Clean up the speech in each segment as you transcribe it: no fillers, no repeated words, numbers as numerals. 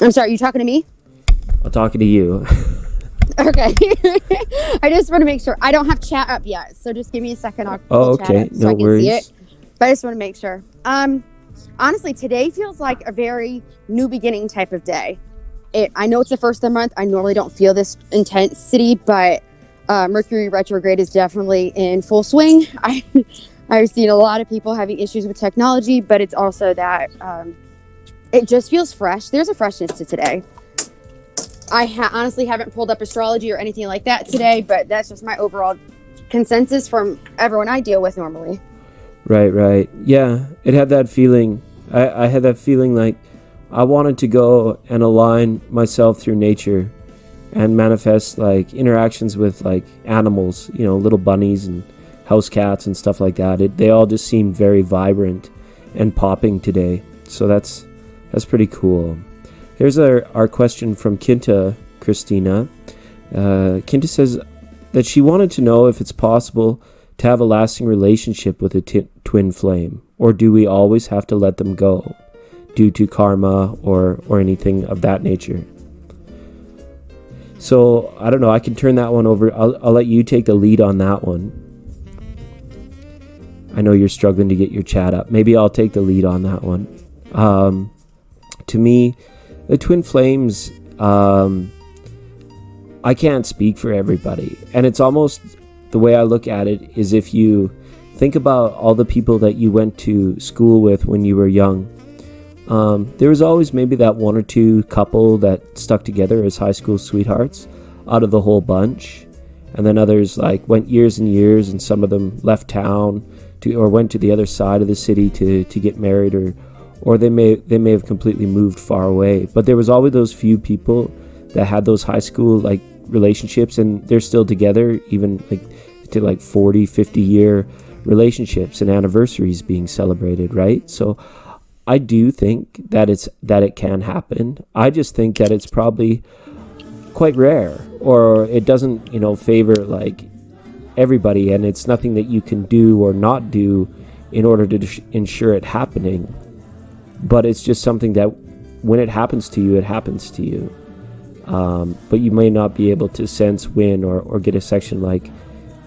I'm sorry, you talking to me? I'm talking to you. Okay. I just want to make sure. I don't have chat up yet, so just give me a second. I'll okay. Chat up so I can worries. see it. But I just want to make sure. Honestly, today feels like a very new beginning type of day. I know it's the first of the month. I normally don't feel this intensity, but Mercury retrograde is definitely in full swing. I've seen a lot of people having issues with technology, but it's also that it just feels fresh. There's a freshness to today. I honestly haven't pulled up astrology or anything like that today, but that's just my overall consensus from everyone I deal with normally. Right. Yeah, it had that feeling. I had that feeling like I wanted to go and align myself through nature and manifest like interactions with like animals, little bunnies and house cats and stuff like that. They all just seem very vibrant and popping today. So that's pretty cool. Here's our question from Kinta Christina. Kinta says that she wanted to know if it's possible to have a lasting relationship with a twin flame, or do we always have to let them go due to karma or anything of that nature? So I don't know. I can turn that one over. I'll let you take the lead on that one. I know you're struggling to get your chat up. Maybe I'll take the lead on that one. To me, the twin flames, I can't speak for everybody. And it's almost the way I look at it is if you think about all the people that you went to school with when you were young, there was always maybe that one or two couple that stuck together as high school sweethearts out of the whole bunch. And then others like went years and years, and some of them left town or went to the other side of the city to get married, or they may have completely moved far away. But there was always those few people that had those high school like relationships, and they're still together, even like 40, 50 year relationships and anniversaries being celebrated, right? So I do think that it can happen. I just think that it's probably quite rare, or it doesn't, favor like everybody, and it's nothing that you can do or not do in order to ensure it happening. But it's just something that when it happens to you, it happens to you. But you may not be able to sense when or get a section like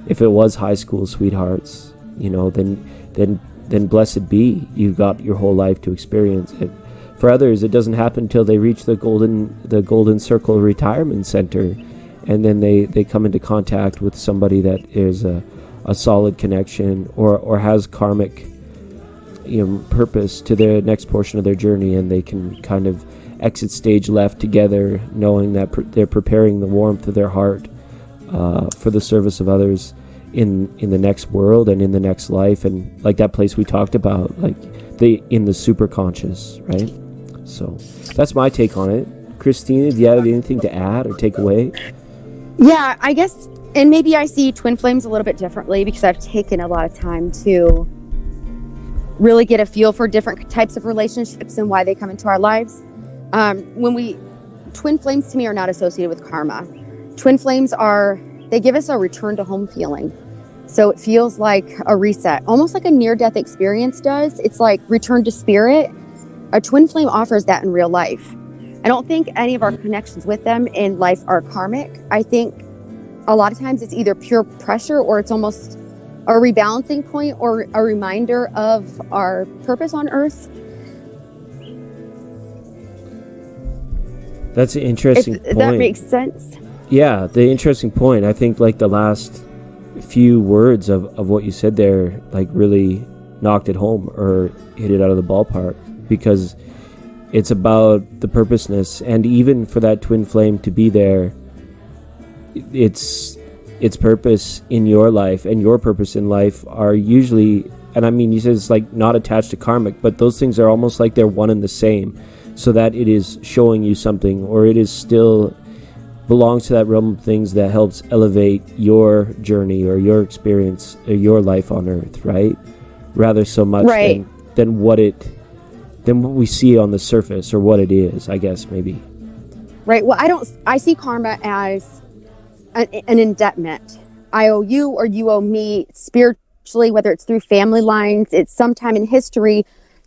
if it was high school sweethearts, then blessed be, you've got your whole life to experience it. For others, it doesn't happen until they reach the golden circle retirement center, and then they come into contact with somebody that is a solid connection or has karmic purpose to the next portion of their journey, and they can kind of exit stage left together, knowing that they're preparing the warmth of their heart for the service of others in the next world and in the next life, and like that place we talked about, like in the super conscious, right? So that's my take on it. Christina, do you have anything to add or take away? Yeah, I guess, and maybe I see twin flames a little bit differently because I've taken a lot of time to really get a feel for different types of relationships and why they come into our lives. Twin flames to me are not associated with karma. Twin flames they give us a return to home feeling. So it feels like a reset, almost like a near-death experience does. It's like return to spirit. A twin flame offers that in real life. I don't think any of our connections with them in life are karmic. I think a lot of times it's either pure pressure, or it's almost a rebalancing point or a reminder of our purpose on Earth. That's an interesting point. That makes sense. Yeah, the interesting point. I think like the last few words of what you said there like really knocked it home or hit it out of the ballpark, because it's about the purposeness, and even for that twin flame to be there, its purpose in your life and your purpose in life are usually, and I mean, you said it's like not attached to karmic, but those things are almost like they're one and the same, so that it is showing you something, or it is still belongs to that realm of things that helps elevate your journey or your experience or your life on Earth, right? Rather so much right. than what we see on the surface, or what it is, I guess, maybe. Right. Well, I see karma as an indebtment. I owe you, or you owe me spiritually, whether it's through family lines, it's sometime in history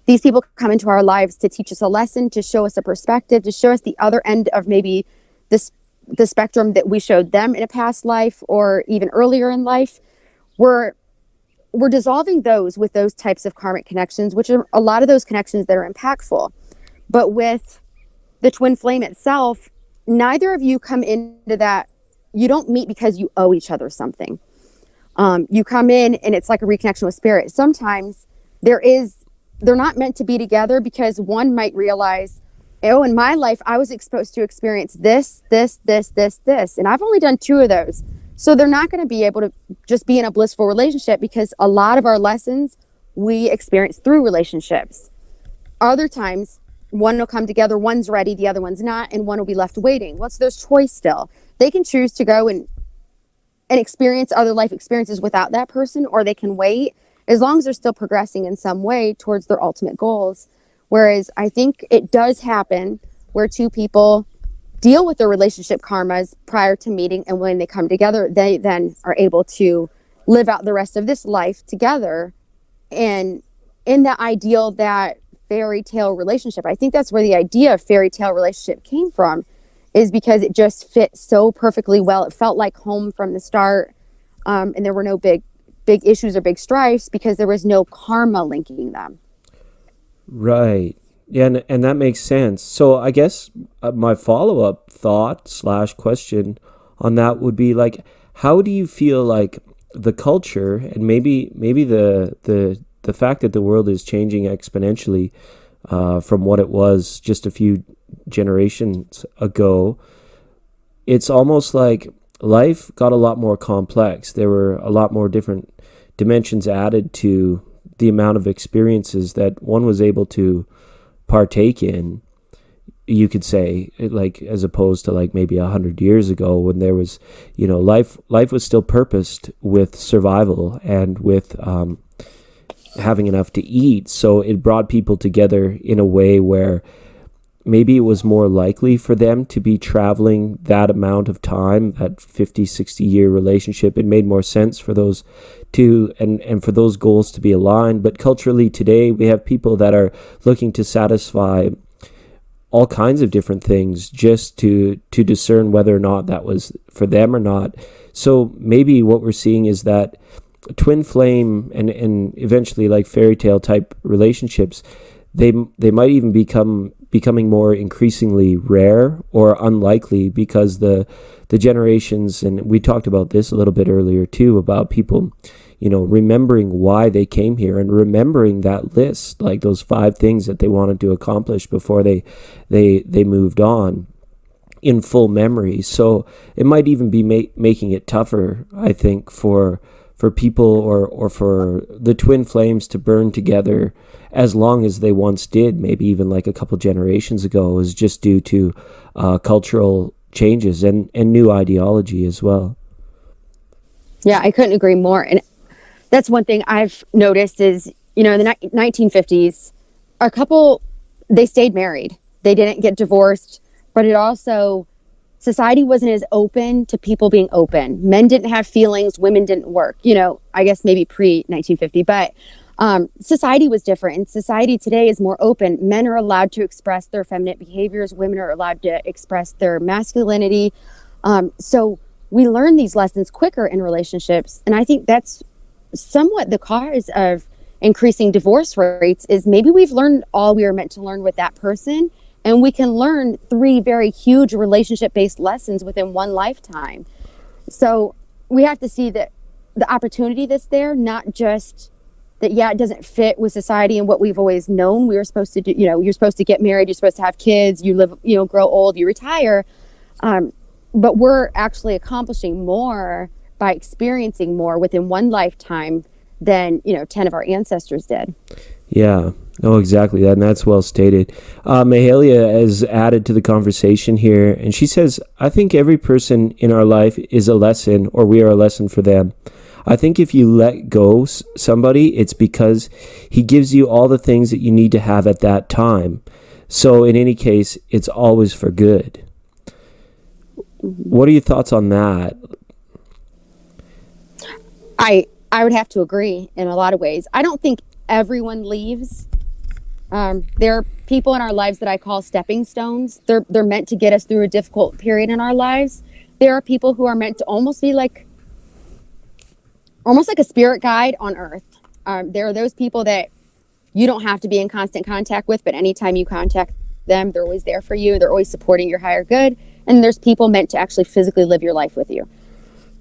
these people come into our lives to teach us a lesson, to show us a perspective, to show us the other end of maybe this the spectrum that we showed them in a past life or even earlier in life. We're dissolving those with those types of karmic connections, which are a lot of those connections that are impactful. But with the twin flame itself, neither of you come into that. You don't meet because you owe each other something. You come in and it's like a reconnection with spirit. Sometimes they're not meant to be together because one might realize, oh, in my life, I was exposed to experience this, and I've only done 2 of those. So they're not going to be able to just be in a blissful relationship because a lot of our lessons we experience through relationships. Other times, one will come together, one's ready, the other one's not, and one will be left waiting. What's there's choice still? They can choose to go and experience other life experiences without that person, or they can wait as long as they're still progressing in some way towards their ultimate goals. Whereas I think it does happen where 2 people deal with their relationship karmas prior to meeting, and when they come together, they then are able to live out the rest of this life together and in that ideal, that fairy tale relationship. I think that's where the idea of fairy tale relationship came from, is because it just fit so perfectly well. It felt like home from the start, and there were no big issues or big strifes because there was no karma linking them. Right. Yeah, and that makes sense. So I guess my follow-up thought / question on that would be like, how do you feel like the culture and maybe the fact that the world is changing exponentially from what it was just a few generations ago, it's almost like life got a lot more complex. There were a lot more different dimensions added to the amount of experiences that one was able to partake in, you could say, like, as opposed to like maybe 100 years ago when there was, life was still purposed with survival and with having enough to eat. So it brought people together in a way where maybe it was more likely for them to be traveling that amount of time, that 50, 60-year relationship. It made more sense for those two and for those goals to be aligned. But culturally today, we have people that are looking to satisfy all kinds of different things just to discern whether or not that was for them or not. So maybe what we're seeing is that twin flame and eventually like fairy tale type relationships, they might even becoming more increasingly rare or unlikely because the generations, and we talked about this a little bit earlier too, about people, remembering why they came here and remembering that list, like those 5 things that they wanted to accomplish before they moved on in full memory. So it might even be making it tougher, I think, for people or for the twin flames to burn together as long as they once did, maybe even like a couple generations ago, is just due to cultural changes and new ideology as well. Yeah, I couldn't agree more. And that's one thing I've noticed is, in the 1950s, a couple, they stayed married. They didn't get divorced, but it also, society wasn't as open to people being open. Men didn't have feelings, women didn't work, I guess maybe pre-1950, but society was different. And society today is more open. Men are allowed to express their feminine behaviors. Women are allowed to express their masculinity. So we learn these lessons quicker in relationships. And I think that's somewhat the cause of increasing divorce rates, is maybe we've learned all we were meant to learn with that person. And we can learn 3 very huge relationship-based lessons within one lifetime. So we have to see that the opportunity that's there, not just that, it doesn't fit with society and what we've always known we were supposed to do. You're supposed to get married, you're supposed to have kids, you live, grow old, you retire. But we're actually accomplishing more by experiencing more within one lifetime than, 10 of our ancestors did. Yeah, no, exactly that, and that's well stated. Mahalia has added to the conversation here, and she says, I think every person in our life is a lesson, or we are a lesson for them. I think if you let go somebody, it's because he gives you all the things that you need to have at that time. So in any case, it's always for good. What are your thoughts on that? I would have to agree in a lot of ways. I don't think everyone leaves There are people in our lives that I call stepping stones. They're meant to get us through a difficult period in our lives. There are people who are meant to almost like a spirit guide on earth. There are those people that you don't have to be in constant contact with, but anytime you contact them, they're always there for you. They're always supporting your higher good. And there's people meant to actually physically live your life with you.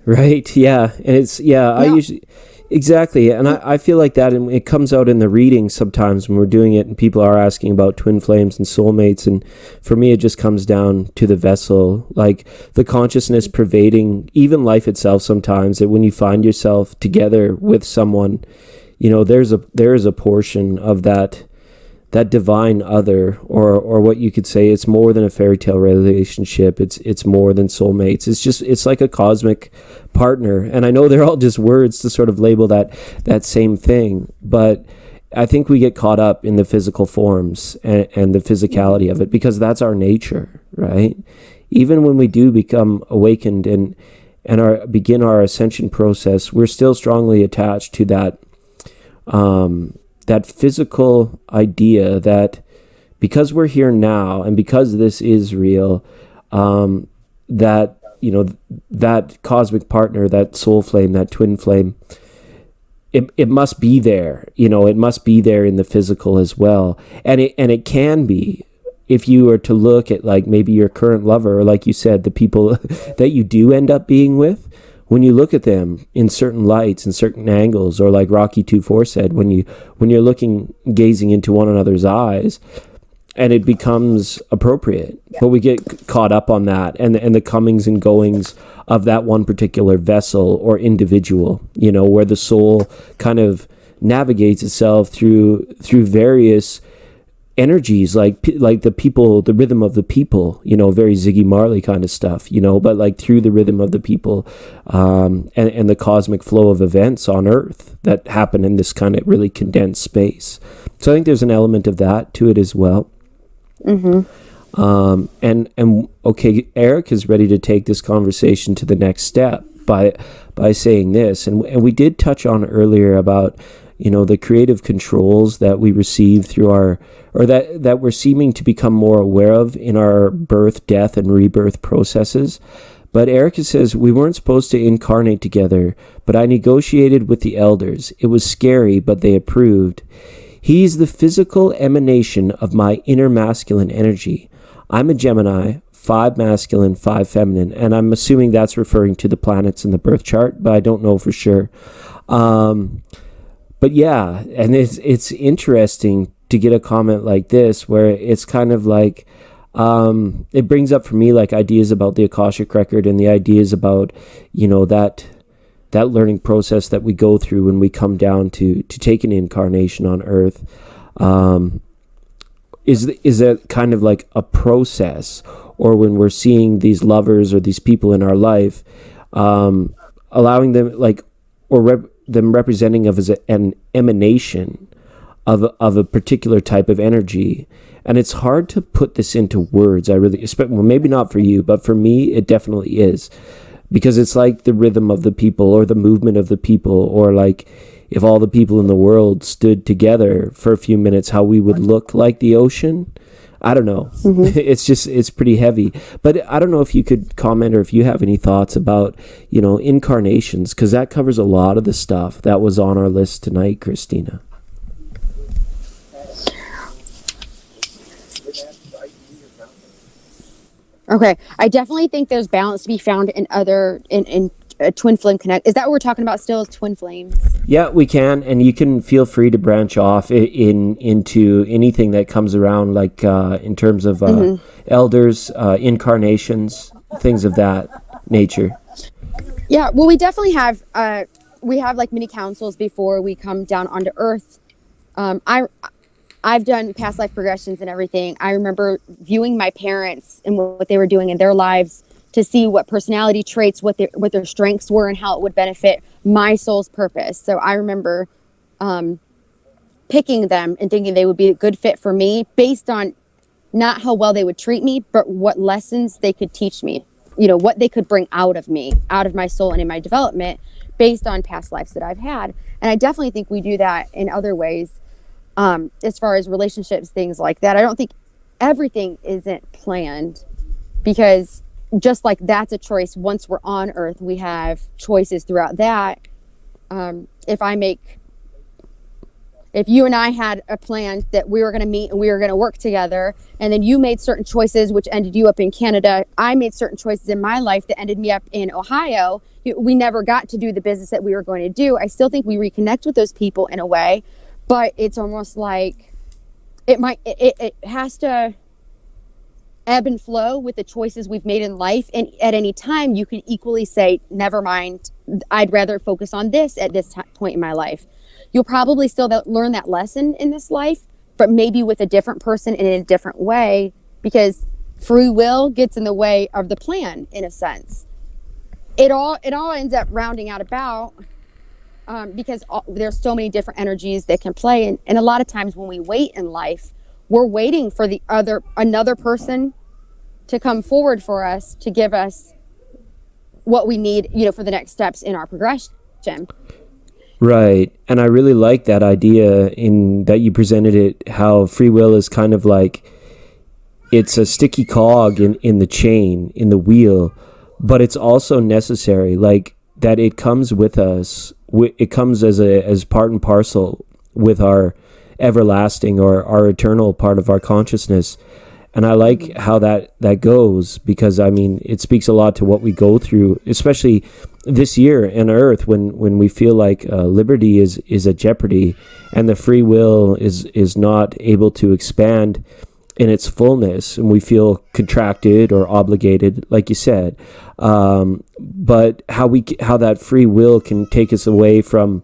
Right. Yeah. And it's, yeah, I usually, exactly. And I feel like that, and it comes out in the reading sometimes when we're doing it and people are asking about twin flames and soulmates. And for me, it just comes down to the vessel, like the consciousness pervading even life itself sometimes, that when you find yourself together with someone, you know, there is a portion of that divine other, or what you could say, it's more than a fairy tale relationship. It's more than soulmates. It's like a cosmic partner. And I know they're all just words to sort of label that same thing, but I think we get caught up in the physical forms and the physicality of it, because that's our nature, right? Even when we do become awakened and begin our ascension process, we're still strongly attached to that physical idea that because we're here now and because this is real, that, you know, that cosmic partner, that soul flame, that twin flame, it must be there, you know, it must be there in the physical as well. And it can be, if you were to look at like maybe your current lover, or like you said, the people that you do end up being with, when you look at them in certain lights and certain angles, or like Rocky 2-4 said, when you're gazing into one another's eyes, and it becomes appropriate, but we get caught up on that and the comings and goings of that one particular vessel or individual, you know, where the soul kind of navigates itself through various energies, like the people, the rhythm of the people, you know, very Ziggy Marley kind of stuff, you know, but like through the rhythm of the people, and the cosmic flow of events on earth that happen in this kind of really condensed space. So I think there's an element of that to it as well. Mm-hmm. And okay, Eric is ready to take this conversation to the next step by saying this, and we did touch on earlier about, you know, the creative controls that we receive through that we're seeming to become more aware of in our birth, death, and rebirth processes. But Erica says, we weren't supposed to incarnate together, but I negotiated with the elders. It was scary, but they approved. He's the physical emanation of my inner masculine energy. I'm a Gemini, 5 masculine, 5 feminine, and I'm assuming that's referring to the planets in the birth chart, but I don't know for sure. But yeah, and it's interesting to get a comment like this, where it's kind of like, it brings up for me like ideas about the Akashic record and the ideas about, you know, that learning process that we go through when we come down to take an incarnation on Earth. Is that kind of like a process, or when we're seeing these lovers or these people in our life, allowing them like, them representing of as an emanation of a particular type of energy. And it's hard to put this into words. I really expect, well, maybe not for you, but for me, it definitely is, because it's like the rhythm of the people, or the movement of the people, or like if all the people in the world stood together for a few minutes, how we would look like the ocean. I don't know. Mm-hmm. It's pretty heavy. But I don't know if you could comment, or if you have any thoughts about, you know, incarnations, because that covers a lot of the stuff that was on our list tonight, Christina. Okay. I definitely think there's balance to be found in twin flame connect. Is that what we're talking about still, is twin flames? Yeah, we can, and you can feel free to branch off into anything that comes around, like in terms of elders, incarnations, things of that nature. Yeah, well, we definitely have like mini councils before we come down onto Earth. I've done past life progressions and everything. I remember viewing my parents and what they were doing in their lives to see what personality traits, what their strengths were, and how it would benefit my soul's purpose. So I remember picking them and thinking they would be a good fit for me based on not how well they would treat me, but what lessons they could teach me, you know, what they could bring out of me, out of my soul and in my development based on past lives that I've had. And I definitely think we do that in other ways. as far as relationships, things like that. I don't think everything isn't planned, because just like that's a choice. Once we're on Earth, we have choices throughout that. If you and I had a plan that we were going to meet and we were going to work together, and then you made certain choices which ended you up in Canada, I made certain choices in my life that ended me up in Ohio, we never got to do the business that we were going to do. I still think we reconnect with those people in a way, but it's almost like it has to ebb and flow with the choices we've made in life. And at any time, you can equally say, never mind, I'd rather focus on this at this point in my life. You'll probably still learn that lesson in this life, but maybe with a different person and in a different way, because free will gets in the way of the plan, in a sense. It all ends up rounding out about, because there's so many different energies that can play. And a lot of times when we wait in life, we're waiting for another person to come forward for us to give us what we need, for the next steps in our progression. Right. And I really like that idea in that you presented it, how free will is kind of like, it's a sticky cog in the chain, in the wheel, but it's also necessary, like that it comes with us. It comes as part and parcel with our everlasting or our eternal part of our consciousness. And I like how that goes, because I mean, it speaks a lot to what we go through, especially this year on Earth, when we feel like liberty is at jeopardy, and the free will is not able to expand in its fullness, and we feel contracted or obligated, like you said. But how that free will can take us away from,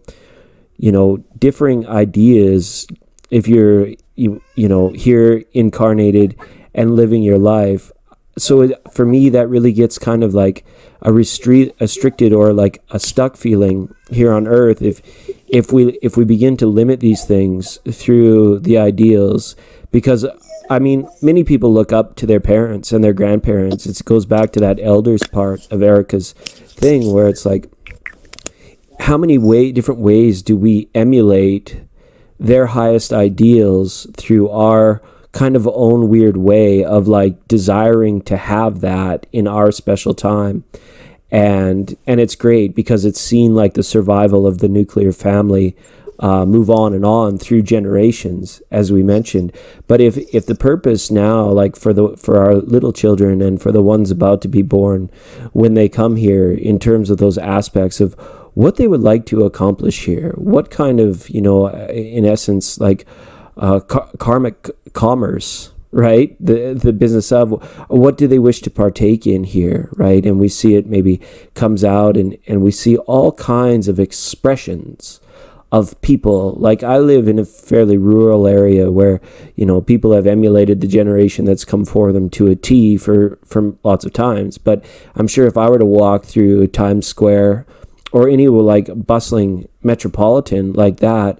differing ideas. If you're here incarnated and living your life. So for me, that really gets kind of like a restricted or like a stuck feeling here on Earth. If we begin to limit these things through the ideals, because I mean, many people look up to their parents and their grandparents. It goes back to that elders part of Erica's thing, where it's like, how many different ways do we emulate their highest ideals through our kind of own weird way of like desiring to have that in our special time. And it's great because it's seen like the survival of the nuclear family move on and on through generations, as we mentioned. But if the purpose now, like for our little children and for the ones about to be born, when they come here, in terms of those aspects of what they would like to accomplish here, what kind of, in essence, like karmic commerce, right? The business of what do they wish to partake in here, right? And we see it maybe comes out and we see all kinds of expressions of people. Like I live in a fairly rural area where, people have emulated the generation that's come for them to a T for lots of times. But I'm sure if I were to walk through Times Square or any like bustling metropolitan like that,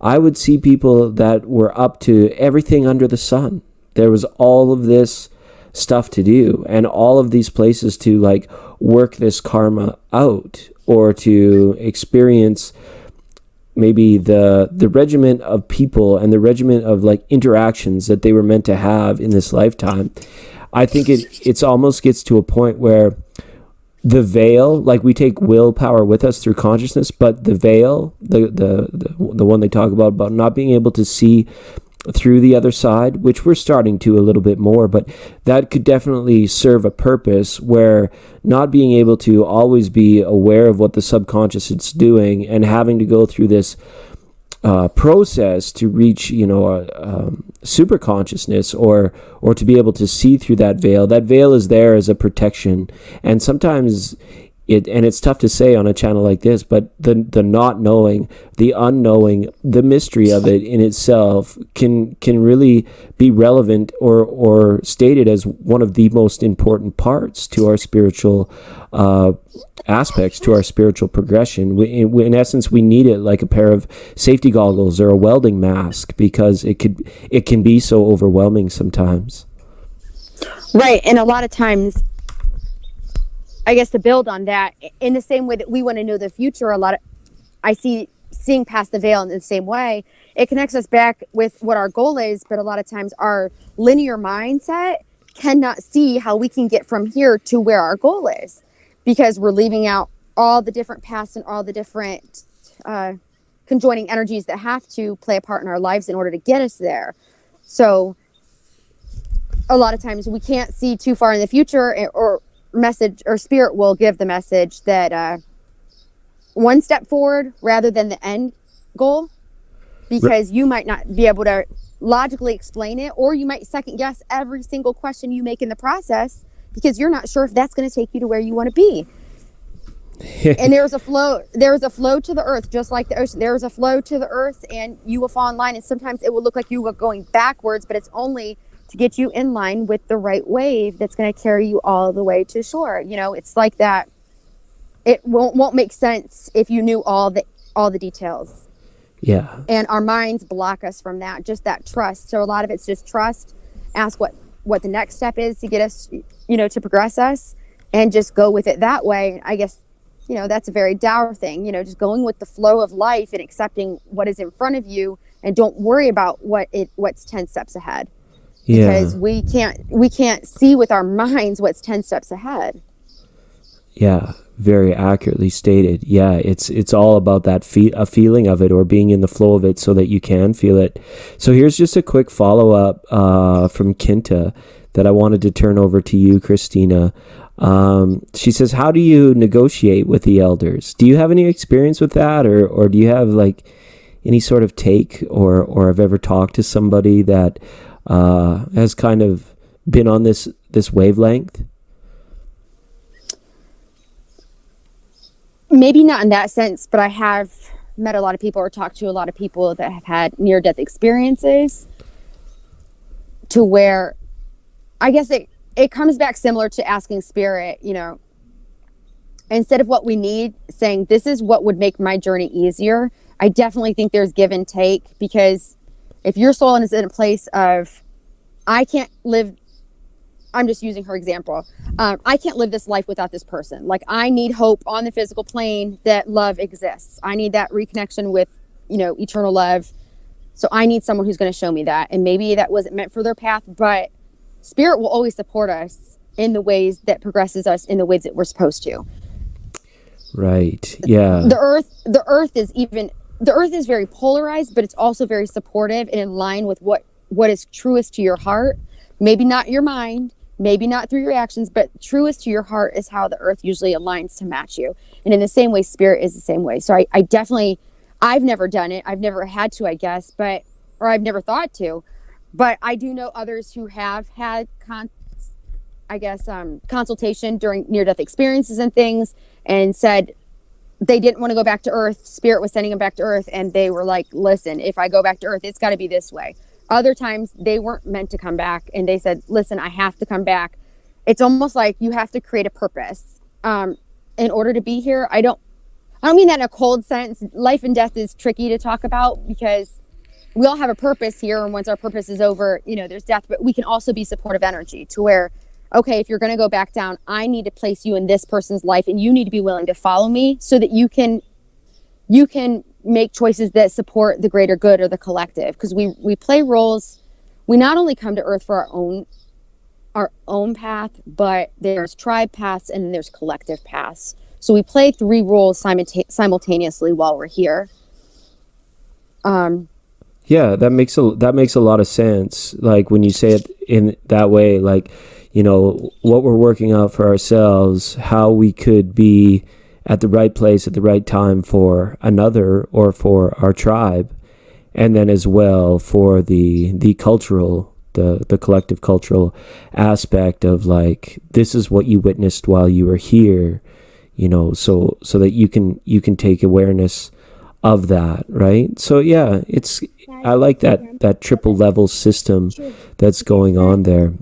I would see people that were up to everything under the sun. There was all of this stuff to do and all of these places to like work this karma out, or to experience maybe the regiment of people and the regiment of like interactions that they were meant to have in this lifetime. I think it's almost gets to a point where the veil, like we take willpower with us through consciousness, but the veil, the one they talk about not being able to see through the other side, which we're starting to a little bit more, but that could definitely serve a purpose, where not being able to always be aware of what the subconscious is doing and having to go through this process to reach, super consciousness, or to be able to see through that veil. That veil is there as a protection, and sometimes it's tough to say on a channel like this, but the not knowing, the unknowing, the mystery of it in itself can really be relevant or stated as one of the most important parts to our spiritual aspects, to our spiritual progression. In essence, we need it like a pair of safety goggles or a welding mask, because it can be so overwhelming sometimes. Right, and a lot of times, I guess to build on that, in the same way that we want to know the future, I see seeing past the veil in the same way. it connects us back with what our goal is, but a lot of times our linear mindset cannot see how we can get from here to where our goal is, because we're leaving out all the different paths and all the different conjoining energies that have to play a part in our lives in order to get us there. So a lot of times we can't see too far in the future, or message or spirit will give the message that one step forward rather than the end goal, because you might not be able to logically explain it, or you might second guess every single question you make in the process because you're not sure if that's going to take you to where you want to be. And there's a flow to the earth, just like the ocean. There's a flow to the earth, and you will fall in line, and sometimes it will look like you are going backwards, but it's only to get you in line with the right wave that's going to carry you all the way to shore. You know, it's like that. It won't make sense if you knew all the details. Yeah. And our minds block us from that, just that trust. So a lot of it's just trust. Ask what the next step is to get us, you know, to progress us, and just go with it that way. I guess, you know, that's a very Tao thing, you know, just going with the flow of life and accepting what is in front of you, and don't worry about what's 10 steps ahead. Because we can't see with our minds what's 10 steps ahead. Yeah, very accurately stated. Yeah, it's all about that a feeling of it, or being in the flow of it so that you can feel it. So here's just a quick follow-up from Kinta that I wanted to turn over to you, Christina. She says, how do you negotiate with the elders? Do you have any experience with that, or do you have like any sort of take, or have ever talked to somebody that has kind of been on this wavelength? Maybe not in that sense, but I have met a lot of people, or talked to a lot of people that have had near-death experiences, to where I guess it comes back similar to asking spirit, you know, instead of what we need, saying this is what would make my journey easier. I definitely think there's give and take, because if your soul is in a place of, I can't live, I'm just using her example, I can't live this life without this person. Like, I need hope on the physical plane that love exists. I need that reconnection with, you know, eternal love. So I need someone who's going to show me that. And maybe that wasn't meant for their path, but spirit will always support us in the ways that progresses us in the ways that we're supposed to. Right. Yeah. The earth is very polarized, but it's also very supportive and in line with what is truest to your heart. Maybe not your mind, maybe not through your actions, but truest to your heart is how the earth usually aligns to match you. And in the same way, spirit is the same way. So I definitely, I've never done it. I've never had to, I guess, or I've never thought to, but I do know others who have had consultation during near-death experiences and things, and said they didn't want to go back to earth. Spirit was sending them back to earth, and they were like, listen, if I go back to earth, it's got to be this way. Other times they weren't meant to come back, and they said, listen, I have to come back. It's almost like you have to create a purpose in order to be here. I don't mean that in a cold sense. Life and death is tricky to talk about, because we all have a purpose here, and once our purpose is over, you know, there's death. But we can also be supportive energy, to where, okay, if you're going to go back down, I need to place you in this person's life, and you need to be willing to follow me, so that you can make choices that support the greater good or the collective. Because we play roles. We not only come to earth for our own path, but there's tribe paths and then there's collective paths. So we play 3 roles simultaneously while we're here. Yeah, that makes a lot of sense. Like, when you say it in that way, like, you know, what we're working out for ourselves, how we could be at the right place at the right time for another, or for our tribe, and then as well for the cultural, the collective cultural aspect of, like, this is what you witnessed while you were here, you know, so that you can take awareness of that, right? So yeah, I like that triple level system that's going on there.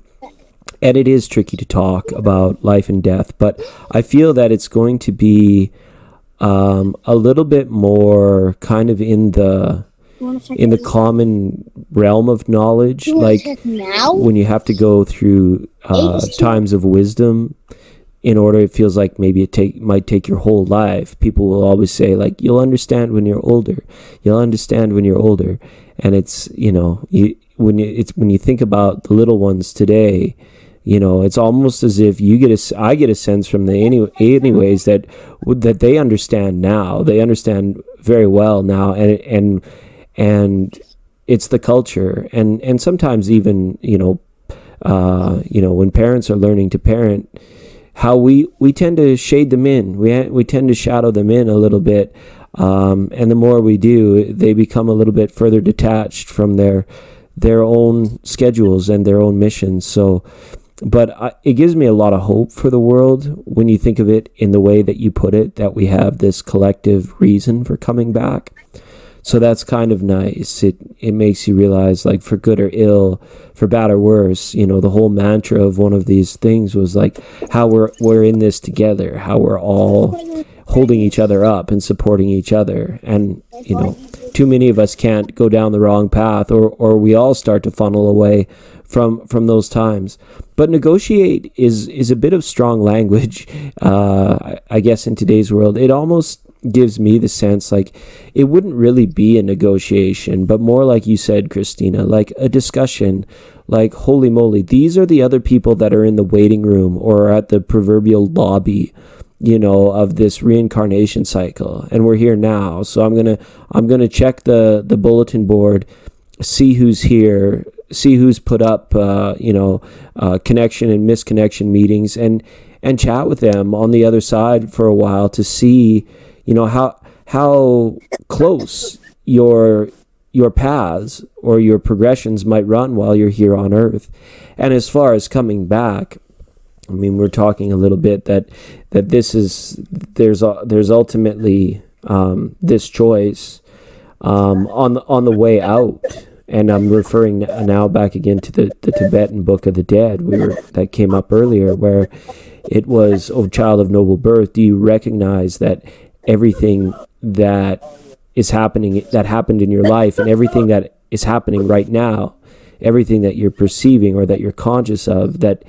And it is tricky to talk about life and death, but I feel that it's going to be a little bit more kind of in the common realm of knowledge, like when you have to go through times of wisdom, in order, it feels like maybe might take your whole life. People will always say, like, you'll understand when you're older. You'll understand when you're older. And it's, when you think about the little ones today, it's almost as if I get a sense from the anyways that they understand now. They understand very well now, and it's the culture, and sometimes even when parents are learning to parent, how we tend to shade them in. We tend to shadow them in a little bit, and the more we do, they become a little bit further detached from their own schedules and their own missions. So, but it gives me a lot of hope for the world when you think of it in the way that you put it, that we have this collective reason for coming back. So that's kind of nice. It makes you realize, like, for good or ill, for bad or worse, the whole mantra of one of these things was like how we're in this together, how we're all holding each other up and supporting each other. And too many of us can't go down the wrong path, or we all start to funnel away from those times. But negotiate is a bit of strong language, I guess, in today's world. It almost gives me the sense like it wouldn't really be a negotiation, but more like you said, Christina, like a discussion. Like, holy moly, these are the other people that are in the waiting room or at the proverbial lobby, of this reincarnation cycle, and we're here now. So I'm gonna check the bulletin board, see who's here, see who's put up connection and misconnection meetings, and chat with them on the other side for a while to see how close your paths or your progressions might run while you're here on Earth. And as far as coming back, I mean, we're talking a little bit that there's ultimately this choice on the way out. And I'm referring now back again to the Tibetan Book of the Dead that came up earlier, where it was, "Oh, child of noble birth, do you recognize that everything that happened in your life, and everything that is happening right now, everything that you're perceiving or that you're conscious of, that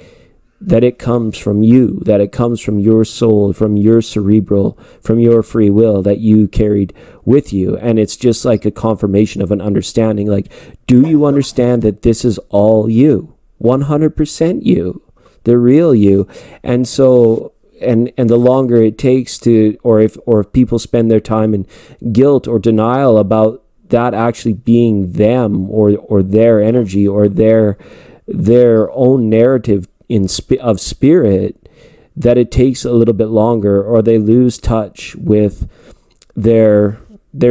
it comes from you, that it comes from your soul, from your cerebral, from your free will that you carried with you." And it's just like a confirmation of an understanding. Like, do you understand that this is all you, 100% you, the real you? And so, and the longer it takes to, or if people spend their time in guilt or denial about that actually being them or their energy or their own narrative of spirit, that it takes a little bit longer, or they lose touch with their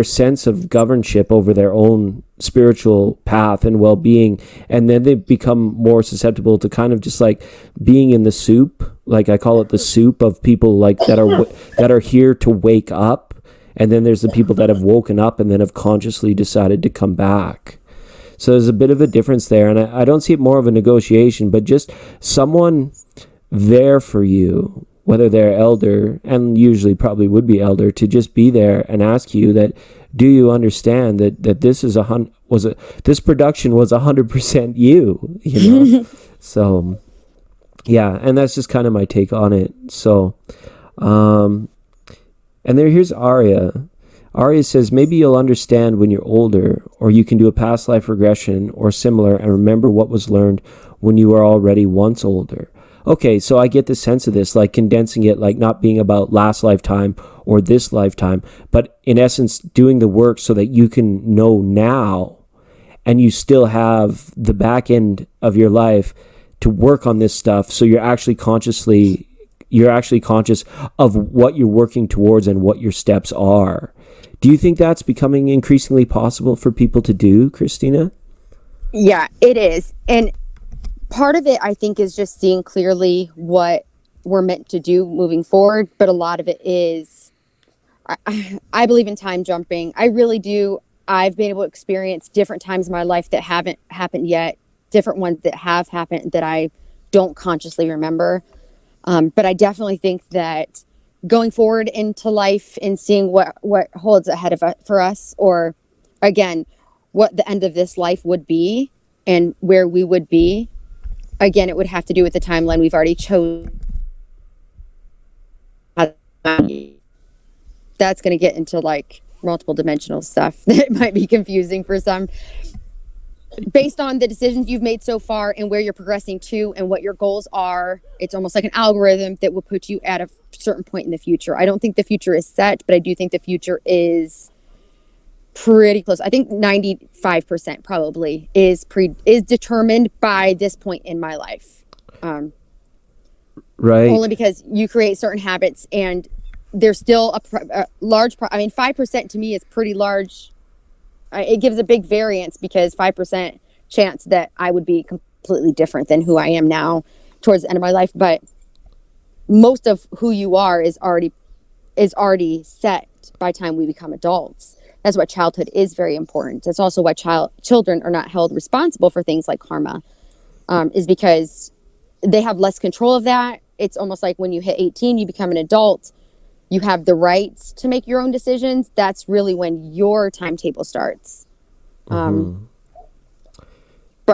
sense of governorship over their own spiritual path and well-being, and then they become more susceptible to kind of just like being in the soup, like I call it the soup of people like that are here to wake up, and then there's the people that have woken up and then have consciously decided to come back. So there's a bit of a difference there, and I don't see it more of a negotiation, but just someone there for you, whether they're elder, and usually probably would be elder, to just be there and ask you that, do you understand that this is this production was 100% you, So, yeah, and that's just kind of my take on it. So, and here's Arya. Arya says, maybe you'll understand when you're older, or you can do a past life regression or similar and remember what was learned when you were already once older. Okay, so I get the sense of this, like condensing it, like not being about last lifetime or this lifetime, but in essence doing the work so that you can know now, and you still have the back end of your life to work on this stuff, so you're actually conscious of what you're working towards and what your steps are. Do you think that's becoming increasingly possible for people to do, Christina? Yeah, it is. And part of it, I think, is just seeing clearly what we're meant to do moving forward. But a lot of it is, I believe in time jumping. I really do. I've been able to experience different times in my life that haven't happened yet, different ones that have happened that I don't consciously remember. But I definitely think that going forward into life and seeing what holds ahead of for us, or again, what the end of this life would be and where we would be, again, it would have to do with the timeline we've already chosen that's going to get into like multiple dimensional stuff that might be confusing for some. Based on the decisions you've made so far and where you're progressing to and what your goals are, it's almost like an algorithm that will put you at a certain point in the future. I don't think the future is set, but I do think the future is pretty close. I think 95% probably is determined by this point in my life. Right. Only because you create certain habits, and there's still a large. I mean, 5% to me is pretty large. It gives a big variance, because 5% chance that I would be completely different than who I am now towards the end of my life. But most of who you are is already set by the time we become adults. That's why childhood is very important. That's also why children are not held responsible for things like karma, is because they have less control of that. It's almost like when you hit 18, you become an adult, you have the rights to make your own decisions. That's really when your timetable starts. But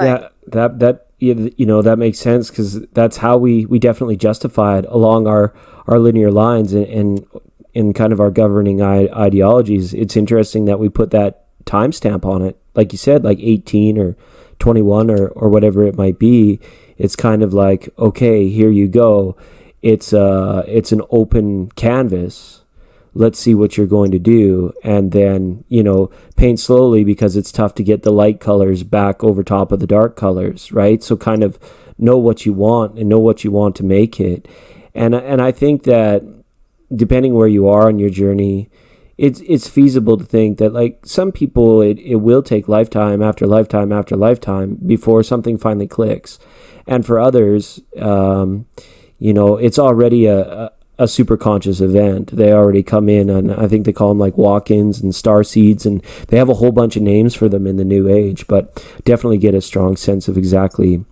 yeah, that makes sense, because that's how we definitely justify it along our linear lines and in kind of our governing ideologies. It's interesting that we put that timestamp on it, like you said, like 18 or 21 or whatever it might be. It's kind of like, okay, here you go. It's an open canvas. Let's see what you're going to do. And then, paint slowly, because it's tough to get the light colors back over top of the dark colors, right? So kind of know what you want and know what you want to make it. And I think that depending where you are on your journey, it's feasible to think that, like, some people, it will take lifetime after lifetime after lifetime before something finally clicks. And for others, it's already a super conscious event. They already come in, and I think they call them like walk-ins and star seeds, and they have a whole bunch of names for them in the new age, but definitely get a strong sense of exactly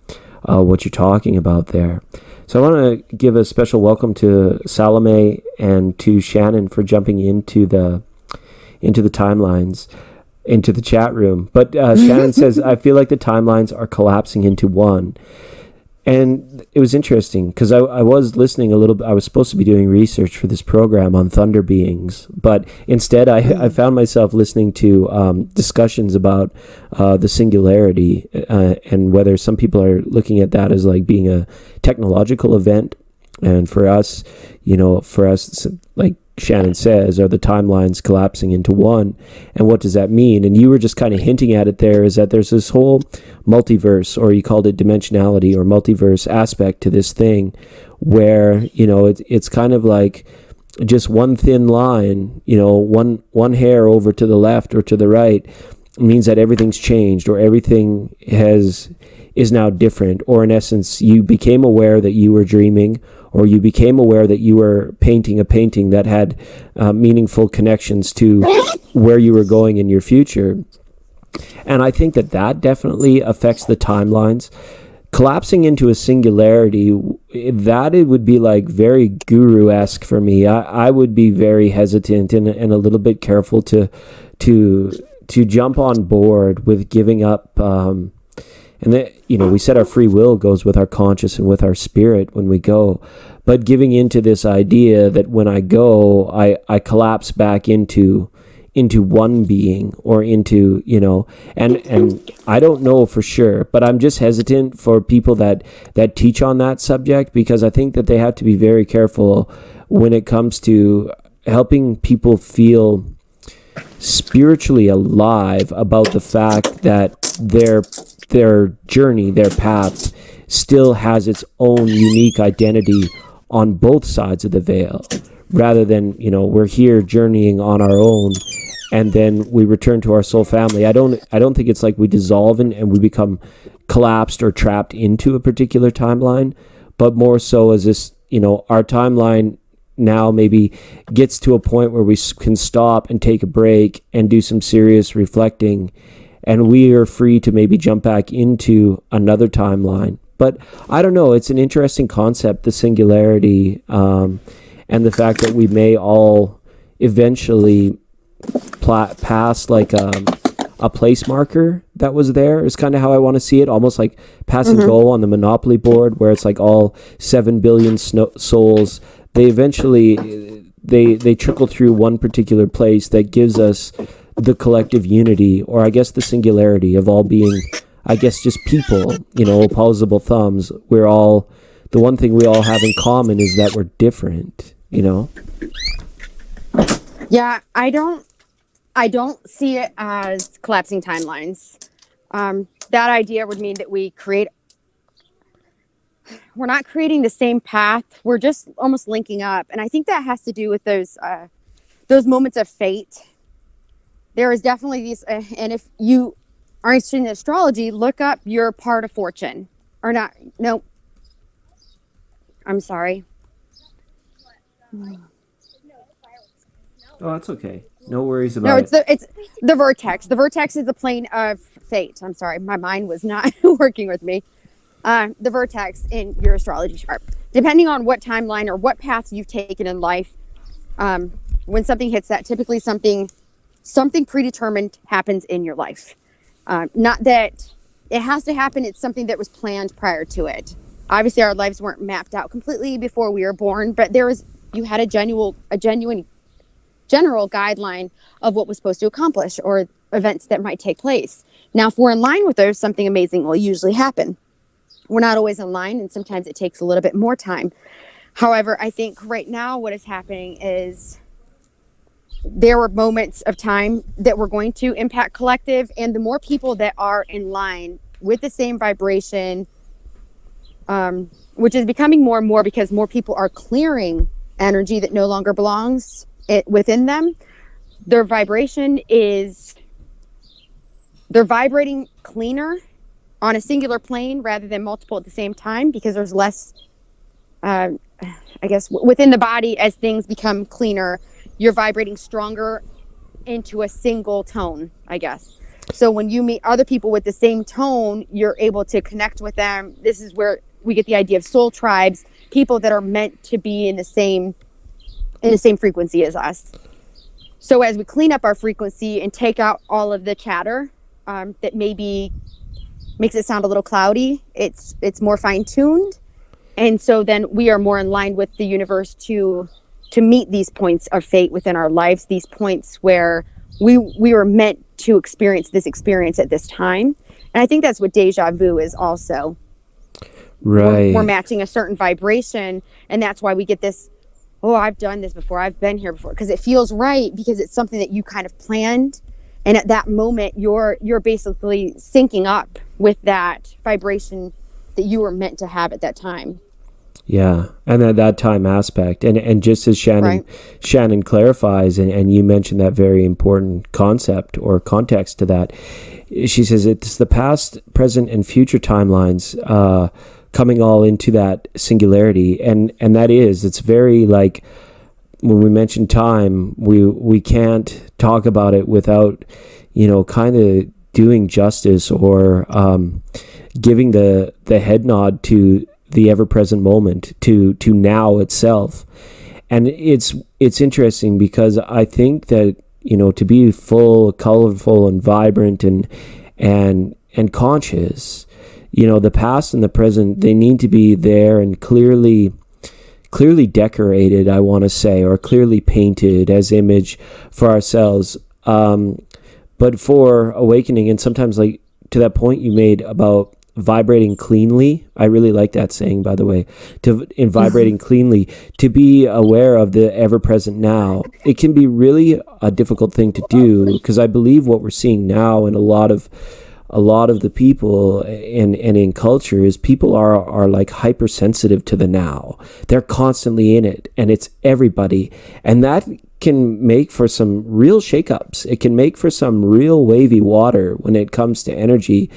what you're talking about there. So I want to give a special welcome to Salome and to Shannon for jumping into the timelines, into the chat room. But Shannon says, I feel like the timelines are collapsing into one. And it was interesting, because I was listening a little bit. I was supposed to be doing research for this program on thunder beings, but instead I found myself listening to discussions about the singularity and whether some people are looking at that as like being a technological event. And for us, like Shannon says, are the timelines collapsing into one? And what does that mean? And you were just kind of hinting at it there, is that there's this whole multiverse, or you called it dimensionality or multiverse aspect to this thing, where, it's kind of like just one thin line, one hair over to the left or to the right means that everything's changed, or everything is now different, or in essence, you became aware that you were dreaming, or you became aware that you were painting a painting that had meaningful connections to where you were going in your future. And I think that definitely affects the timelines. Collapsing into a singularity, that it would be like very guru-esque for me. I would be very hesitant and a little bit careful to jump on board with giving up. And that, we said our free will goes with our conscious and with our spirit when we go. But giving into this idea that when I go, I collapse back into one being, or into, and I don't know for sure, but I'm just hesitant for people that teach on that subject, because I think that they have to be very careful when it comes to helping people feel spiritually alive about the fact that their journey, their path, still has its own unique identity on both sides of the veil, rather than, we're here journeying on our own and then we return to our soul family. I don't think it's like we dissolve and we become collapsed or trapped into a particular timeline, but more so as this, our timeline now maybe gets to a point where we can stop and take a break and do some serious reflecting, and we are free to maybe jump back into another timeline. But I don't know, it's an interesting concept, the singularity, and the fact that we may all eventually pass like a place marker that was there, is kind of how I want to see it, almost like pass and go on the Monopoly board, where it's like all 7 billion souls. They eventually, they trickle through one particular place that gives us the collective unity, or I guess the singularity of all being, I guess, just people, opposable thumbs. We're all, the one thing we all have in common is that we're different, Yeah, I don't see it as collapsing timelines. That idea would mean that we're not creating the same path. We're just almost linking up. And I think that has to do with those moments of fate. There is definitely these, and if you are interested in astrology, look up your part of fortune. Or not, no. I'm sorry. Oh, that's okay. No worries about it. No, it's the vertex. The vertex is the plane of fate. I'm sorry, my mind was not working with me. The vertex in your astrology chart, depending on what timeline or what path you've taken in life, when something hits that, typically something predetermined happens in your life. Not that it has to happen. It's something that was planned prior to it. Obviously, our lives weren't mapped out completely before we were born, but you had a genuine general guideline of what was supposed to accomplish or events that might take place. Now, if we're in line with those, something amazing will usually happen. We're not always in line, and sometimes it takes a little bit more time. However, I think right now what is happening is there were moments of time that were going to impact collective, and the more people that are in line with the same vibration, which is becoming more and more because more people are clearing energy that no longer belongs within them, they're vibrating cleaner on a singular plane rather than multiple at the same time, because there's less, I guess, within the body. As things become cleaner, you're vibrating stronger into a single tone, I guess. So when you meet other people with the same tone, you're able to connect with them. This is where we get the idea of soul tribes, people that are meant to be in the same frequency as us. So as we clean up our frequency and take out all of the chatter that maybe makes it sound a little cloudy, it's more fine-tuned. And so then we are more in line with the universe to meet these points of fate within our lives, these points where we were meant to experience this experience at this time. And I think that's what deja vu is also. Right. We're matching a certain vibration, and that's why we get this, oh, I've done this before, I've been here before, because it feels right, because it's something that you kind of planned. And at that moment, you're basically syncing up with that vibration that you were meant to have at that time. Yeah, and at that time aspect, and just as Shannon clarifies, and you mentioned that very important concept or context to that, she says it's the past, present, and future timelines coming all into that singularity, and it's very like, when we mention time, we can't talk about it without, kind of doing justice or giving the head nod to the ever-present moment, to now itself. And it's interesting because I think that, to be full, colorful, and vibrant and conscious, the past and the present, they need to be there and clearly decorated, I want to say, or clearly painted as image for ourselves. But for awakening, and sometimes like to that point you made about vibrating cleanly, I really like that saying, by the way, in vibrating cleanly, to be aware of the ever-present now. It can be really a difficult thing to do, because I believe what we're seeing now in a lot of the people and in culture is people are like hypersensitive to the now. They're constantly in it, and it's everybody, and that can make for some real shakeups. It can make for some real wavy water when it comes to energy.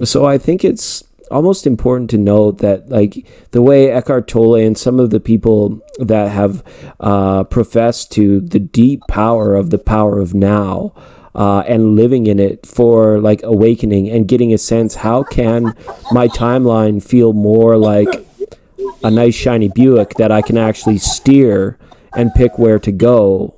So I think it's almost important to note that, like, the way Eckhart Tolle and some of the people that have professed to the deep power of the power of now, and living in it for like awakening and getting a sense, how can my timeline feel more like a nice shiny Buick that I can actually steer and pick where to go,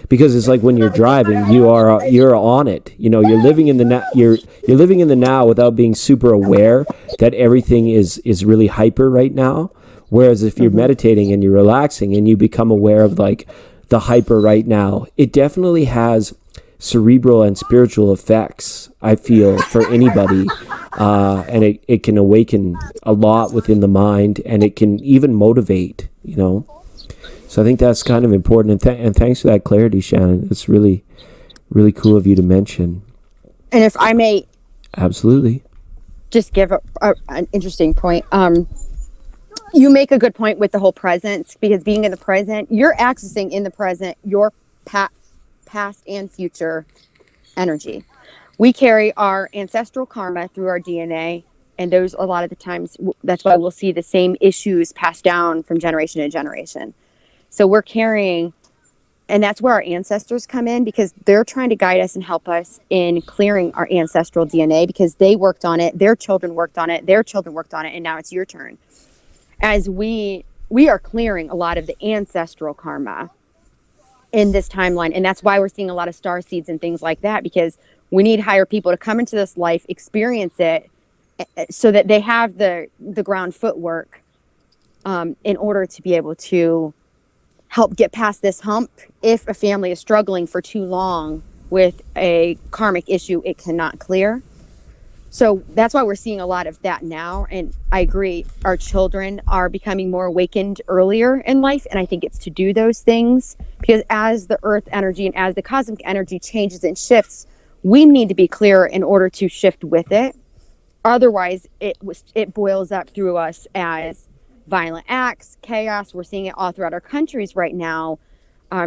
because it's like when you're driving, you're on it, you're living in the you're living in the now without being super aware that everything is really hyper right now. Whereas if you're meditating and you're relaxing and you become aware of like the hyper right now, it definitely has cerebral and spiritual effects, I feel, for anybody. And it can awaken a lot within the mind, and it can even motivate, you know. So I think that's kind of important. And thanks for that clarity, Shannon. It's really, really cool of you to mention. And if I may... Absolutely. Just give an interesting point. You make a good point with the whole presence, because being in the present, you're accessing in the present your past and future energy. We carry our ancestral karma through our DNA, and those, a lot of the times, that's why we'll see the same issues passed down from generation to generation. So we're carrying, and that's where our ancestors come in, because they're trying to guide us and help us in clearing our ancestral DNA, because they worked on it, their children worked on it, their children worked on it, and now it's your turn. As we are clearing a lot of the ancestral karma in this timeline, and that's why we're seeing a lot of star seeds and things like that, because we need higher people to come into this life, experience it, so that they have the ground footwork in order to be able to help get past this hump. If a family is struggling for too long with a karmic issue it cannot clear. So that's why we're seeing a lot of that now. And I agree, our children are becoming more awakened earlier in life. And I think it's to do those things, because as the earth energy and as the cosmic energy changes and shifts, we need to be clear in order to shift with it. Otherwise, it boils up through us as violent acts, chaos. We're seeing it all throughout our countries right now.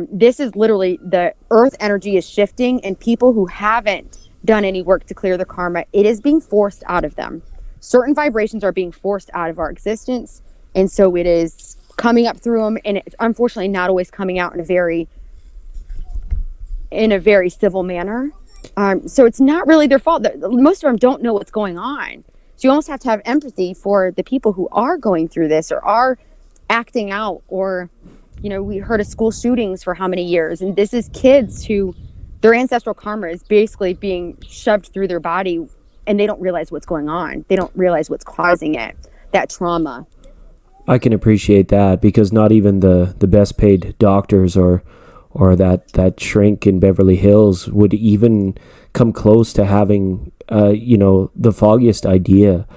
This is literally, the earth energy is shifting, and people who haven't done any work to clear the karma, it is being forced out of them. Certain vibrations are being forced out of our existence, and so it is coming up through them, and it's unfortunately not always coming out in a very civil manner. So it's not really their fault. Most of them don't know what's going on. So you almost have to have empathy for the people who are going through this or are acting out, or, you know, we heard of school shootings for how many years, and this is kids who their ancestral karma is basically being shoved through their body, and they don't realize what's going on. They don't realize what's causing it, that trauma. I can appreciate that, because not even the best paid doctors or that shrink in Beverly Hills would even come close to having the foggiest idea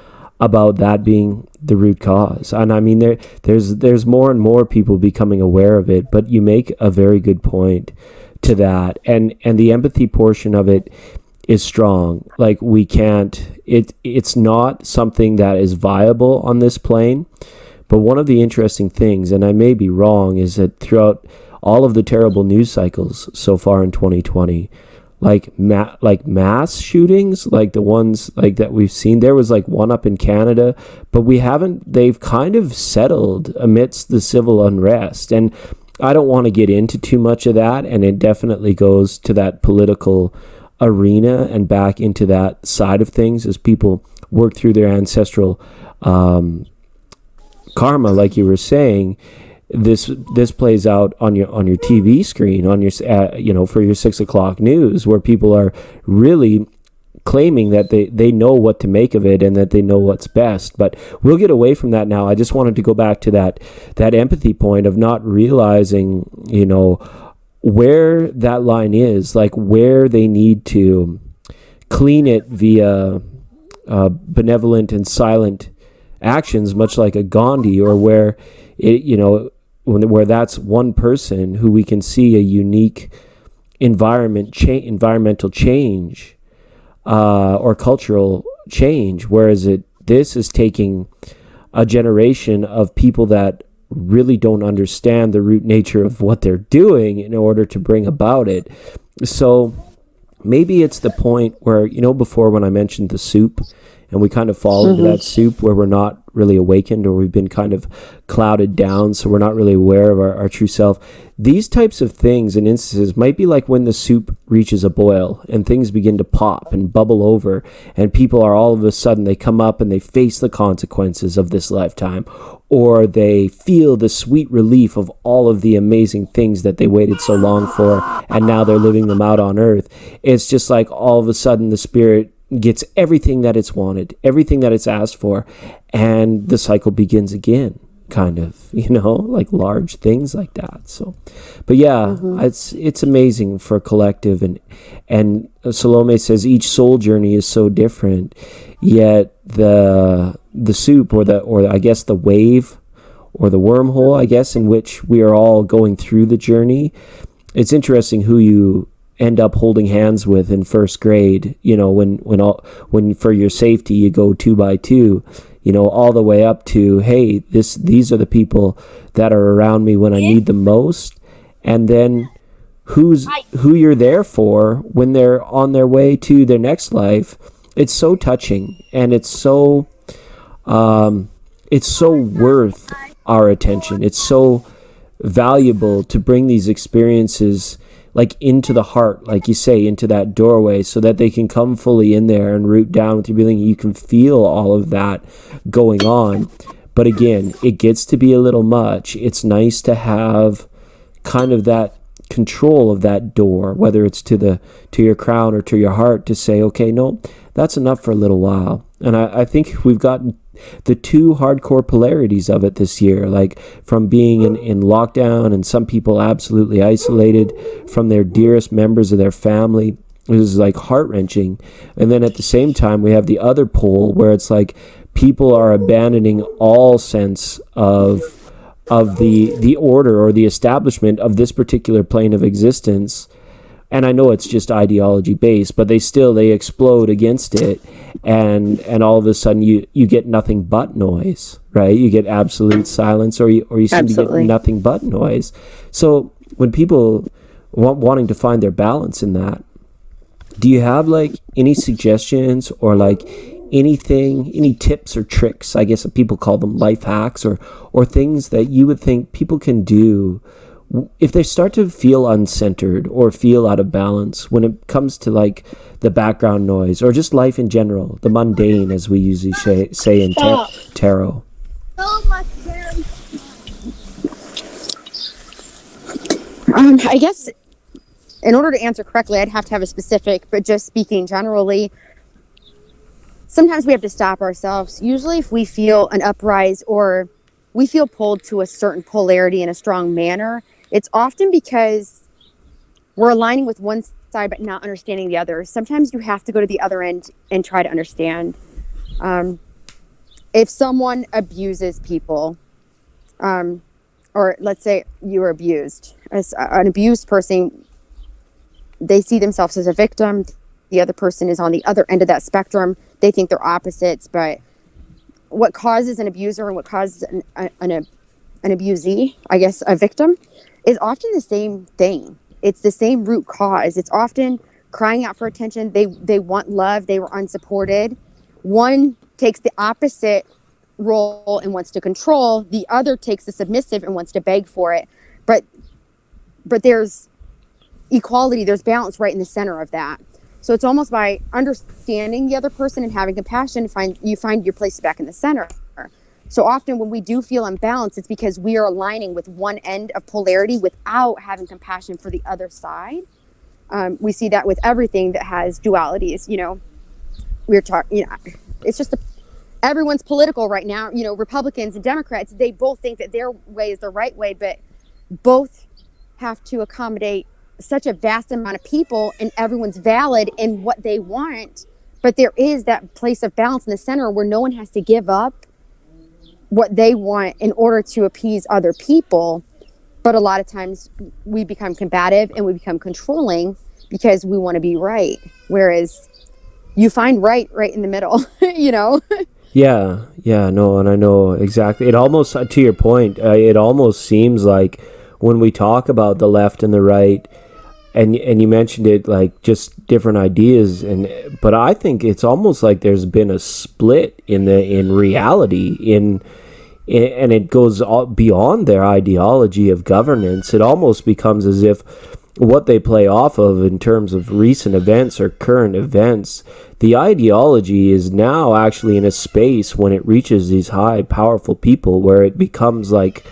about that being the root cause. And I mean, there's more and more people becoming aware of it, but you make a very good point to that, and the empathy portion of it is strong. Like, we can't, it's not something that is viable on this plane. But one of the interesting things, and I may be wrong, is that throughout all of the terrible news cycles so far in 2020, like mass shootings, like the ones like that we've seen, there was like one up in Canada, but they've kind of settled amidst the civil unrest. And I don't want to get into too much of that, and it definitely goes to that political arena and back into that side of things as people work through their ancestral karma, like you were saying. This plays out on your TV screen, on your for your 6 o'clock news, where people are really claiming that they know what to make of it and that they know what's best. But we'll get away from that now. I just wanted to go back to that empathy point of not realizing, where that line is, like where they need to clean it via benevolent and silent actions, much like a Gandhi, or where where that's one person who we can see a unique environmental change or cultural change, whereas this is taking a generation of people that really don't understand the root nature of what they're doing in order to bring about it. So maybe it's the point where, before when I mentioned the soup, and we kind of fall into that soup where we're not really awakened, or we've been kind of clouded down, so we're not really aware of our true self. These types of things and instances might be like when the soup reaches a boil and things begin to pop and bubble over, and people are all of a sudden, they come up and they face the consequences of this lifetime, or they feel the sweet relief of all of the amazing things that they waited so long for, and now they're living them out on earth. It's just like all of a sudden the spirit gets everything that it's wanted, everything that it's asked for, and the cycle begins again. kind of, like large things like that. So, but yeah, it's amazing for collective, and Salome says each soul journey is so different, yet the soup or I guess the wave or the wormhole, I guess, in which we are all going through the journey. It's interesting who you end up holding hands with in first grade, when for your safety you go 2 by 2, all the way up to, hey, these are the people that are around me when I need them most, and then who you're there for when they're on their way to their next life. It's so touching, and it's so worth our attention. It's so valuable to bring these experiences like into the heart, like you say, into that doorway, so that they can come fully in there and root down with your breathing. You can feel all of that going on. But again, it gets to be a little much. It's nice to have kind of that control of that door, whether it's to your crown or to your heart, to say, okay, no, that's enough for a little while. And I think we've gotten the two hardcore polarities of it this year, like from being in lockdown and some people absolutely isolated from their dearest members of their family. It was like heart-wrenching. And then at the same time, we have the other pole where it's like people are abandoning all sense of the order or the establishment of this particular plane of existence. And I know it's just ideology based, but they explode against it, and all of a sudden you get nothing but noise, right? You get absolute silence, or you seem to get nothing but noise. So when people wanting to find their balance in that, do you have like any suggestions or like anything, any tips or tricks? I guess people call them life hacks, or things that you would think people can do if they start to feel uncentered or feel out of balance when it comes to like the background noise or just life in general, the mundane, as we usually say in tarot. So much I guess in order to answer correctly, I'd have to have a specific, but just speaking generally, sometimes we have to stop ourselves. Usually if we feel an uprise or we feel pulled to a certain polarity in a strong manner, it's often because we're aligning with one side but not understanding the other. Sometimes you have to go to the other end and try to understand. If someone abuses people, or let's say you were abused, as an abused person, they see themselves as a victim. The other person is on the other end of that spectrum. They think they're opposites, but what causes an abuser and what causes an abusee, I guess a victim, is often the same thing. It's the same root cause. It's often crying out for attention. They want love. They were unsupported. One takes the opposite role and wants to control. The other takes the submissive and wants to beg for it. But there's equality. There's balance right in the center of that. So it's almost by understanding the other person and having compassion, you find your place back in the center. So often when we do feel unbalanced, it's because we are aligning with one end of polarity without having compassion for the other side. We see that with everything that has dualities. We're talking. It's just everyone's political right now. Republicans and Democrats, they both think that their way is the right way, but both have to accommodate such a vast amount of people, and everyone's valid in what they want. But there is that place of balance in the center where no one has to give up what they want in order to appease other people. But a lot of times we become combative and we become controlling because we want to be right, whereas you find right in the middle. Yeah, no, and I know exactly. It almost, to your point, it almost seems like when we talk about the left and the right, and you mentioned it, like just different ideas, but I think it's almost like there's been a split in reality, and it goes beyond their ideology of governance. It almost becomes as if what they play off of in terms of recent events or current events, the ideology is now actually in a space when it reaches these high, powerful people where it becomes like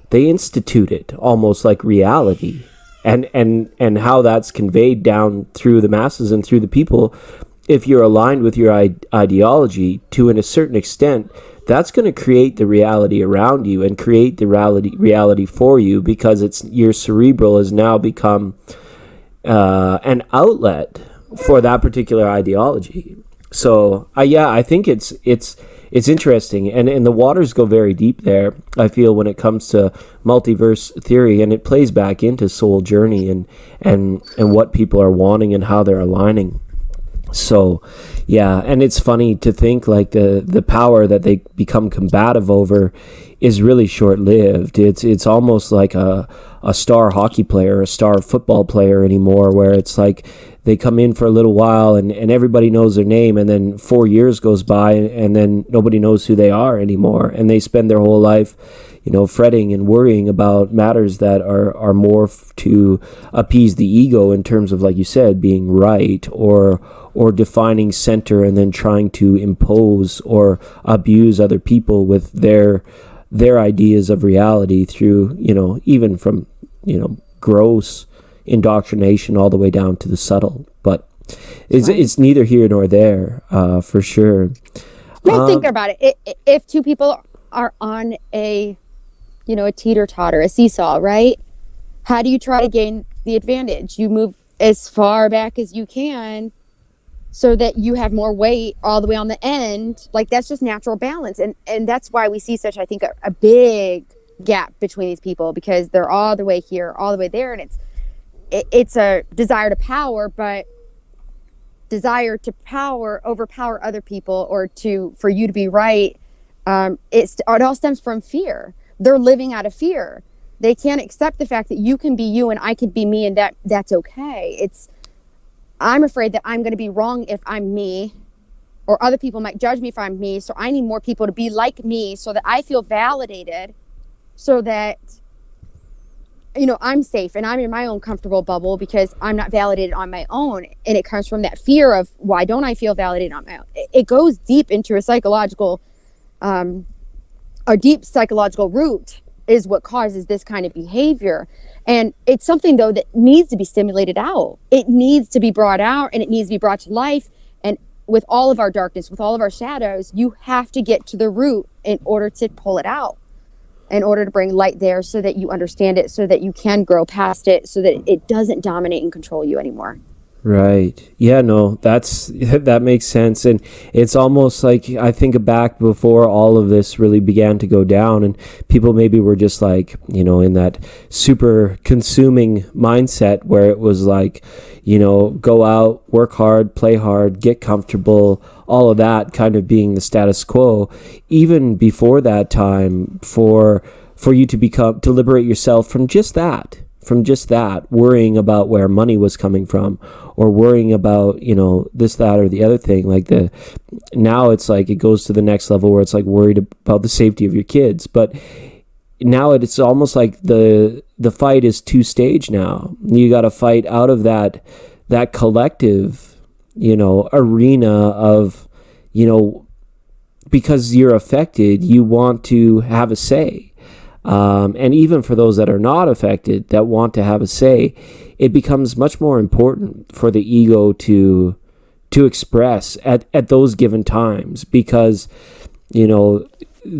they institute it almost like reality. And how that's conveyed down through the masses and through the people if you're aligned with your ideology to a certain extent, that's going to create the reality around you and create the reality for you, because it's your cerebral has now become an outlet for that particular ideology. So I think it's interesting, and the waters go very deep there, I feel, when it comes to multiverse theory, and it plays back into soul journey and what people are wanting and how they're aligning. So yeah, and it's funny to think like the power that they become combative over is really short-lived. It's almost like a star hockey player, a star football player anymore, where it's like they come in for a little while and everybody knows their name, and then 4 years goes by and then nobody knows who they are anymore, and they spend their whole life, fretting and worrying about matters that are more to appease the ego, in terms of, like you said, being right or defining center, and then trying to impose or abuse other people with their ideas of reality through, even from, gross indoctrination all the way down to the subtle. But it's neither here nor there, for sure. Well, think about it. If two people are on a teeter-totter, a seesaw, right? How do you try to gain the advantage? You move as far back as you can so that you have more weight all the way on the end. Like, that's just natural balance. And that's why we see such, I think, a big gap between these people, because they're all the way here, all the way there. And it's a desire to power, but desire to overpower other people, or for you to be right. It all stems from fear. They're living out of fear. They can't accept the fact that you can be you and I could be me, and that's okay. I'm afraid that I'm going to be wrong if I'm me, or other people might judge me if I'm me. So I need more people to be like me so that I feel validated, so that, I'm safe and I'm in my own comfortable bubble, because I'm not validated on my own. And it comes from that fear of, why don't I feel validated on my own? It goes deep into a deep psychological root is what causes this kind of behavior. And it's something, though, that needs to be stimulated out. It needs to be brought out, and it needs to be brought to life. And with all of our darkness, with all of our shadows, you have to get to the root in order to pull it out, in order to bring light there, so that you understand it, so that you can grow past it, so that it doesn't dominate and control you anymore. Right. Yeah, no, that makes sense. And it's almost like, I think back before all of this really began to go down, and people maybe were just like, in that super consuming mindset where it was like, go out, work hard, play hard, get comfortable, all of that kind of being the status quo. Even before that time, for you to liberate yourself from just that, worrying about where money was coming from, or worrying about, this, that, or the other thing. Like now it's like it goes to the next level where it's like worried about the safety of your kids. But now it's almost like the fight is two-stage now. You got to fight out of that collective, arena of, because you're affected, you want to have a say. And even for those that are not affected, that want to have a say, it becomes much more important for the ego to express at those given times, because,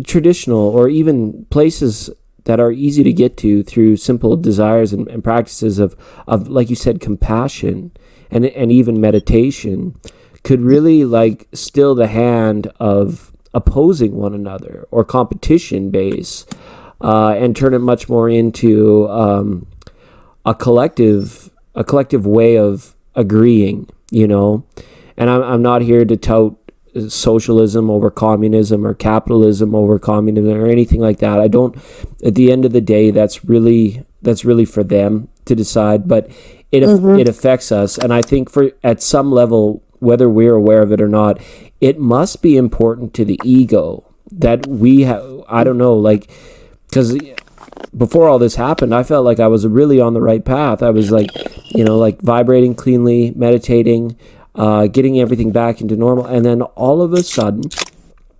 traditional or even places that are easy to get to through simple desires and practices of, like you said, compassion and even meditation, could really like still the hand of opposing one another or competition base. And turn it much more into a collective way of agreeing, And I'm not here to tout socialism over communism or capitalism over communism or anything like that. I don't. At the end of the day, that's really for them to decide. But it affects us, and I think at some level, whether we're aware of it or not, it must be important to the ego that we have. I don't know, like. Because before all this happened, I felt like I was really on the right path. I was like, like vibrating cleanly, meditating, getting everything back into normal. And then all of a sudden,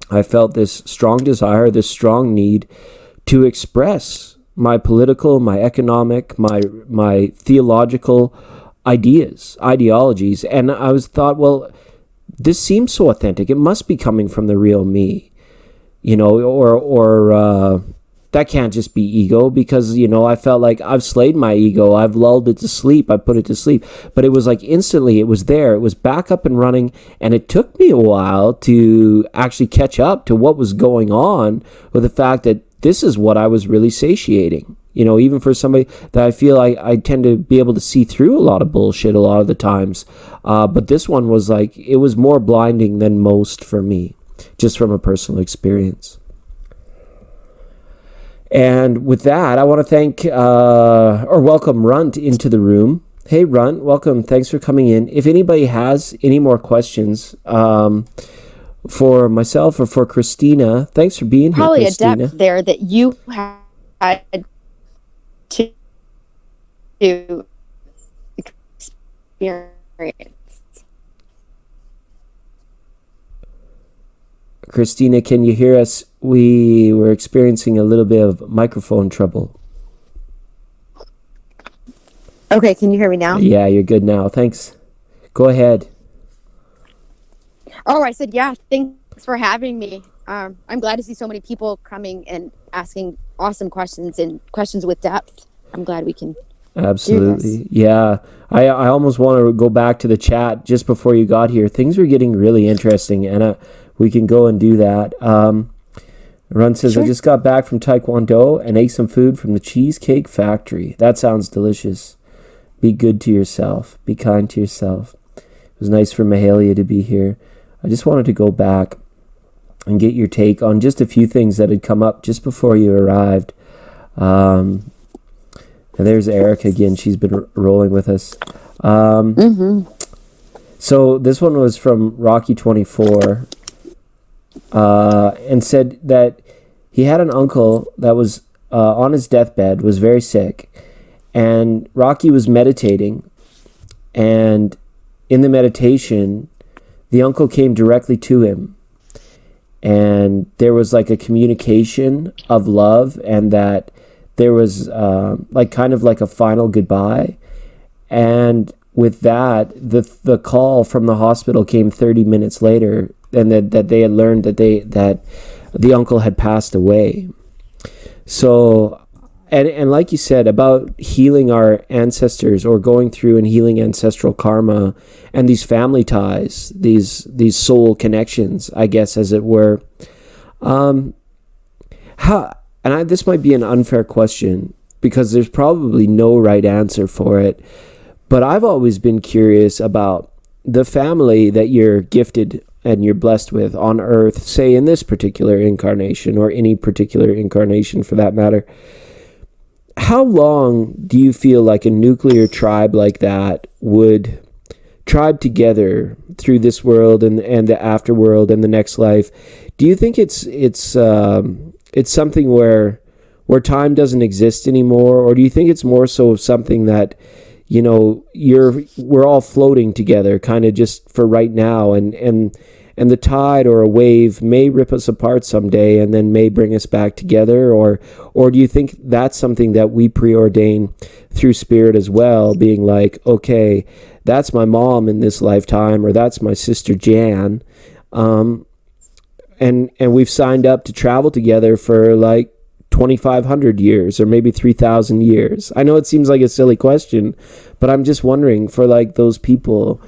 I felt this strong desire, this strong need to express my political, my economic, my theological ideologies. And I thought, well, this seems so authentic. It must be coming from the real me, or that can't just be ego, because, I felt like I've slayed my ego. I've lulled it to sleep. I put it to sleep. But it was like instantly it was there. It was back up and running. And it took me a while to actually catch up to what was going on with the fact that this is what I was really satiating. Even for somebody that I feel I tend to be able to see through a lot of bullshit a lot of the times. But this one was like, it was more blinding than most for me, just from a personal experience. And with that, I want to thank or welcome Runt into the room. Hey, Runt, welcome. Thanks for coming in. If anybody has any more questions for myself or for Christina, thanks for being probably here, Christina. Probably a depth there that you had to experience. Christina, can you hear us? We were experiencing a little bit of microphone trouble. Okay, can you hear me now? Yeah, you're good now. Thanks. Go ahead. Oh, I said, yeah, thanks for having me. I'm glad to see so many people coming and asking awesome questions and questions with depth. I'm glad we can Absolutely. Yeah. I almost want to go back to the chat just before you got here. Things were getting really interesting, and we can go and do that. Run says, sure. I just got back from Taekwondo and ate some food from the Cheesecake Factory. That sounds delicious. Be good to yourself. Be kind to yourself. It was nice for Mahalia to be here. I just wanted to go back and get your take on just a few things that had come up just before you arrived. And there's Erica again. She's been rolling with us. So this one was from Rocky24. And said that he had an uncle that was on his deathbed, was very sick, and Rocky was meditating, and in the meditation, the uncle came directly to him, and there was like a communication of love, and that there was like kind of like a final goodbye, and with that, the call from the hospital came 30 minutes later, and that they had learned that the uncle had passed away. So, and like you said about healing our ancestors, or going through and healing ancestral karma and these family ties, these soul connections, I guess, as it were. This might be an unfair question because there's probably no right answer for it, but I've always been curious about the family that you're gifted and you're blessed with on earth, say in this particular incarnation or any particular incarnation for that matter. How long do you feel like a nuclear tribe like that would tribe together through this world and the afterworld and the next life? Do you think it's something where time doesn't exist anymore, or do you think it's more so something that we're all floating together kind of just for right now, and the tide or a wave may rip us apart someday and then may bring us back together, or do you think that's something that we preordain through spirit as well, being like, okay, that's my mom in this lifetime, or that's my sister Jan, and we've signed up to travel together for like 2,500 years or maybe 3,000 years. I know it seems like a silly question, but I'm just wondering for like those people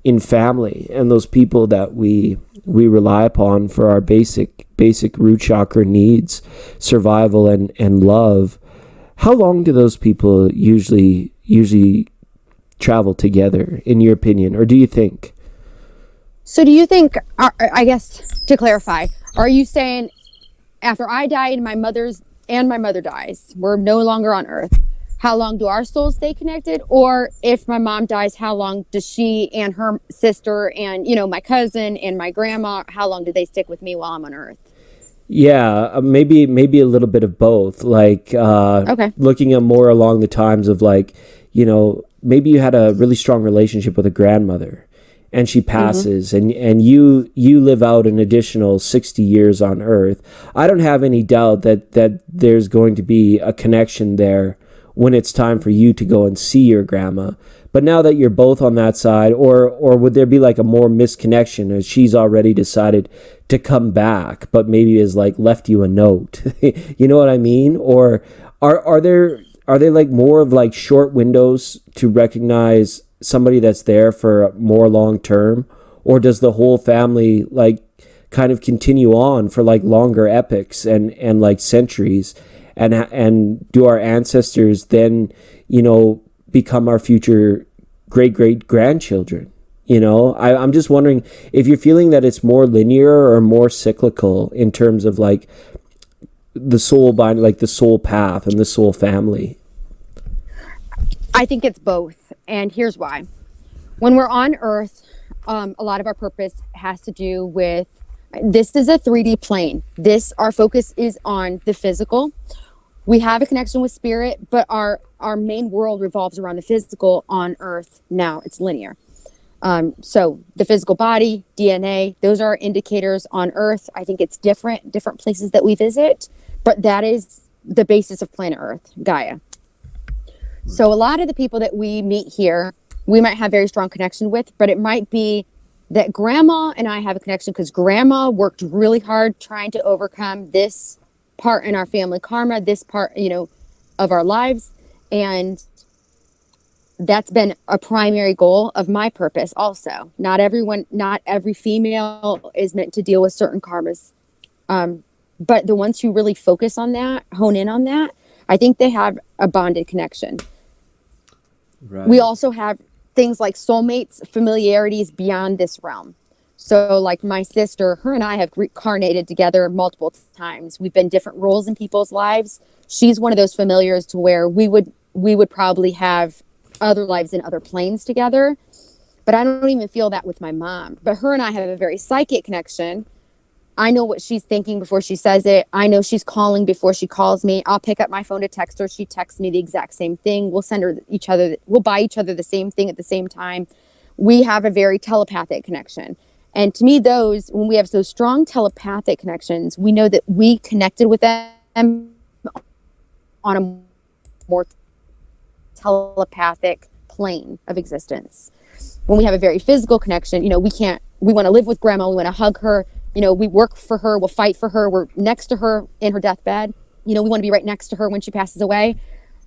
in family and those people that we rely upon for our basic root chakra needs, survival and love. How long do those people usually travel together, in your opinion, or do you think? So do you think, I guess to clarify, are you saying after I die and my mother dies, we're no longer on earth, how long do our souls stay connected? Or if my mom dies, how long does she and her sister and, my cousin and my grandma, how long do they stick with me while I'm on earth? Yeah, maybe a little bit of both. Like, okay. Looking at more along the times of like, maybe you had a really strong relationship with a grandmother and she passes, and you live out an additional 60 years on earth. I don't have any doubt that there's going to be a connection there when it's time for you to go and see your grandma. But now that you're both on that side, or would there be like a more misconnection as she's already decided to come back, but maybe has like left you a note? You know what I mean? Or are they like more of like short windows to recognize somebody that's there for more long term? Or does the whole family like kind of continue on for like longer epochs and like centuries? And do our ancestors then, you know, become our future great-great-grandchildren? You know, I'm just wondering if you're feeling that it's more linear or more cyclical in terms of like the soul bind, like the soul path and the soul family. I think it's both. And here's why. When we're on Earth, a lot of our purpose has to do with, this is a 3D plane. Our focus is on the physical. We have a connection with spirit, but our main world revolves around the physical on Earth. Now it's linear. So the physical body, DNA, those are indicators on Earth. I think it's different places that we visit, but that is the basis of planet Earth, Gaia. So a lot of the people that we meet here, we might have very strong connection with, but it might be that grandma and I have a connection because grandma worked really hard trying to overcome this part in our family karma, this part, you know, of our lives. And that's been a primary goal of my purpose also. Not every female is meant to deal with certain karmas. But the ones who really focus on that, hone in on that, I think they have a bonded connection. Right. We also have things like soulmates, familiarities beyond this realm. So like my sister, her and I have reincarnated together multiple times. We've been different roles in people's lives. She's one of those familiars to where we would probably have other lives in other planes together. But I don't even feel that with my mom. But her and I have a very psychic connection. I know what she's thinking before she says it. I know she's calling before she calls me. I'll pick up my phone to text her. She texts me the exact same thing. We'll buy each other the same thing at the same time. We have a very telepathic connection. And to me, when we have those strong telepathic connections, we know that we connected with them on a more telepathic plane of existence. When we have a very physical connection, you know, we want to live with grandma, we want to hug her, you know, we work for her, we'll fight for her, we're next to her in her deathbed, you know, we want to be right next to her when she passes away.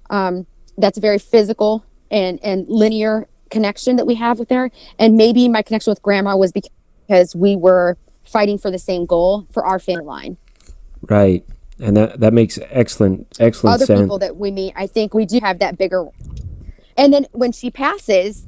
That's a very physical and linear connection that we have with her. And maybe my connection with grandma was because we were fighting for the same goal for our family line. Right. And that makes excellent Other sense. People that we meet, I think we do have that bigger. And then when she passes,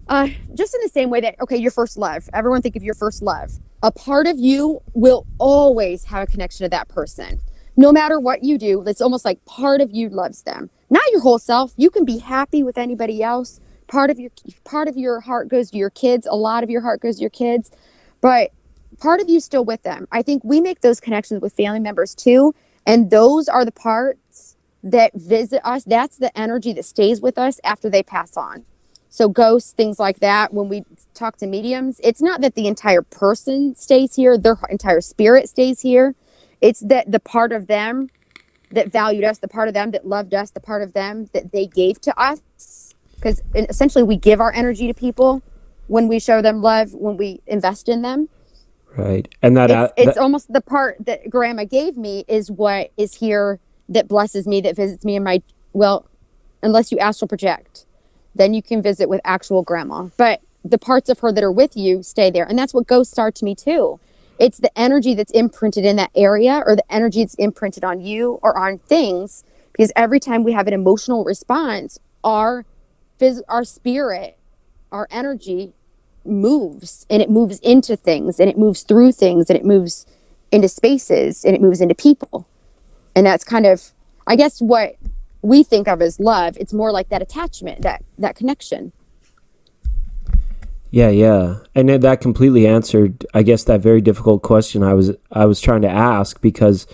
just in the same way that, okay, your first love, everyone think of your first love. A part of you will always have a connection to that person. No matter what you do, it's almost like part of you loves them. Not your whole self. You can be happy with anybody else. Part of your heart goes to your kids. A lot of your heart goes to your kids. But part of you still with them. I think we make those connections with family members too. And those are the parts that visit us. That's the energy that stays with us after they pass on. So ghosts, things like that, when we talk to mediums, it's not that the entire person stays here, their entire spirit stays here. It's that the part of them that valued us, the part of them that loved us, the part of them that they gave to us. Because essentially we give our energy to people when we show them love, when we invest in them. Right. And it's almost the part that grandma gave me is what is here that blesses me, that visits me in my, well, unless you astral project, then you can visit with actual grandma. But the parts of her that are with you stay there. And that's what ghosts are to me too. It's the energy that's imprinted in that area, or the energy that's imprinted on you or on things. Because every time we have an emotional response, our spirit, our energy moves, and it moves into things, and it moves through things, and it moves into spaces, and it moves into people. And that's kind of, I guess, what we think of as love. It's more like that attachment, that connection. Yeah. And that completely answered, I guess, that very difficult question I was trying to ask, because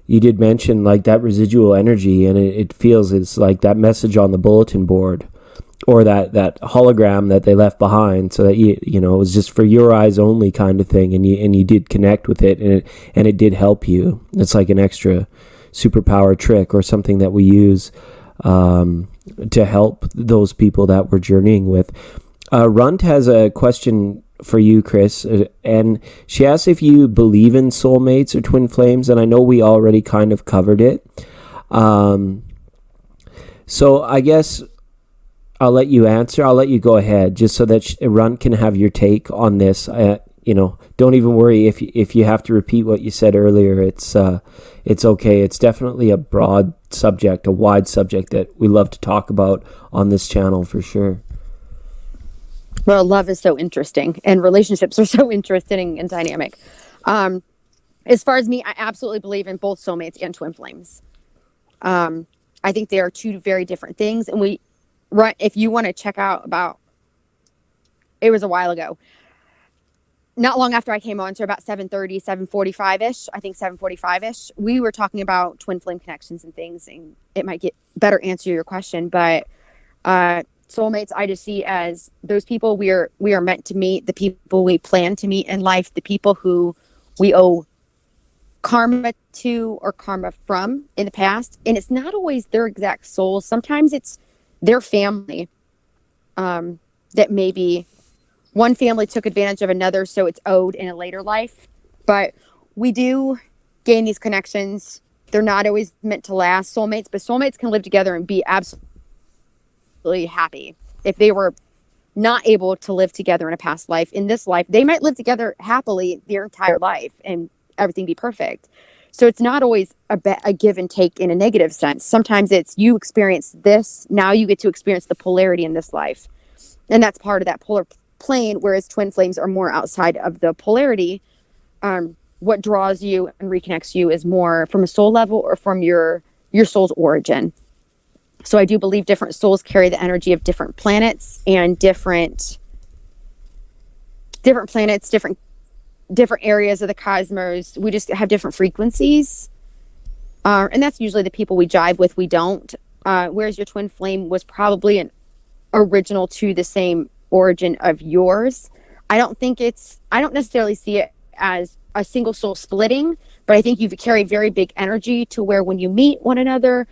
you did mention like that residual energy, and it feels it's like that message on the bulletin board, or that hologram that they left behind, so that you know it was just for your eyes only kind of thing, and you did connect with it, and it did help you. It's like an extra superpower trick or something that we use. to help those people that we're journeying with. Runt has a question for you, Chris, and she asks if you believe in soulmates or twin flames, and I know we already kind of covered it. So I guess I'll let you answer. I'll let you go ahead, just so that Runt can have your take on this. Don't even worry if you have to repeat what you said earlier. It's okay. It's definitely a broad subject, a wide subject that we love to talk about on this channel for sure. Well, love is so interesting, and relationships are so interesting and dynamic. As far as me, I absolutely believe in both soulmates and twin flames. I think they are two very different things. And if you want to check out it was a while ago, not long after I came on, so about 7:30, 7:45-ish, I think 7:45-ish, we were talking about twin flame connections and things, and it might get better answer your question. But soulmates, I just see as those people we are meant to meet, the people we plan to meet in life, the people who we owe karma to or karma from in the past. And it's not always their exact soul. Sometimes it's their family, that maybe one family took advantage of another, so it's owed in a later life. But we do gain these connections. They're not always meant to last, soulmates, but soulmates can live together and be absolutely happy. If they were not able to live together in a past life, in this life, they might live together happily their entire life and everything be perfect. So it's not always a give and take in a negative sense. Sometimes it's you experience this, now you get to experience the polarity in this life. And that's part of that polar plane, whereas twin flames are more outside of the polarity. What draws you and reconnects you is more from a soul level or from your soul's origin. So I do believe different souls carry the energy of different planets and different planets, different areas of the cosmos. We just have different frequencies. And that's usually the people we jive with, we don't. Whereas your twin flame was probably an original to the same origin of yours. I don't necessarily see it as a single soul splitting, but I think you carry very big energy to where when you meet one another,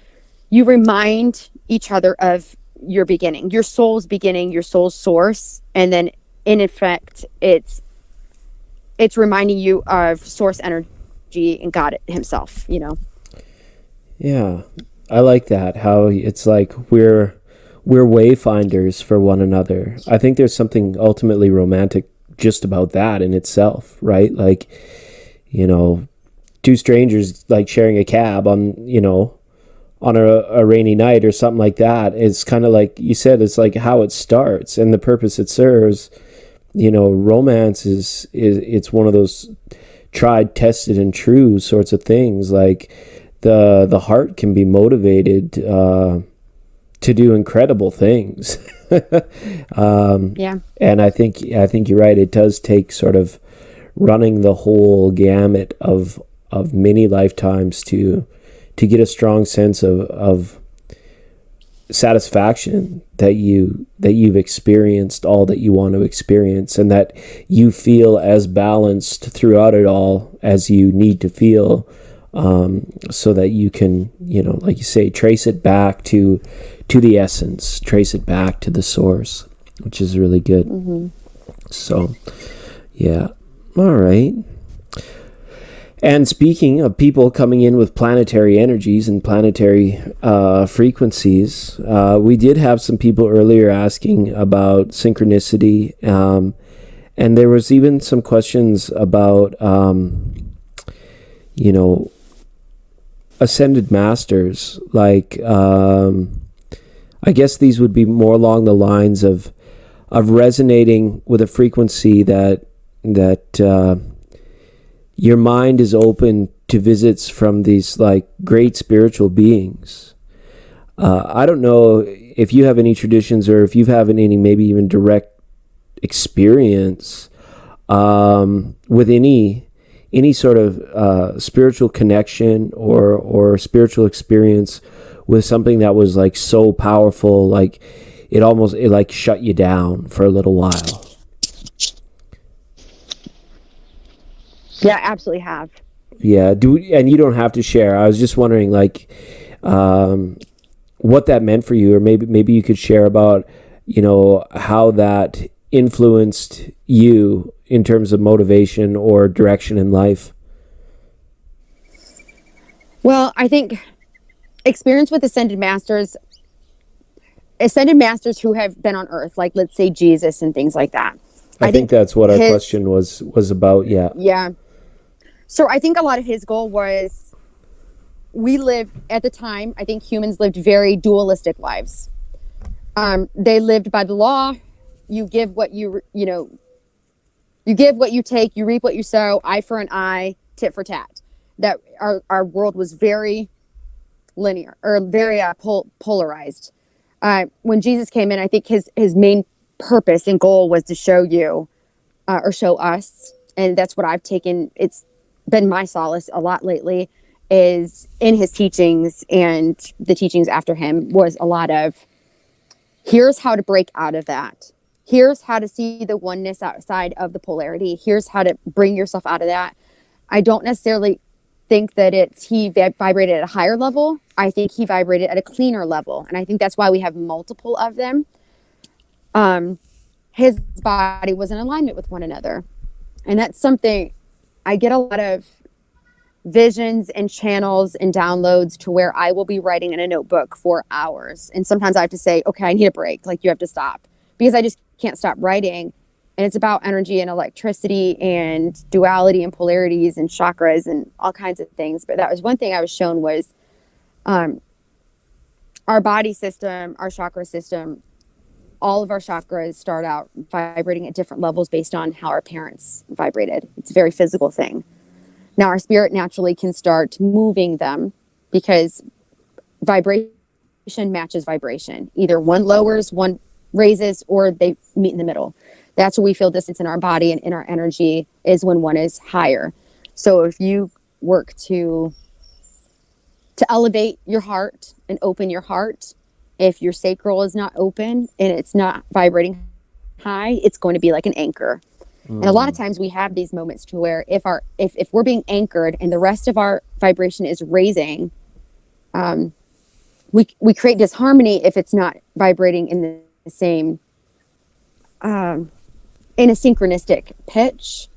you remind each other of your beginning, your soul's beginning, your soul's source. And then in effect, it's reminding you of source energy and God himself, Yeah, I like that. How it's like we're wayfinders for one another. I think there's something ultimately romantic just about that in itself, right? Like, two strangers like sharing a cab on a rainy night or something like that. It's kind of like you said, it's like how it starts and the purpose it serves. Romance is it's one of those tried, tested, and true sorts of things. Like the heart can be motivated to do incredible things. Yeah. And I think you're right. It does take sort of running the whole gamut of many lifetimes to get a strong sense of satisfaction that you've experienced all that you want to experience, and that you feel as balanced throughout it all as you need to feel, so that you can, like you say, trace it back to the essence, trace it back to the source, which is really good. Mm-hmm. So, yeah. All right. And speaking of people coming in with planetary energies and planetary frequencies, we did have some people earlier asking about synchronicity, and there was even some questions about, ascended masters. Like, I guess these would be more along the lines of resonating with a frequency that your mind is open to visits from these like great spiritual beings. I don't know if you have any traditions or if you've had any maybe even direct experience with any sort of spiritual connection or spiritual experience with something that was like so powerful, like it like shut you down for a little while. Yeah, I absolutely have. Yeah, and you don't have to share. I was just wondering, like, what that meant for you, or maybe you could share about, how that influenced you in terms of motivation or direction in life. Well, I think experience with ascended masters who have been on earth, like let's say Jesus and things like that. I think that's what our question was about. Yeah. Yeah. So I think a lot of his goal was, we live at the time, I think humans lived very dualistic lives. They lived by the law. You give what you give what you take, you reap what you sow, eye for an eye, tit for tat. That our world was very linear, or very polarized. When Jesus came in, I think his main purpose and goal was to show you, or show us, and that's what I've taken. It's been my solace a lot lately, is in his teachings, and the teachings after him was a lot of, here's how to break out of that. Here's how to see the oneness outside of the polarity. Here's how to bring yourself out of that. I don't necessarily think that he vibrated at a higher level. I think he vibrated at a cleaner level. And I think that's why we have multiple of them. His body was in alignment with one another. And that's something, I get a lot of visions and channels and downloads to where I will be writing in a notebook for hours. And sometimes I have to say, okay, I need a break. Like, you have to stop, because I just can't stop writing. And it's about energy and electricity and duality and polarities and chakras and all kinds of things. But that was one thing I was shown was, our body system, our chakra system, all of our chakras start out vibrating at different levels based on how our parents vibrated. It's a very physical thing. Now our spirit naturally can start moving them, because vibration matches vibration. Either one lowers, one raises, or they meet in the middle. That's where we feel distance in our body and in our energy, is when one is higher. So if you work to elevate your heart and open your heart, if your sacral is not open and it's not vibrating high, it's going to be like an anchor. And a lot of times we have these moments to where if we're being anchored and the rest of our vibration is raising, we create disharmony if it's not vibrating in the same, in a synchronistic pitch.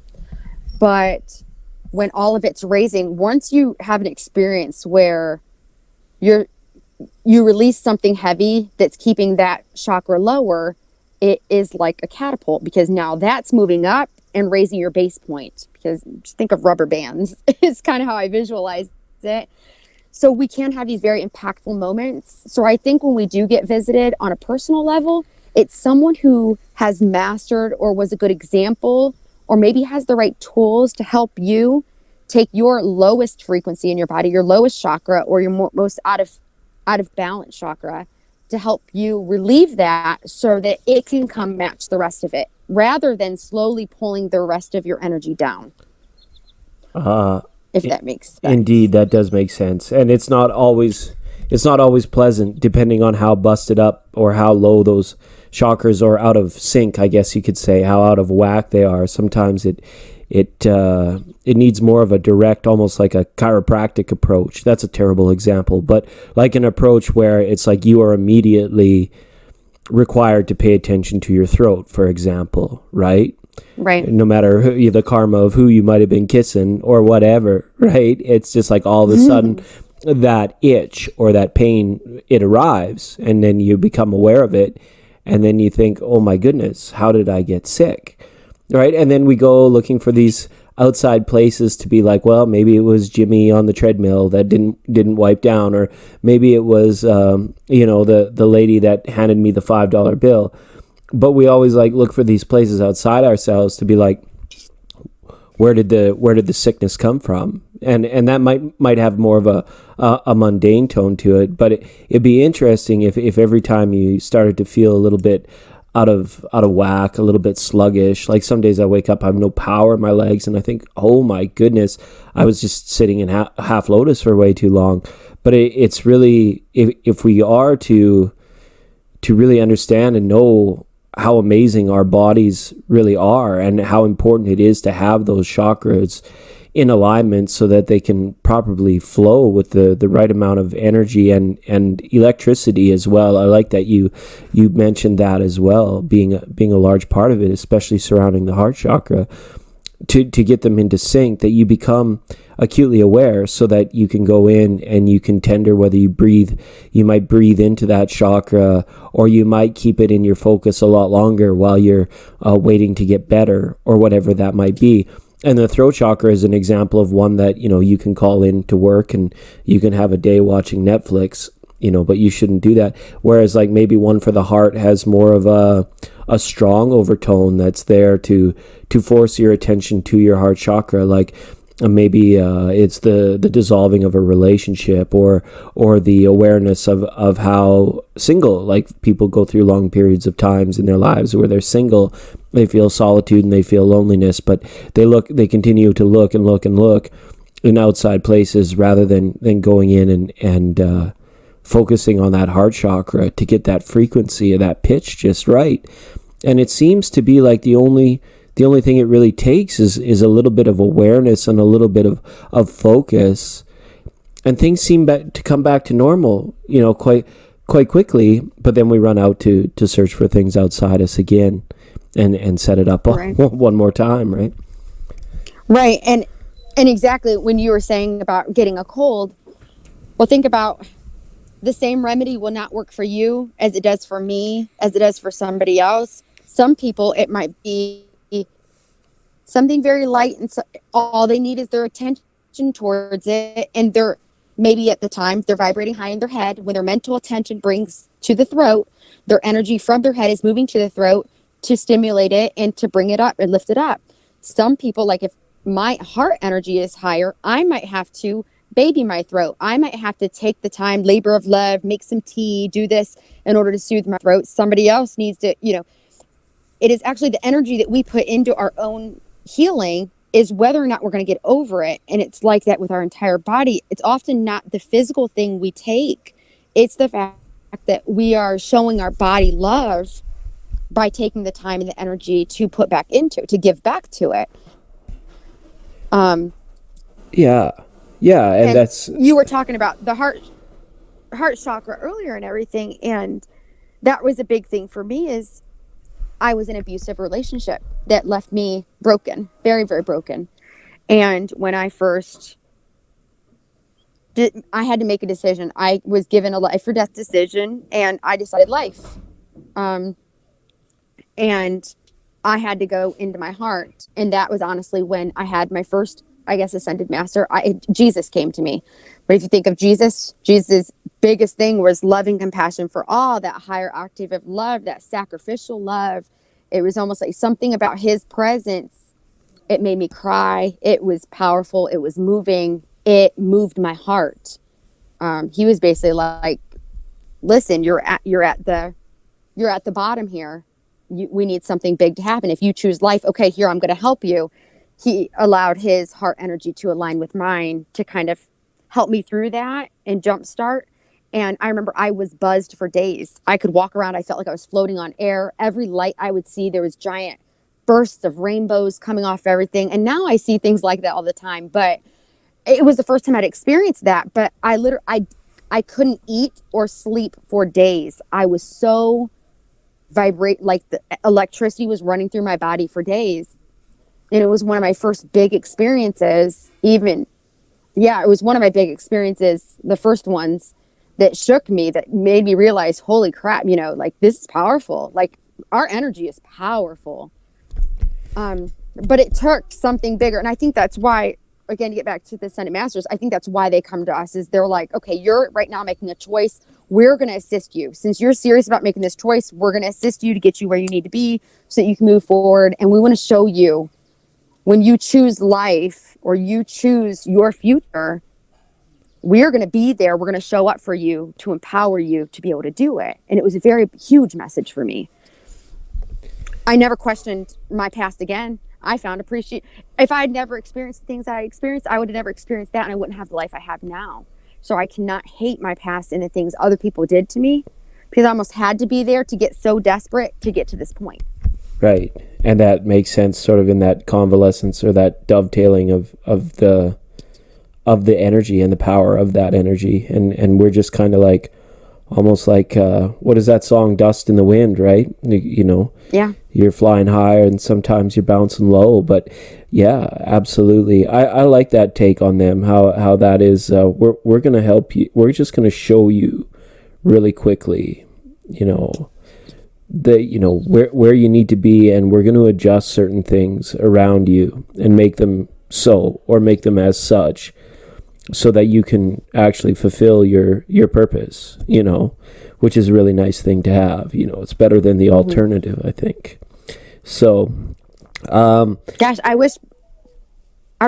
But when all of it's raising, once you have an experience where you release something heavy that's keeping that chakra lower, it is like a catapult, because now that's moving up and raising your base point. Because just think of rubber bands. It's kind of how I visualize it. So we can have these very impactful moments. So I think when we do get visited on a personal level, it's someone who has mastered or was a good example, or maybe has the right tools to help you take your lowest frequency in your body, your lowest chakra, or your most out of balance chakra, to help you relieve that so that it can come match the rest of it, rather than slowly pulling the rest of your energy down. If that makes sense. Indeed, that does make sense. And it's not always pleasant, depending on how busted up or how low those chakras are out of sync, I guess you could say, how out of whack they are. Sometimes it needs more of a direct, almost like a chiropractic approach. That's a terrible example, but like an approach where it's like you are immediately required to pay attention to your throat, for example, right? Right. No matter the karma of who you might have been kissing or whatever, right? It's just like all of a sudden that itch or that pain, it arrives, and then you become aware of it, and then you think, oh my goodness, how did I get sick? Right? And then we go looking for these outside places to be like, well, maybe it was Jimmy on the treadmill that didn't wipe down, or maybe it was the lady that handed me the $5 bill. But we always like look for these places outside ourselves to be like, where did the sickness come from? And that might have more of a mundane tone to it, but it'd be interesting if every time you started to feel a little bit out of whack, a little bit sluggish. Like some days I wake up, I have no power in my legs, and I think, oh my goodness, I was just sitting in half lotus for way too long. But it's really, if we are to really understand and know how amazing our bodies really are, and how important it is to have those chakras in alignment so that they can properly flow with the right amount of energy and electricity as well. I like that you mentioned that as well, being a large part of it, especially surrounding the heart chakra, to get them into sync, that you become acutely aware so that you can go in and you can tender whether you might breathe into that chakra, or you might keep it in your focus a lot longer while you're waiting to get better, or whatever that might be. And the throat chakra is an example of one that, you can call in to work and you can have a day watching Netflix, but you shouldn't do that. Whereas like maybe one for the heart has more of a strong overtone that's there to force your attention to your heart chakra. Like maybe it's the dissolving of a relationship, or the awareness of how single, like people go through long periods of times in their lives where they're single, they feel solitude and they feel loneliness, but they continue to look in outside places rather than going in and focusing on that heart chakra to get that frequency of that pitch just right. And it seems to be like the only thing it really takes is a little bit of awareness and a little bit of focus, and things seem to come back to normal, quite quickly. But then we run out to search for things outside us again, and set it up right. one more time, right? Right, and exactly when you were saying about getting a cold, well, think about the same remedy will not work for you as it does for me, as it does for somebody else. Some people, it might be something very light, and so all they need is their attention towards it, and they're maybe at the time they're vibrating high in their head. When their mental attention brings to the throat, their energy from their head is moving to the throat to stimulate it and to bring it up and lift it up. Some people, like if my heart energy is higher, I might have to baby my throat. I might have to take the time, labor of love, make some tea, do this in order to soothe my throat. Somebody else needs to, it is actually the energy that we put into our own healing is whether or not we're going to get over it. And it's like that with our entire body. It's often not the physical thing we take. It's the fact that we are showing our body love by taking the time and the energy to put back into it, to give back to it. Yeah, and that's, you were talking about the heart chakra earlier and everything, and that was a big thing for me. Is I was in an abusive relationship that left me broken, very, very broken. And when I first I had to make a decision. I was given a life or death decision, and I decided life. And I had to go into my heart. And that was honestly when I had my first, I guess, ascended master. Jesus came to me. But if you think of Jesus' biggest thing was love and compassion for all, that higher octave of love, that sacrificial love. It was almost like something about his presence. It made me cry. It was powerful. It was moving. It moved my heart. He was basically like, listen, you're at the bottom here. We need something big to happen. If you choose life, okay, here, I'm going to help you. He allowed his heart energy to align with mine to kind of help me through that and jumpstart. And I remember I was buzzed for days. I could walk around. I felt like I was floating on air. Every light I would see, there was giant bursts of rainbows coming off everything. And now I see things like that all the time. But it was the first time I'd experienced that. But I couldn't eat or sleep for days. I was so vibrate, like the electricity was running through my body for days. And it was one of my first big experiences. It was one of my big experiences, the first ones that shook me, that made me realize, holy crap, like this is powerful. Like our energy is powerful. But it took something bigger. And I think that's why, again, to get back to the Ascended Masters, I think that's why they come to us, is they're like, okay, you're right now making a choice. We're going to assist you. Since you're serious about making this choice, we're going to assist you to get you where you need to be so that you can move forward. And we want to show you, when you choose life or you choose your future, we're going to be there. We're going to show up for you to empower you to be able to do it. And it was a very huge message for me. I never questioned my past again. I found if I had never experienced the things that I experienced, I would have never experienced that, and I wouldn't have the life I have now. So I cannot hate my past and the things other people did to me, because I almost had to be there to get so desperate to get to this point. Right. And that makes sense sort of in that convalescence or that dovetailing of the energy and the power of that energy. And we're just kind of like, almost like, what is that song, Dust in the Wind, right? You know, Yeah. You're flying high and sometimes you're bouncing low, but yeah, absolutely. I like that take on them, how that is, we're going to help you. We're just going to show you really quickly, you know, where you need to be, and we're going to adjust certain things around you and make them so, or make them as such, so that you can actually fulfill your purpose, you know, which is a really nice thing to have. You know, it's better than the alternative, I think. So, Gosh, I would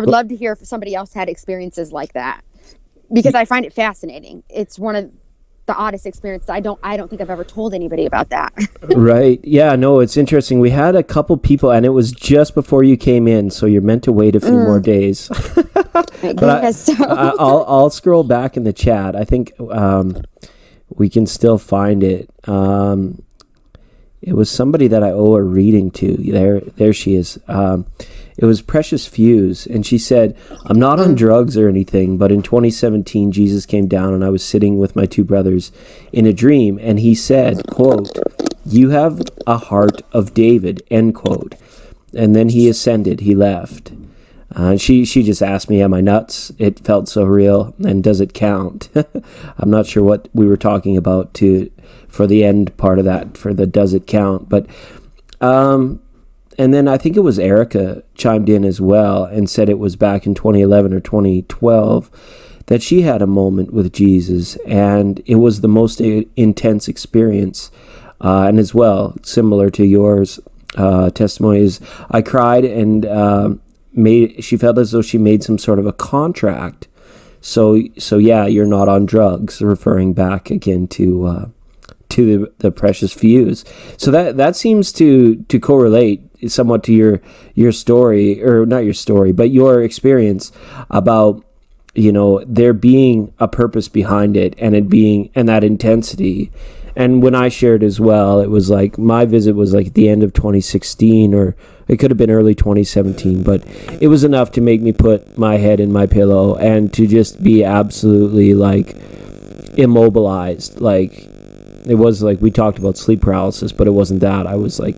love to hear if somebody else had experiences like that, because I find it fascinating. It's one of the oddest experiences. I don't think I've ever told anybody about that. Right. Yeah, no, it's interesting. We had a couple people, and it was just before you came in, so you're meant to wait a few more days. I'll scroll back in the chat. I think we can still find it. It was somebody that I owe a reading to. There she is. It was Precious Fuse, and she said, I'm not on drugs or anything, but in 2017, Jesus came down, and I was sitting with my two brothers in a dream, and he said, quote, "You have a heart of David," end quote. And then he ascended. He left. She just asked me, am I nuts? It felt so real. And does it count? I'm not sure what we were talking about for the end part of that, for the does it count. But, and then I think it was Erica chimed in as well and said it was back in 2011 or 2012 that she had a moment with Jesus, and it was the most intense experience. And as well, similar to yours, testimony is, I cried and, she felt as though she made some sort of a contract. So yeah, you're not on drugs, referring back again to the Precious Fuse. So that seems to correlate somewhat to your story, or not your story, but your experience about, you know, there being a purpose behind it, and it being, and that intensity. And when I shared as well, it was like my visit was like at the end of 2016, or it could have been early 2017, but it was enough to make me put my head in my pillow and to just be absolutely like immobilized. Like, it was like, we talked about sleep paralysis, but it wasn't that. I was like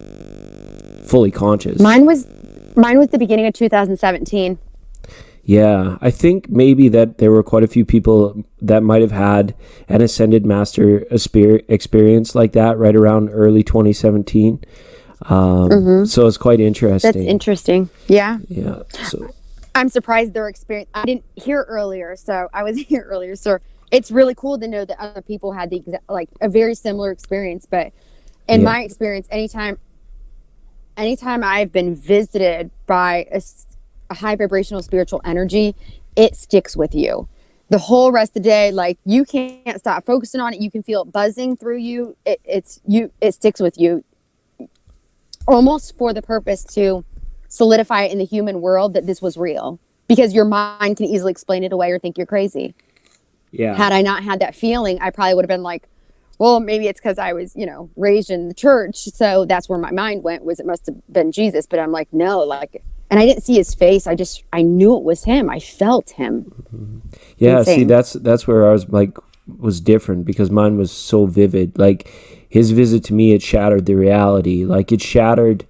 fully conscious. Mine was the beginning of 2017. Yeah, I think maybe that there were quite a few people that might have had an Ascended Master experience like that right around early 2017. So it's quite interesting. That's interesting. Yeah. Yeah. So I'm surprised their experience. I didn't hear earlier, so I was here earlier. So it's really cool to know that other people had a very similar experience. But in my experience, anytime I've been visited by a high vibrational spiritual energy, it sticks with you the whole rest of the day. Like, you can't stop focusing on it. You can feel it buzzing through you. It sticks with you, almost for the purpose to solidify it in the human world that this was real, because your mind can easily explain it away or think you're crazy. Yeah. Had I not had that feeling, I probably would have been like, well, maybe it's because I was, raised in the church, so that's where my mind went, was it must have been Jesus. But I'm like, no, like, and I didn't see his face. I knew it was him. I felt him. Mm-hmm. Yeah. Insane. See, that's where ours was different, because mine was so vivid. Like, his visit to me, it shattered the reality. Like, it shattered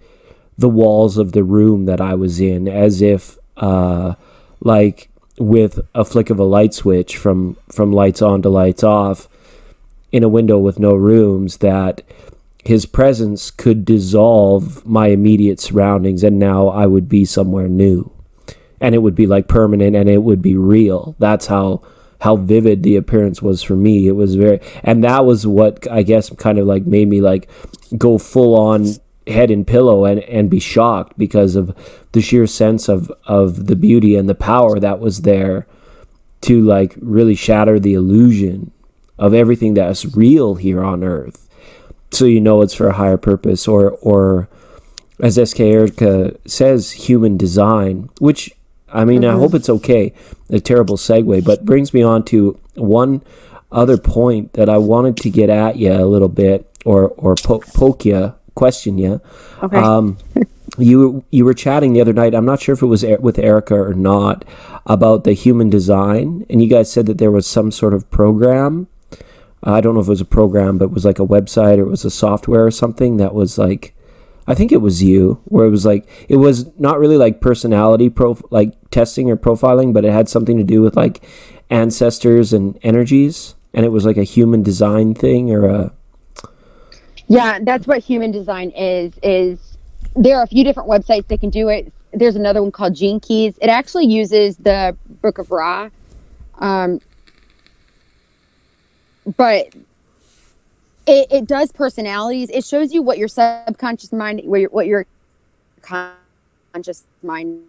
the walls of the room that I was in, as if, like, with a flick of a light switch from lights on to lights off in a window with no rooms, that his presence could dissolve my immediate surroundings, and now I would be somewhere new, and it would be like permanent, and it would be real. That's how vivid the appearance was for me. It was and that was what I guess kind of like made me like go full on head in pillow and be shocked, because of the sheer sense of the beauty and the power that was there to like really shatter the illusion of everything that's real here on earth. So it's for a higher purpose, or as SK Erica says, human design, which, I mean, I hope it's okay, a terrible segue, but brings me on to one other point that I wanted to get at you a little bit, or poke you question you. Okay. You were chatting the other night. I'm not sure if it was with Erica or not about the human design, and you guys said that there was some sort of program. I don't know if it was a program, but it was like a website or it was a software or something that was like, I think it was you, where it was like, it was not really like personality like testing or profiling, but it had something to do with like ancestors and energies, and it was like a human design thing or a. Yeah, that's what human design is there are a few different websites that can do it. There's another one called Gene Keys. It actually uses the Book of Ra. But it does personalities. It shows you what your subconscious mind, what your conscious mind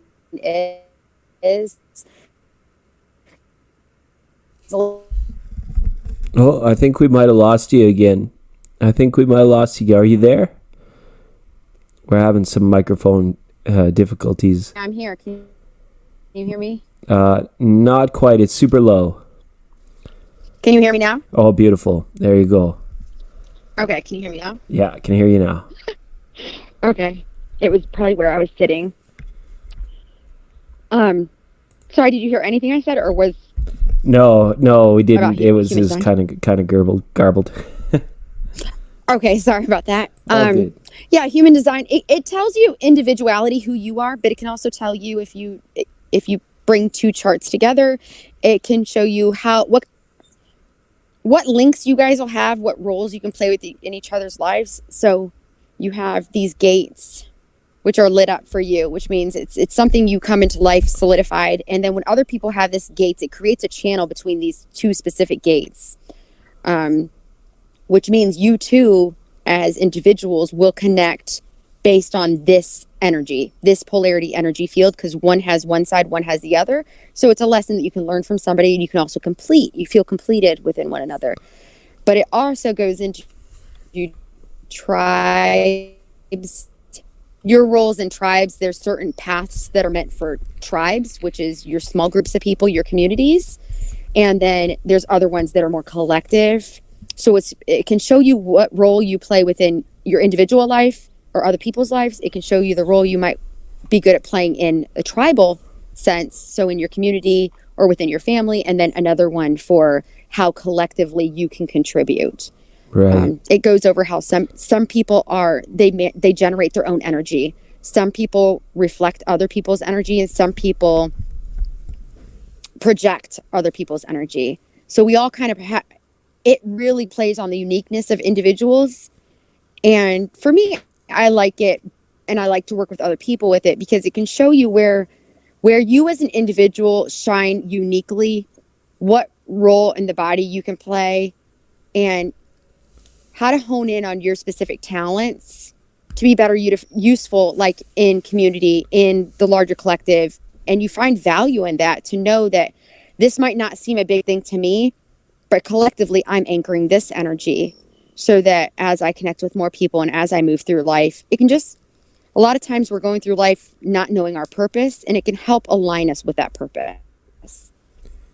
is. Oh, I think we might have lost you again. Are you there? We're having some microphone difficulties. I'm here. Can you hear me? Not quite. It's super low. Can you hear me now? Oh, beautiful. There you go. Okay. Can you hear me now? Yeah, I can hear you now. Okay. It was probably where I was sitting. Sorry, did you hear anything I said, or was? No, we didn't. It was just kind of garbled. Okay, sorry about that. Good. Yeah, human design. It tells you individuality, who you are, but it can also tell you if you bring two charts together, it can show you what links you guys will have, what roles you can play with in each other's lives. So you have these gates, which are lit up for you, which means it's something you come into life solidified. And then when other people have this gates, it creates a channel between these two specific gates. Which means you too, as individuals, will connect based on this energy, this polarity energy field, because one has one side, one has the other. So it's a lesson that you can learn from somebody, and you can also you feel completed within one another. But it also goes into tribes, your roles in tribes. There's certain paths that are meant for tribes, which is your small groups of people, your communities. And then there's other ones that are more collective. So it can show you what role you play within your individual life or other people's lives. It can show you the role you might be good at playing in a tribal sense, so in your community or within your family, and then another one for how collectively you can contribute. Right. It goes over how some people they generate their own energy. Some people reflect other people's energy, and some people project other people's energy. So we all kind of it really plays on the uniqueness of individuals. And for me, I like it, and I like to work with other people with it, because it can show you where you as an individual shine uniquely, what role in the body you can play, and how to hone in on your specific talents to be better useful, like in community, in the larger collective. And you find value in that, to know that this might not seem a big thing to me, but collectively I'm anchoring this energy, so that as I connect with more people and as I move through life, it can just, a lot of times we're going through life not knowing our purpose, and it can help align us with that purpose.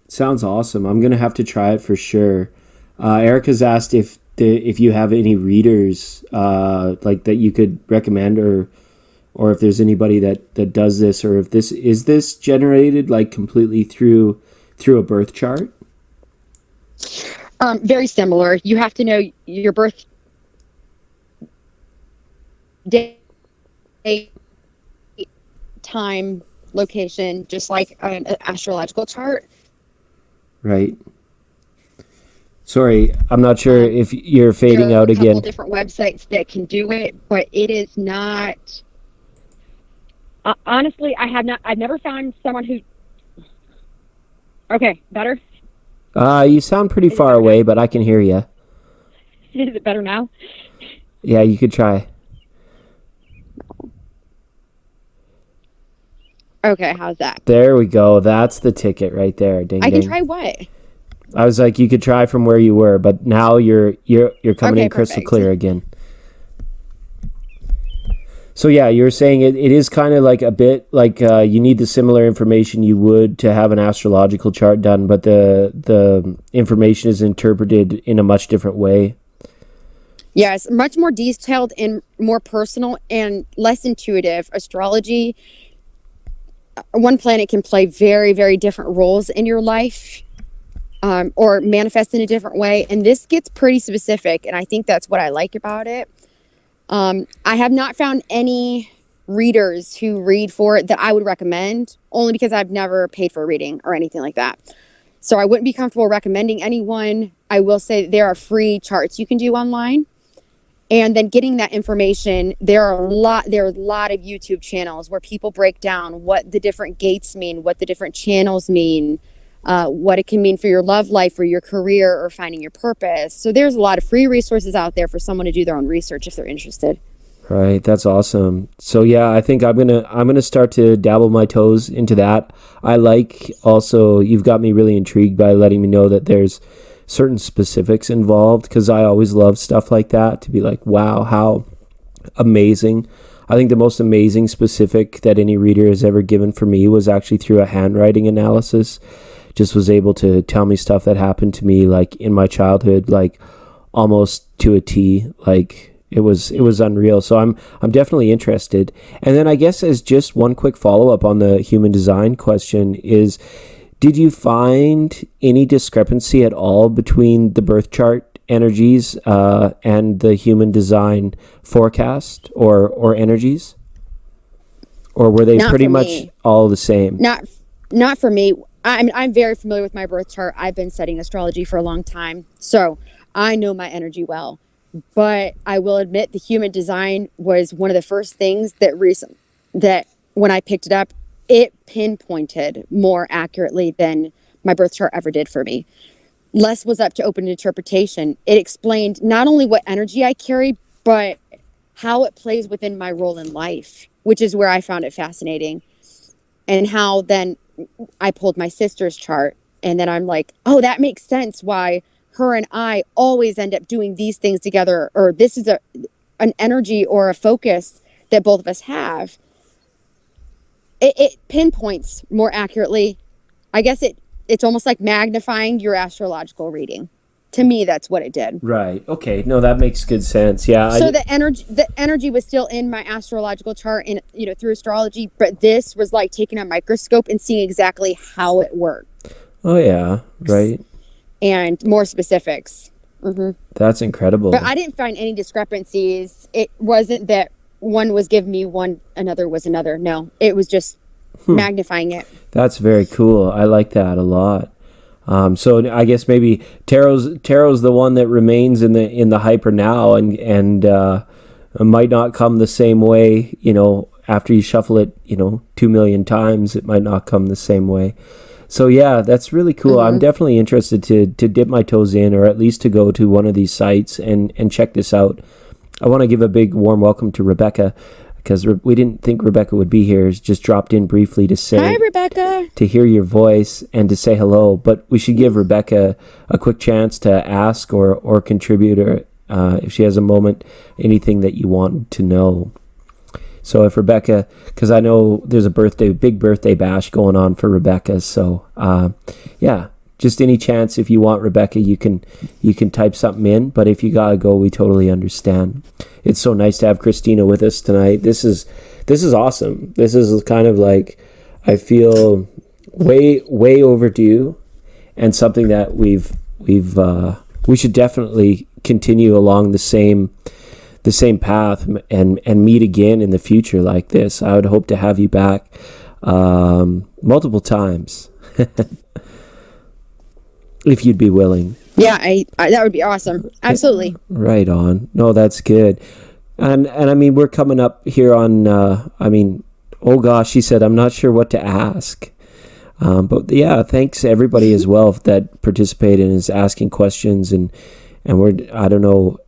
Sounds awesome. I'm going to have to try it for sure. Erica's asked if you have any readers like that you could recommend, or if there's anybody that does this, or if this is generated like completely through a birth chart. Very similar. You have to know your birth date, time, location, just like an astrological chart. Right. Sorry, I'm not sure if you're fading out again. There are a couple different websites that can do it, but it is not. Honestly, I've never found someone who. Okay, better? You sound pretty far away, but I can hear you. Is it better now? Yeah, you could try. Okay, how's that? There we go. That's the ticket right there. Ding, I can ding. try what? I was like, you could try from where you were, but now you're coming in crystal clear again. So yeah, you were saying it is kind of like a bit like you need the similar information you would to have an astrological chart done, but the information is interpreted in a much different way. Yes, much more detailed and more personal and less intuitive. Astrology, one planet can play very, very different roles in your life, or manifest in a different way. And this gets pretty specific. And I think that's what I like about it. I have not found any readers who read for it that I would recommend, only because I've never paid for a reading or anything like that. So I wouldn't be comfortable recommending anyone. I will say there are free charts you can do online. And then getting that information, there are a lot of YouTube channels where people break down what the different gates mean, what the different channels mean, what it can mean for your love life or your career or finding your purpose. So there's a lot of free resources out there for someone to do their own research if they're interested. Right, that's awesome. So yeah, I think I'm gonna start to dabble my toes into that. I like also, you've got me really intrigued by letting me know that there's certain specifics involved, because I always love stuff like that, to be like, wow, how amazing. I think the most amazing specific that any reader has ever given for me was actually through a handwriting analysis. Just was able to tell me stuff that happened to me like in my childhood, like almost to a T. Like it was unreal. So I'm definitely interested. And then I guess as just one quick follow-up on the human design question is, did you find any discrepancy at all between the birth chart energies and the human design forecast or energies? Or were they pretty much all the same? Not for me. I mean, I'm very familiar with my birth chart. I've been studying astrology for a long time, so I know my energy well. But I will admit the human design was one of the first things that when I picked it up, it pinpointed more accurately than my birth chart ever did for me. Less was up to open interpretation. It explained not only what energy I carry, but how it plays within my role in life, which is where I found it fascinating. And how then I pulled my sister's chart, and then I'm like, oh, that makes sense why her and I always end up doing these things together, or this is an energy or a focus that both of us have. It pinpoints more accurately. I guess it's almost like magnifying your astrological reading. To me, that's what it did. Right. Okay. No, that makes good sense. Yeah. So the energy was still in my astrological chart and through astrology, but this was like taking a microscope and seeing exactly how it worked. Oh yeah. Right. And more specifics. Mm-hmm. That's incredible. But I didn't find any discrepancies. It wasn't that one was giving me one, another was another. No, it was just magnifying it. That's very cool. I like that a lot. So I guess maybe tarot's the one that remains in the hyper now, and might not come the same way. After you shuffle it, 2 million times, it might not come the same way. So yeah, that's really cool. Mm-hmm. I'm definitely interested to dip my toes in, or at least to go to one of these sites and check this out. I want to give a big warm welcome to Rebecca, because we didn't think Rebecca would be here. She's just dropped in briefly to say hi, Rebecca, to hear your voice and to say hello. But we should give Rebecca a quick chance to ask or contribute, or if she has a moment, anything that you want to know. So if Rebecca, because I know there's a big birthday bash going on for Rebecca. So yeah, just any chance if you want, Rebecca, you can type something in. But if you gotta go, we totally understand. It's so nice to have Christina with us tonight. This is awesome. This is kind of like, I feel way overdue, and something that we should definitely continue along the same path and meet again in the future like this. I would hope to have you back multiple times. If you'd be willing. Yeah, I that would be awesome. Absolutely. Right on. No, that's good. And I mean, we're coming up here on, oh gosh, she said, I'm not sure what to ask. But yeah, thanks everybody as well that participated and is asking questions. And I don't know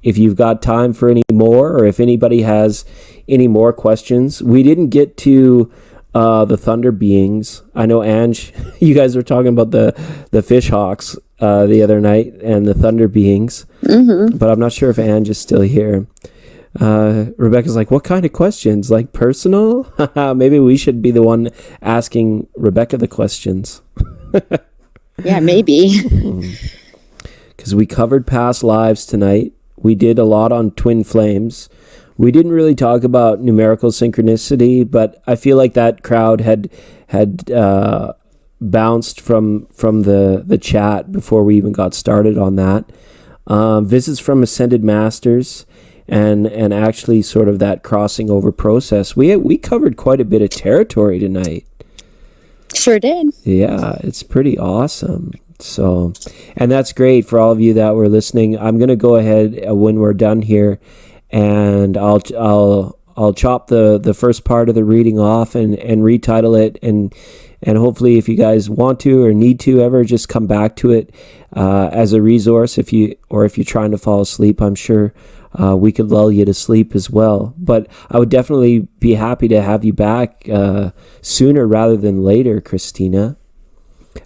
if you've got time for any more, or if anybody has any more questions. We didn't get to the thunder beings. I know, Ange, you guys were talking about the fish hawks the other night and the thunder beings, but I'm not sure if Ange is still here. Rebecca's like, what kind of questions? Like personal? Maybe we should be the one asking Rebecca the questions. Yeah, maybe. Because we covered past lives tonight. We did a lot on twin flames. We didn't really talk about numerical synchronicity, but I feel like that crowd had bounced from the chat before we even got started on that. Visits from ascended masters, and actually sort of that crossing over process. We covered quite a bit of territory tonight. Sure did. Yeah, it's pretty awesome. So, and that's great for all of you that were listening. I'm going to go ahead when we're done here, and I'll chop the first part of the reading off and retitle it, and hopefully if you guys want to or need to ever just come back to it as a resource, if you're trying to fall asleep, I'm sure we could lull you to sleep as well. But I would definitely be happy to have you back sooner rather than later, Christina.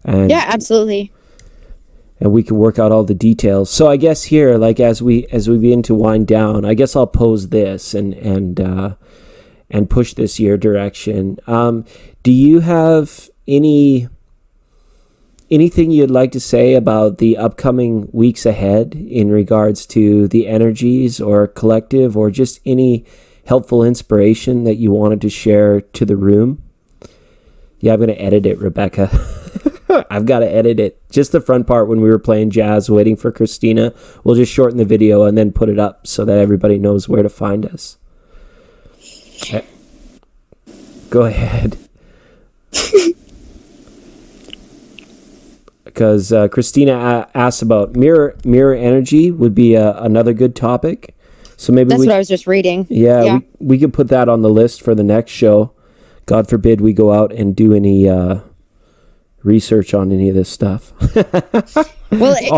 And yeah, absolutely. And we can work out all the details. So I guess here, like as we begin to wind down, I guess I'll pose this and push this your direction. Do you have anything you'd like to say about the upcoming weeks ahead in regards to the energies or collective, or just any helpful inspiration that you wanted to share to the room? Yeah, I'm going to edit it, Rebecca. I've got to edit it. Just the front part when we were playing jazz, waiting for Christina. We'll just shorten the video and then put it up so that everybody knows where to find us. Go ahead. Because Christina asked about mirror energy would be another good topic. So maybe that's what I was just reading. Yeah. We could put that on the list for the next show. God forbid we go out and do any research on any of this stuff. Well, it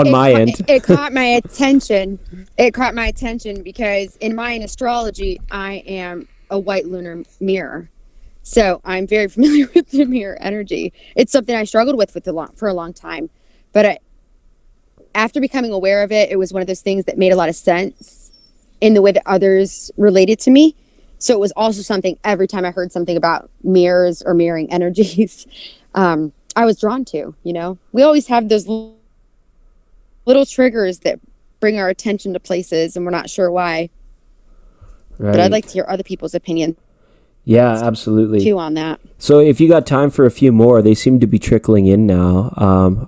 caught my attention. It caught my attention because in Mayan astrology, I am a white lunar mirror. So I'm very familiar with the mirror energy. It's something I struggled with for a long time. But after becoming aware of it, it was one of those things that made a lot of sense in the way that others related to me. So it was also something, every time I heard something about mirrors or mirroring energies, I was drawn to, We always have those little triggers that bring our attention to places and we're not sure why. Right. But I'd like to hear other people's opinions. Yeah, absolutely. Too on that. So if you got time for a few more, they seem to be trickling in now.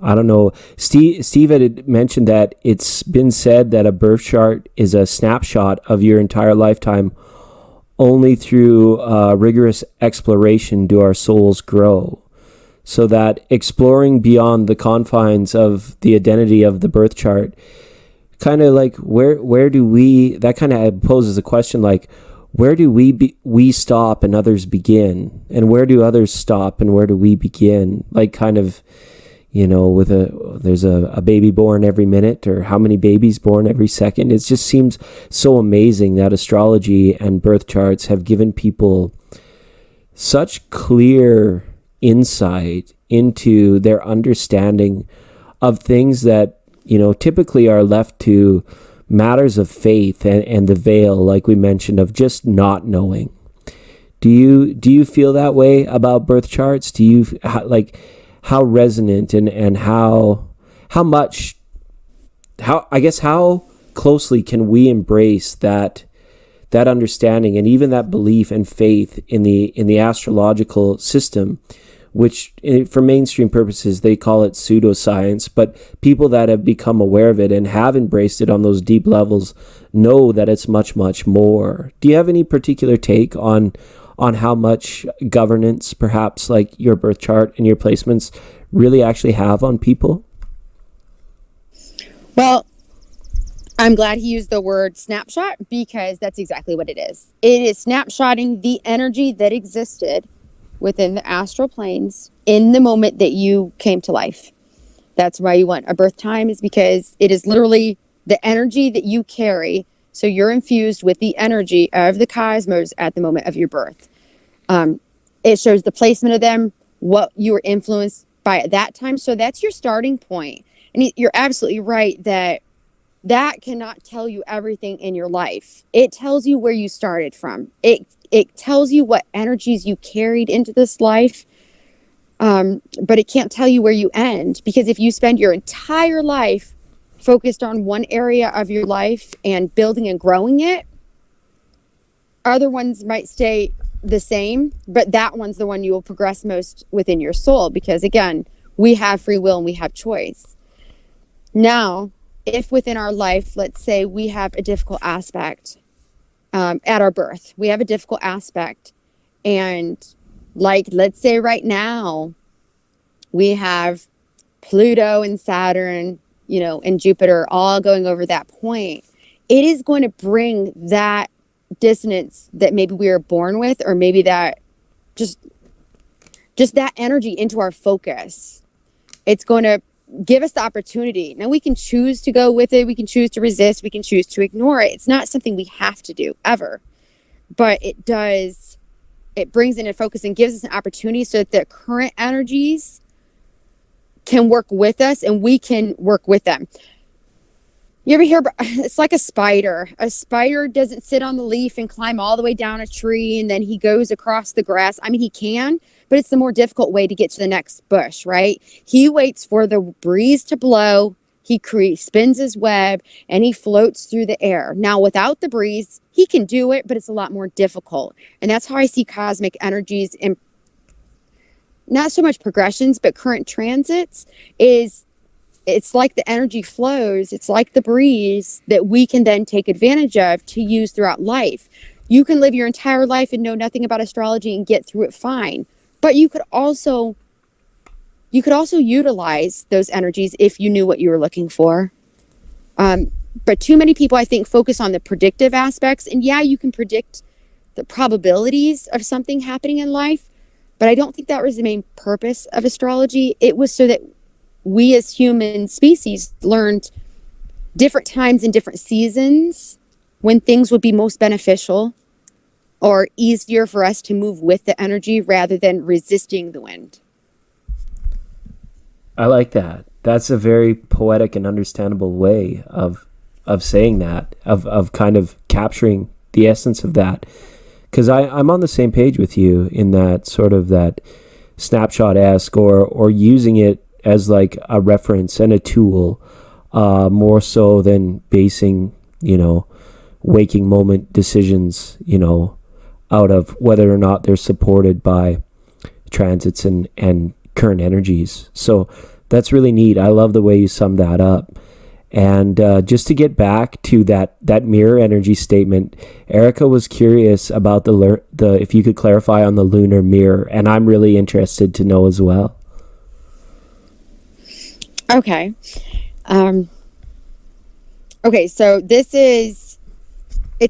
I don't know. Steve had mentioned that it's been said that a birth chart is a snapshot of your entire lifetime. Only through rigorous exploration do our souls grow. So that exploring beyond the confines of the identity of the birth chart, kind of like where do we, that kind of poses a question like, where do we stop and others begin? And where do others stop and where do we begin? Like kind of, there's a baby born every minute, or how many babies born every second. It just seems so amazing that astrology and birth charts have given people such clear insight into their understanding of things that, typically are left to matters of faith and the veil, like we mentioned, of just not knowing. Do you feel that way about birth charts? Do you how resonant and how closely can we embrace that understanding and even that belief and faith in the astrological system, which for mainstream purposes they call it pseudoscience, but people that have become aware of it and have embraced it on those deep levels know that it's much, much more. Do you have any particular take on how much governance perhaps like your birth chart and your placements really actually have on people? Well, I'm glad he used the word snapshot, because that's exactly what it is. It is snapshotting the energy that existed within the astral planes in the moment that you came to life. That's why you want a birth time, is because it is literally the energy that you carry. So you're infused with the energy of the cosmos at the moment of your birth. It shows the placement of them, what you were influenced by at that time. So that's your starting point. And you're absolutely right that cannot tell you everything in your life. It tells you where you started from. It tells you what energies you carried into this life, but it can't tell you where you end. Because if you spend your entire life focused on one area of your life and building and growing it. Other ones might stay the same, but that one's the one you will progress most within your soul, because again, we have free will and we have choice. Now, if within our life, let's say we have a difficult aspect at our birth, we have a difficult aspect, and like, let's say right now, we have Pluto and Saturn, you know, and Jupiter all going over that point. It is going to bring that dissonance that maybe we were born with, or maybe that just that energy into our focus. It's going to give us the opportunity. Now we can choose to go with it. We can choose to resist. We can choose to ignore it. It's not something we have to do ever, but it does. It brings in a focus and gives us an opportunity so that the current energies can work with us and we can work with them. You ever hear, it's like a spider. A spider doesn't sit on the leaf and climb all the way down a tree and then he goes across the grass. I mean, he can, but it's the more difficult way to get to the next bush, right? He waits for the breeze to blow. He spins his web and he floats through the air. Now, without the breeze, he can do it, but it's a lot more difficult. And that's how I see cosmic energies in not so much progressions, but current transits is it's like the energy flows. It's like the breeze that we can then take advantage of to use throughout life. You can live your entire life and know nothing about astrology and get through it fine. But you could also utilize those energies if you knew what you were looking for. But too many people, I think, focus on the predictive aspects. And yeah, you can predict the probabilities of something happening in life. But I don't think that was the main purpose of astrology. It was so that we as human species learned different times and different seasons when things would be most beneficial or easier for us to move with the energy rather than resisting the wind. I like that. That's a very poetic and understandable way of saying that, of kind of capturing the essence of that. Because I'm on the same page with you in that sort of that snapshot-esque or using it as like a reference and a tool, more so than basing, waking moment decisions, out of whether or not they're supported by transits and current energies. So that's really neat. I love the way you summed that up. And just to get back to that mirror energy statement, Erica was curious about the if you could clarify on the lunar mirror, and I'm really interested to know as well. Okay. Okay, so it's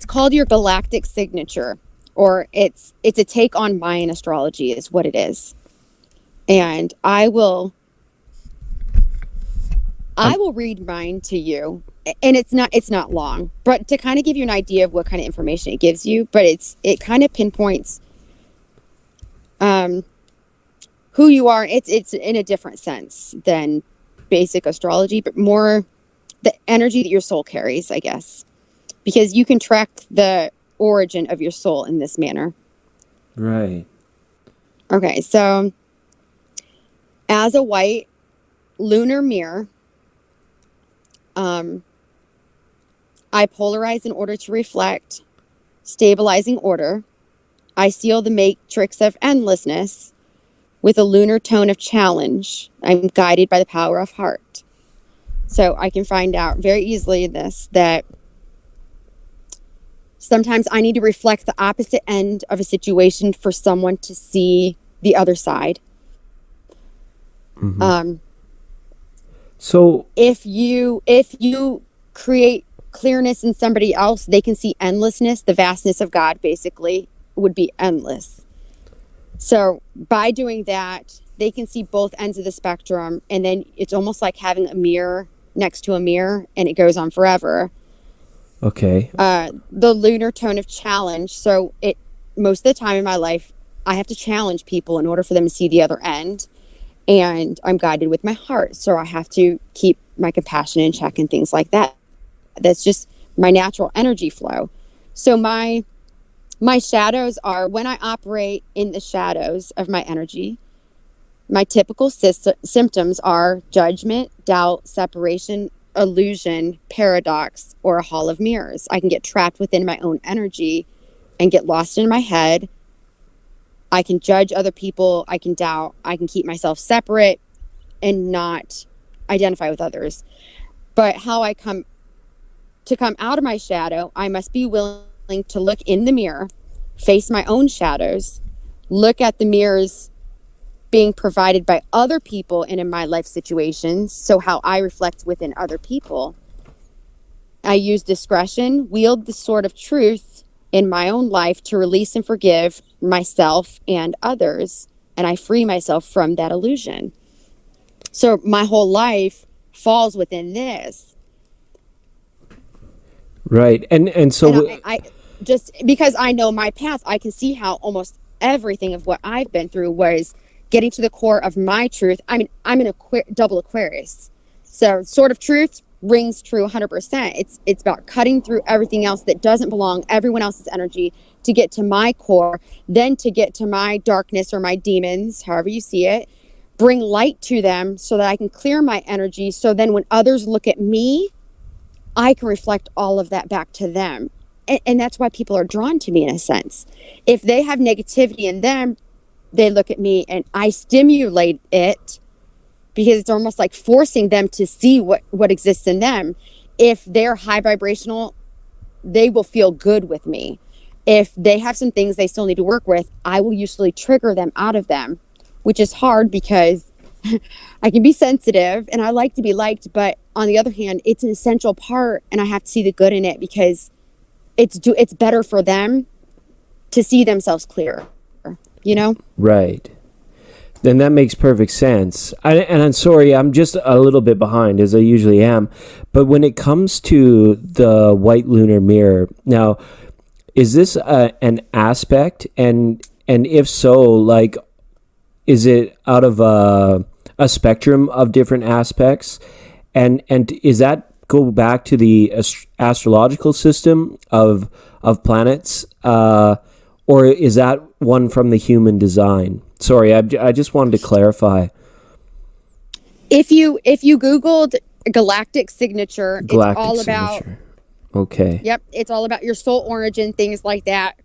called your galactic signature, or it's a take on Mayan astrology is what it is. And I will read mine to you, and it's not long, but to kind of give you an idea of what kind of information it gives you, but it kind of pinpoints who you are. It's in a different sense than basic astrology, but more the energy that your soul carries, I guess, because you can track the origin of your soul in this manner. Right. Okay, so as a white lunar mirror, I polarize in order to reflect, stabilizing order. I seal the matrix of endlessness with a lunar tone of challenge. I'm guided by the power of heart. So I can find out very easily in this that sometimes I need to reflect the opposite end of a situation for someone to see the other side. Mm-hmm. So if you create clearness in somebody else, they can see endlessness. The vastness of God basically would be endless. So by doing that, they can see both ends of the spectrum, and then it's almost like having a mirror next to a mirror, and it goes on forever. Okay. The lunar tone of challenge. So most of the time in my life, I have to challenge people in order for them to see the other end. And I'm guided with my heart. So I have to keep my compassion in check and things like that. That's just my natural energy flow. So my shadows are when I operate in the shadows of my energy. My typical symptoms are judgment, doubt, separation, illusion, paradox, or a hall of mirrors. I can get trapped within my own energy and get lost in my head. I can judge other people. I can doubt. I can keep myself separate and not identify with others. But how I come out of my shadow, I must be willing to look in the mirror, face my own shadows, look at the mirrors being provided by other people and in my life situations, so how I reflect within other people. I use discretion, wield the sword of truth in my own life to release and forgive myself and others, and I free myself from that illusion. So my whole life falls within this. Right. And so I just, because I know my path, I can see how almost everything of what I've been through was getting to the core of my truth. I mean, I'm an double Aquarius. So sword of truth rings true 100%. It's about cutting through everything else that doesn't belong, everyone else's energy, to get to my core, then to get to my darkness or my demons, however you see it, bring light to them so that I can clear my energy. So then when others look at me, I can reflect all of that back to them. And that's why people are drawn to me in a sense. If they have negativity in them, they look at me and I stimulate it, because it's almost like forcing them to see what exists in them. If they're high vibrational, they will feel good with me. If they have some things they still need to work with, I will usually trigger them out of them, which is hard because I can be sensitive and I like to be liked, but on the other hand, it's an essential part and I have to see the good in it, because it's better for them to see themselves clearer, you know? Right. Then that makes perfect sense. And I'm sorry, I'm just a little bit behind, as I usually am. But when it comes to the white lunar mirror, now, is this an aspect? And if so, like, is it out of a spectrum of different aspects? And is that go back to the astrological system of planets? Or is that one from the human design? Sorry, I just wanted to clarify. If you Googled galactic signature, it's all signature. about. Okay. Yep, it's all about your soul origin, things like that.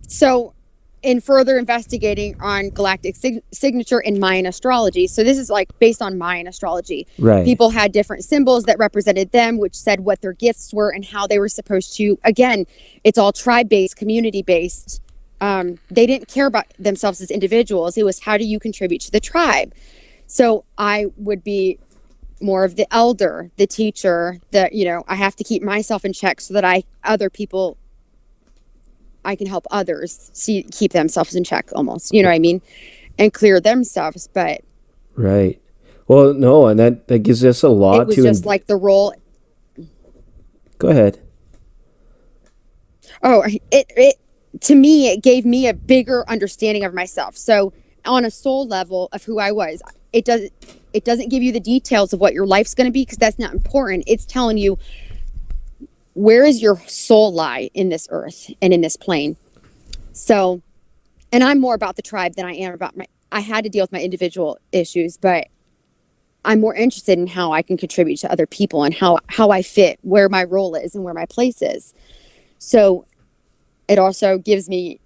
So, in further investigating on galactic signature in Mayan astrology, so this is like based on Mayan astrology. Right. People had different symbols that represented them, which said what their gifts were and how they were supposed to. Again, it's all tribe-based, community-based. They didn't care about themselves as individuals. It was, how do you contribute to the tribe? So I would be more of the elder, the teacher, I have to keep myself in check so that I can help others keep themselves in check almost, you know what I mean? And clear themselves, but. Right. Well, no, and that gives us a lot to. It was just like the role. Go ahead. Oh, to me, it gave me a bigger understanding of myself. So on a soul level of who I was, it doesn't give you the details of what your life's going to be, because that's not important. It's telling you, where is your soul lie in this earth and in this plane? So, and I'm more about the tribe than I am about I had to deal with my individual issues, but I'm more interested in how I can contribute to other people and how I fit, where my role is and where my place is. So it also gives me,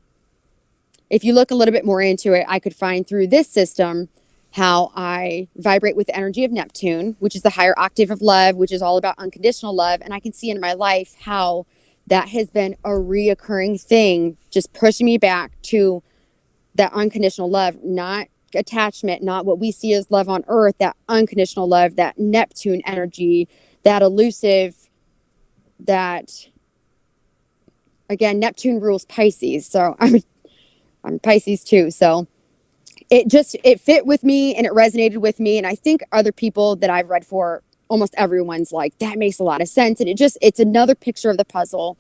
if you look a little bit more into it, I could find through this system how I vibrate with the energy of Neptune, which is the higher octave of love, which is all about unconditional love. And I can see in my life how that has been a reoccurring thing, just pushing me back to that unconditional love, not attachment, not what we see as love on earth, that unconditional love, that Neptune energy, that elusive, that, again, Neptune rules Pisces. So I'm Pisces too. So it fit with me and it resonated with me. And I think other people that I've read for, almost everyone's like, that makes a lot of sense. And it's another picture of the puzzle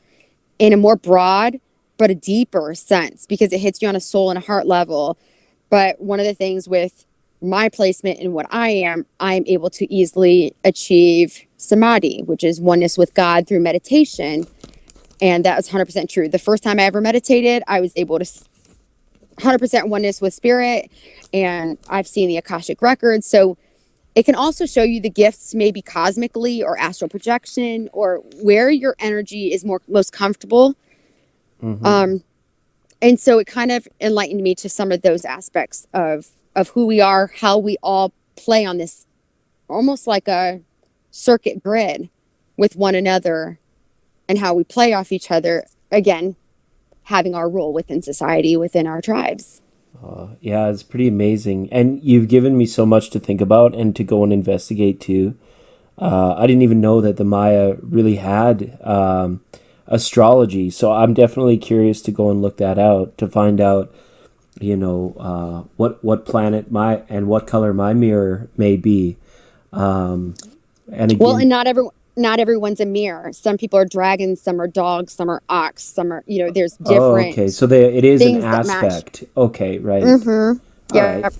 in a more broad, but a deeper sense, because it hits you on a soul and a heart level. But one of the things with my placement and what I'm able to easily achieve samadhi, which is oneness with God through meditation. And that was 100% true. The first time I ever meditated, I was able to 100% oneness with spirit, and I've seen the Akashic records. So it can also show you the gifts, maybe cosmically or astral projection, or where your energy is most comfortable. And so it kind of enlightened me to some of those aspects of who we are, how we all play on this almost like a circuit grid with one another, and how we play off each other, again, having our role within society, within our tribes. Yeah, it's pretty amazing. And you've given me so much to think about and to go and investigate too. I didn't even know that the Maya really had astrology. So I'm definitely curious to go and look that out, to find out, what planet and what color my mirror may be. And again, well, and not everyone's a mirror. Some people are dragons, some are dogs, some are ox, some are, there's different. Oh, okay. So it is an aspect. Okay, right. Yeah. Right.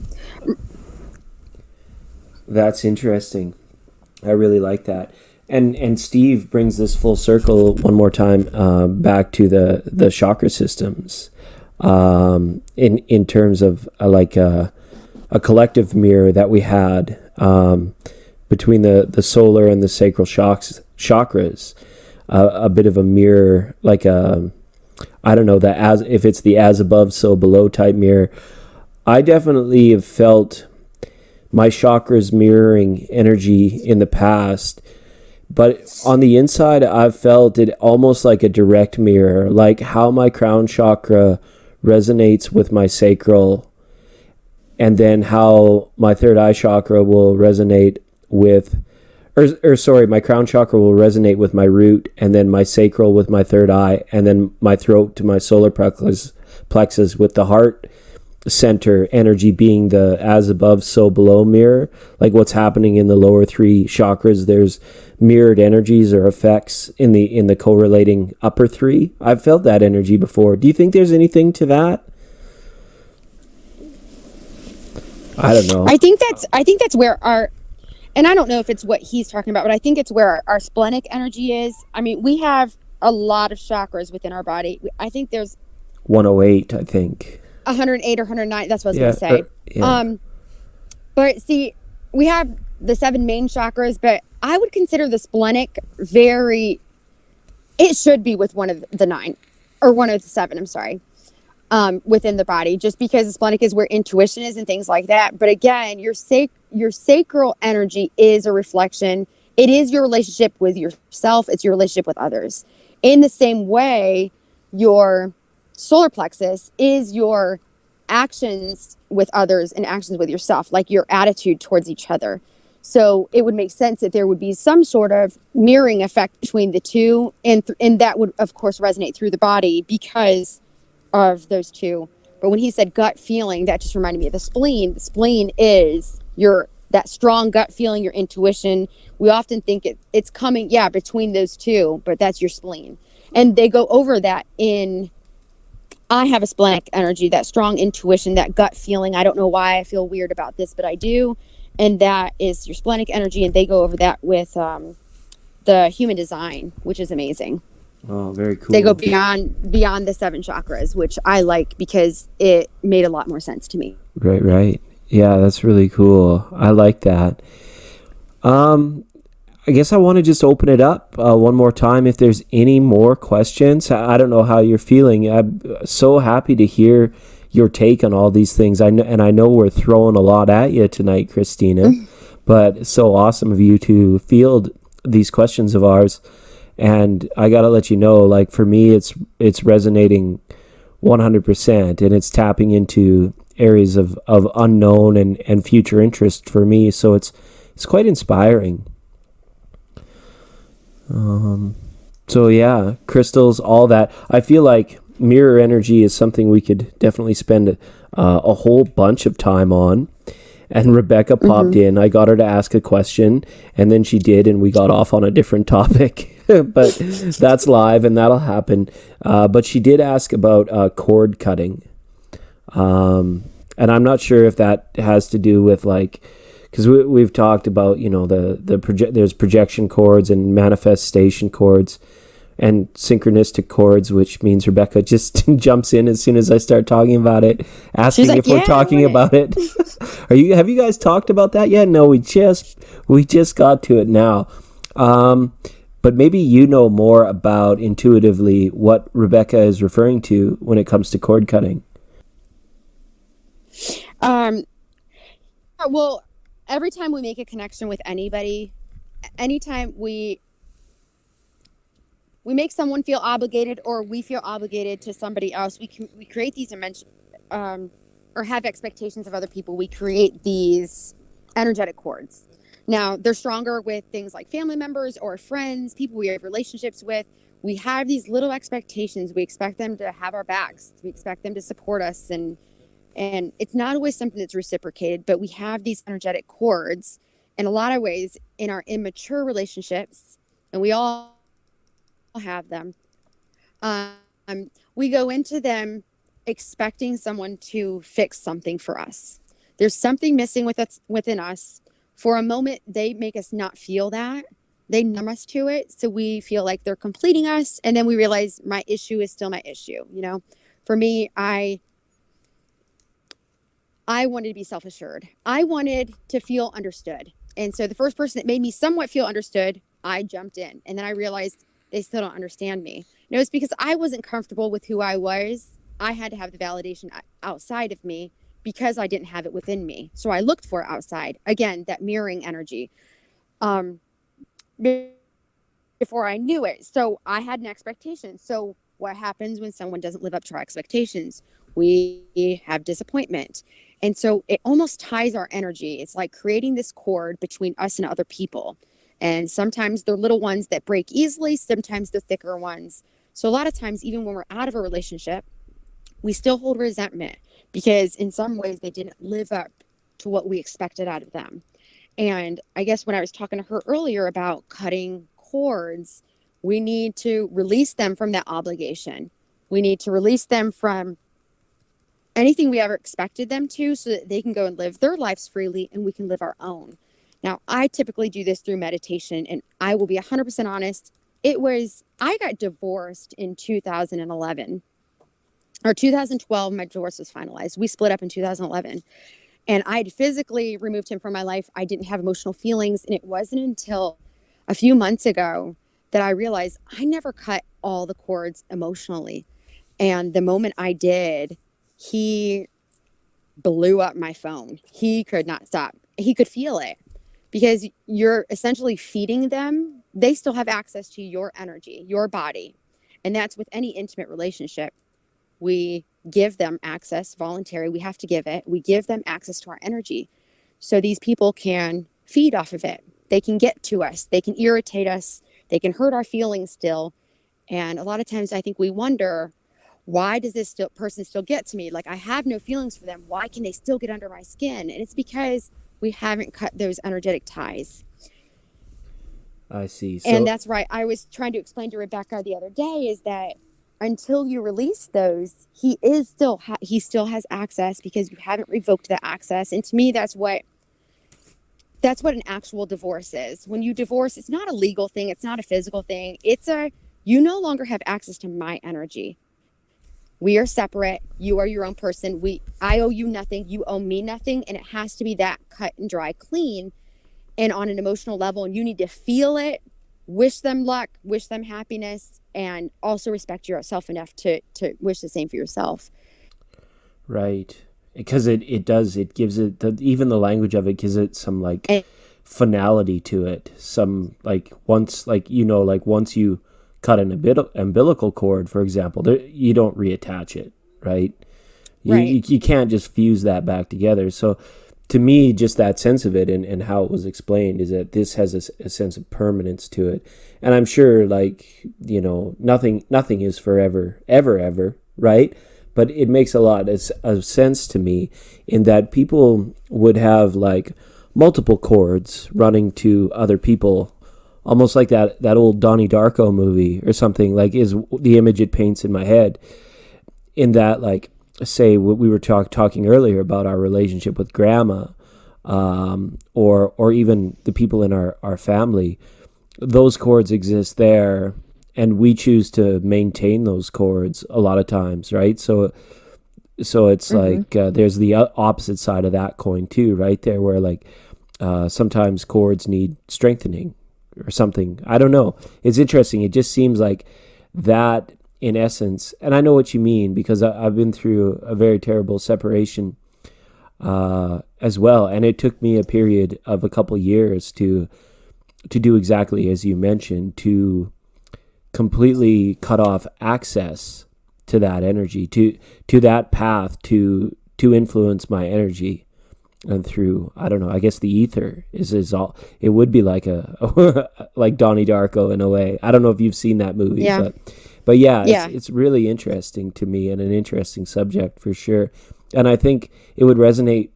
That's interesting. I really like that. And Steve brings this full circle one more time back to the chakra systems in terms of a collective mirror that we had between the solar and the sacral chakras, a bit of a mirror, like I don't know, if it's the as above so below type mirror. I definitely have felt my chakras mirroring energy in the past, but on the inside I've felt it almost like a direct mirror, like how my crown chakra resonates with my sacral, and then how my third eye chakra will resonate with, my crown chakra will resonate with my root, and then my sacral with my third eye, and then my throat to my solar plexus with the heart center energy being the as above so below mirror. Like what's happening in the lower three chakras, there's mirrored energies or effects in the correlating upper three. I've felt that energy before. Do you think there's anything to that? I don't know. I think that's where and I don't know if it's what he's talking about, but I think it's where our splenic energy is. I mean, we have a lot of chakras within our body. I think there's 108, I think. 108 or 109. That's what I was going to say. Yeah. But see, we have the 7 main chakras, but I would consider the splenic it should be with one of the 9 or one of the 7. I'm sorry. Within the body, just because the splenic is where intuition is and things like that. But again, your sacral energy is a reflection. It is your relationship with yourself. It's your relationship with others. In the same way, your solar plexus is your actions with others and actions with yourself, like your attitude towards each other. So it would make sense that there would be some sort of mirroring effect between the two, and that would, of course, resonate through the body because of those two. But when he said gut feeling, that just reminded me of the spleen. The spleen is that strong gut feeling, your intuition. We often think it's coming, between those two, but that's your spleen. And they go over that I have a splenic energy, that strong intuition, that gut feeling. I don't know why I feel weird about this, but I do. And that is your splenic energy. And they go over that with the human design, which is amazing. Oh, very cool. They go beyond the 7 chakras, which I like because it made a lot more sense to me. Right. Yeah, that's really cool. I like that. I guess I want to just open it up one more time if there's any more questions. I don't know how you're feeling. I'm so happy to hear your take on all these things. I know we're throwing a lot at you tonight, Christina, but it's so awesome of you to field these questions of ours. And I got to let you know, like for me, it's resonating 100%, and it's tapping into areas of unknown and future interest for me. So it's quite inspiring. So yeah, crystals, all that. I feel like mirror energy is something we could definitely spend a whole bunch of time on. And Rebecca popped in. I got her to ask a question, and then she did, and we got off on a different topic. But that's live, and that'll happen. But she did ask about cord cutting. And I'm not sure if that has to do with, like, because we've talked about, there's projection cords and manifestation cords. and synchronistic chords, which means Rebecca just jumps in as soon as I start talking about it, asking like, if we're talking about it. Have you guys talked about that yet? No, we just got to it now. But maybe you know more about intuitively what Rebecca is referring to when it comes to cord cutting. Well, every time we make a connection with anybody, anytime we make someone feel obligated or we feel obligated to somebody else, we create these or have expectations of other people. We create these energetic cords. Now, they're stronger with things like family members or friends, people we have relationships with. We have these little expectations. We expect them to have our backs. We expect them to support us. And it's not always something that's reciprocated, but we have these energetic cords in a lot of ways in our immature relationships, and we all have them. We go into them expecting someone to fix something for us. There's something missing within us. For a moment, they make us not feel that. They numb us to it. So we feel like they're completing us. And then we realize my issue is still my issue. For me, I wanted to be self-assured. I wanted to feel understood. And so the first person that made me somewhat feel understood, I jumped in. And then I realized they still don't understand me. It's because I wasn't comfortable with who I was. I had to have the validation outside of me, because I didn't have it within me. So I looked for it outside. Again, that mirroring energy. Before I knew it. So I had an expectation. So what happens when someone doesn't live up to our expectations? We have disappointment. And so it almost ties our energy. It's like creating this cord between us and other people. And sometimes they're little ones that break easily. Sometimes they're thicker ones. So a lot of times, even when we're out of a relationship, we still hold resentment, because in some ways they didn't live up to what we expected out of them. And I guess when I was talking to her earlier about cutting cords, we need to release them from that obligation. We need to release them from anything we ever expected them to, so that they can go and live their lives freely and we can live our own. Now, I typically do this through meditation, and I will be 100% honest. I got divorced in 2011. Or 2012, my divorce was finalized. We split up in 2011. And I'd physically removed him from my life. I didn't have emotional feelings. And it wasn't until a few months ago that I realized I never cut all the cords emotionally. And the moment I did, he blew up my phone. He could not stop. He could feel it, because you're essentially feeding them. They still have access to your energy, your body. And that's with any intimate relationship. We give them access, voluntary. We have to give it. We give them access to our energy, so these people can feed off of it. They can get to us. They can irritate us. They can hurt our feelings still. And a lot of times I think we wonder, why does this person still get to me? Like, I have no feelings for them. Why can they still get under my skin? And it's because we haven't cut those energetic ties. I see. And that's right. I was trying to explain to Rebecca the other day is that until you release those, he still has access, because you haven't revoked that access. And to me, that's what an actual divorce is. When you divorce, it's not a legal thing. It's not a physical thing. You no longer have access to my energy. We are separate. You are your own person. I owe you nothing. You owe me nothing. And it has to be that cut and dry, clean, and on an emotional level. And you need to feel it, wish them luck, wish them happiness, and also respect yourself enough to wish the same for yourself. Right. Because it gives it, even the language of it gives it some finality to it. Some once you cut an umbilical cord, for example, you don't reattach it, right? You can't just fuse that back together. So to me, just that sense of it and how it was explained is that this has a sense of permanence to it. And I'm sure nothing is forever, ever, right? But it makes a lot of sense to me in that people would have multiple cords running to other people, almost like that old Donnie Darko movie or something, is the image it paints in my head. In that, say what we were talking earlier about our relationship with grandma, or even the people in our family, those cords exist there, and we choose to maintain those cords a lot of times, right? So it's like there's the opposite side of that coin too, right there, where like sometimes cords need strengthening or something. I don't know. It's interesting. It just seems like that in essence, and I know what you mean because I've been through a very terrible separation as well, and it took me a period of a couple years to do exactly as you mentioned, to completely cut off access to that energy, to that path, to influence my energy. And through, I don't know, I guess the ether is all, it would be like like Donnie Darko in a way. I don't know if you've seen that movie, but yeah, it's really interesting to me and an interesting subject for sure. And I think it would resonate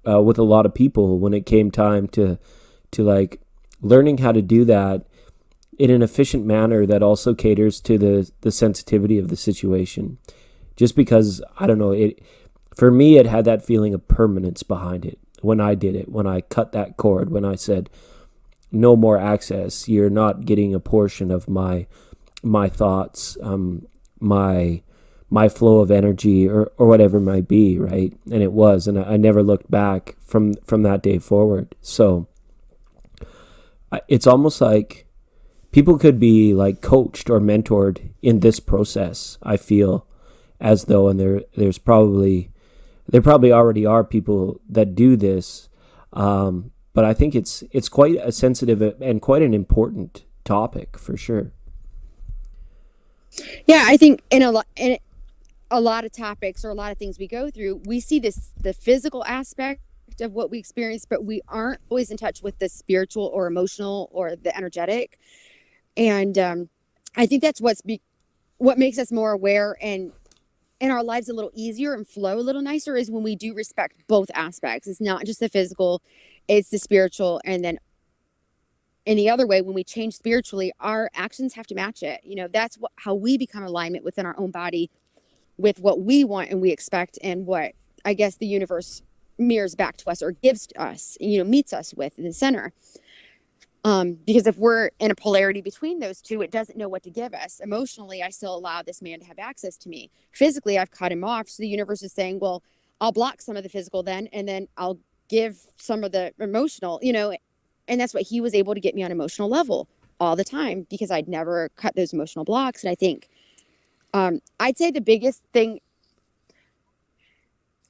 with a lot of people when it came time to like learning how to do that in an efficient manner that also caters to the sensitivity of the situation. Just because, I don't know, for me, it had that feeling of permanence behind it when I did it, when I cut that cord, when I said, no more access. You're not getting a portion of my thoughts, my flow of energy or whatever it might be, right? And it was, and I never looked back from that day forward. So it's almost like people could be like coached or mentored in this process, I feel as though, and there probably already are people that do this, but I think it's quite a sensitive and quite an important topic for sure. Yeah, I think in a lot of topics or a lot of things we go through, we see the physical aspect of what we experience, but we aren't always in touch with the spiritual or emotional or the energetic. And I think that's what makes us more aware and our lives a little easier and flow a little nicer is when we do respect both aspects. It's not just the physical, it's the spiritual. And then in the other way, when we change spiritually, our actions have to match it. That's how we become alignment within our own body with what we want and we expect, and what I guess the universe mirrors back to us or gives to us, meets us with in the center. Because if we're in a polarity between those two, it doesn't know what to give us. Emotionally, I still allow this man to have access to me. Physically, I've cut him off. So the universe is saying, well, I'll block some of the physical then, and then I'll give some of the emotional, and that's what he was able to get me on emotional level all the time because I'd never cut those emotional blocks. And I think, I'd say the biggest thing,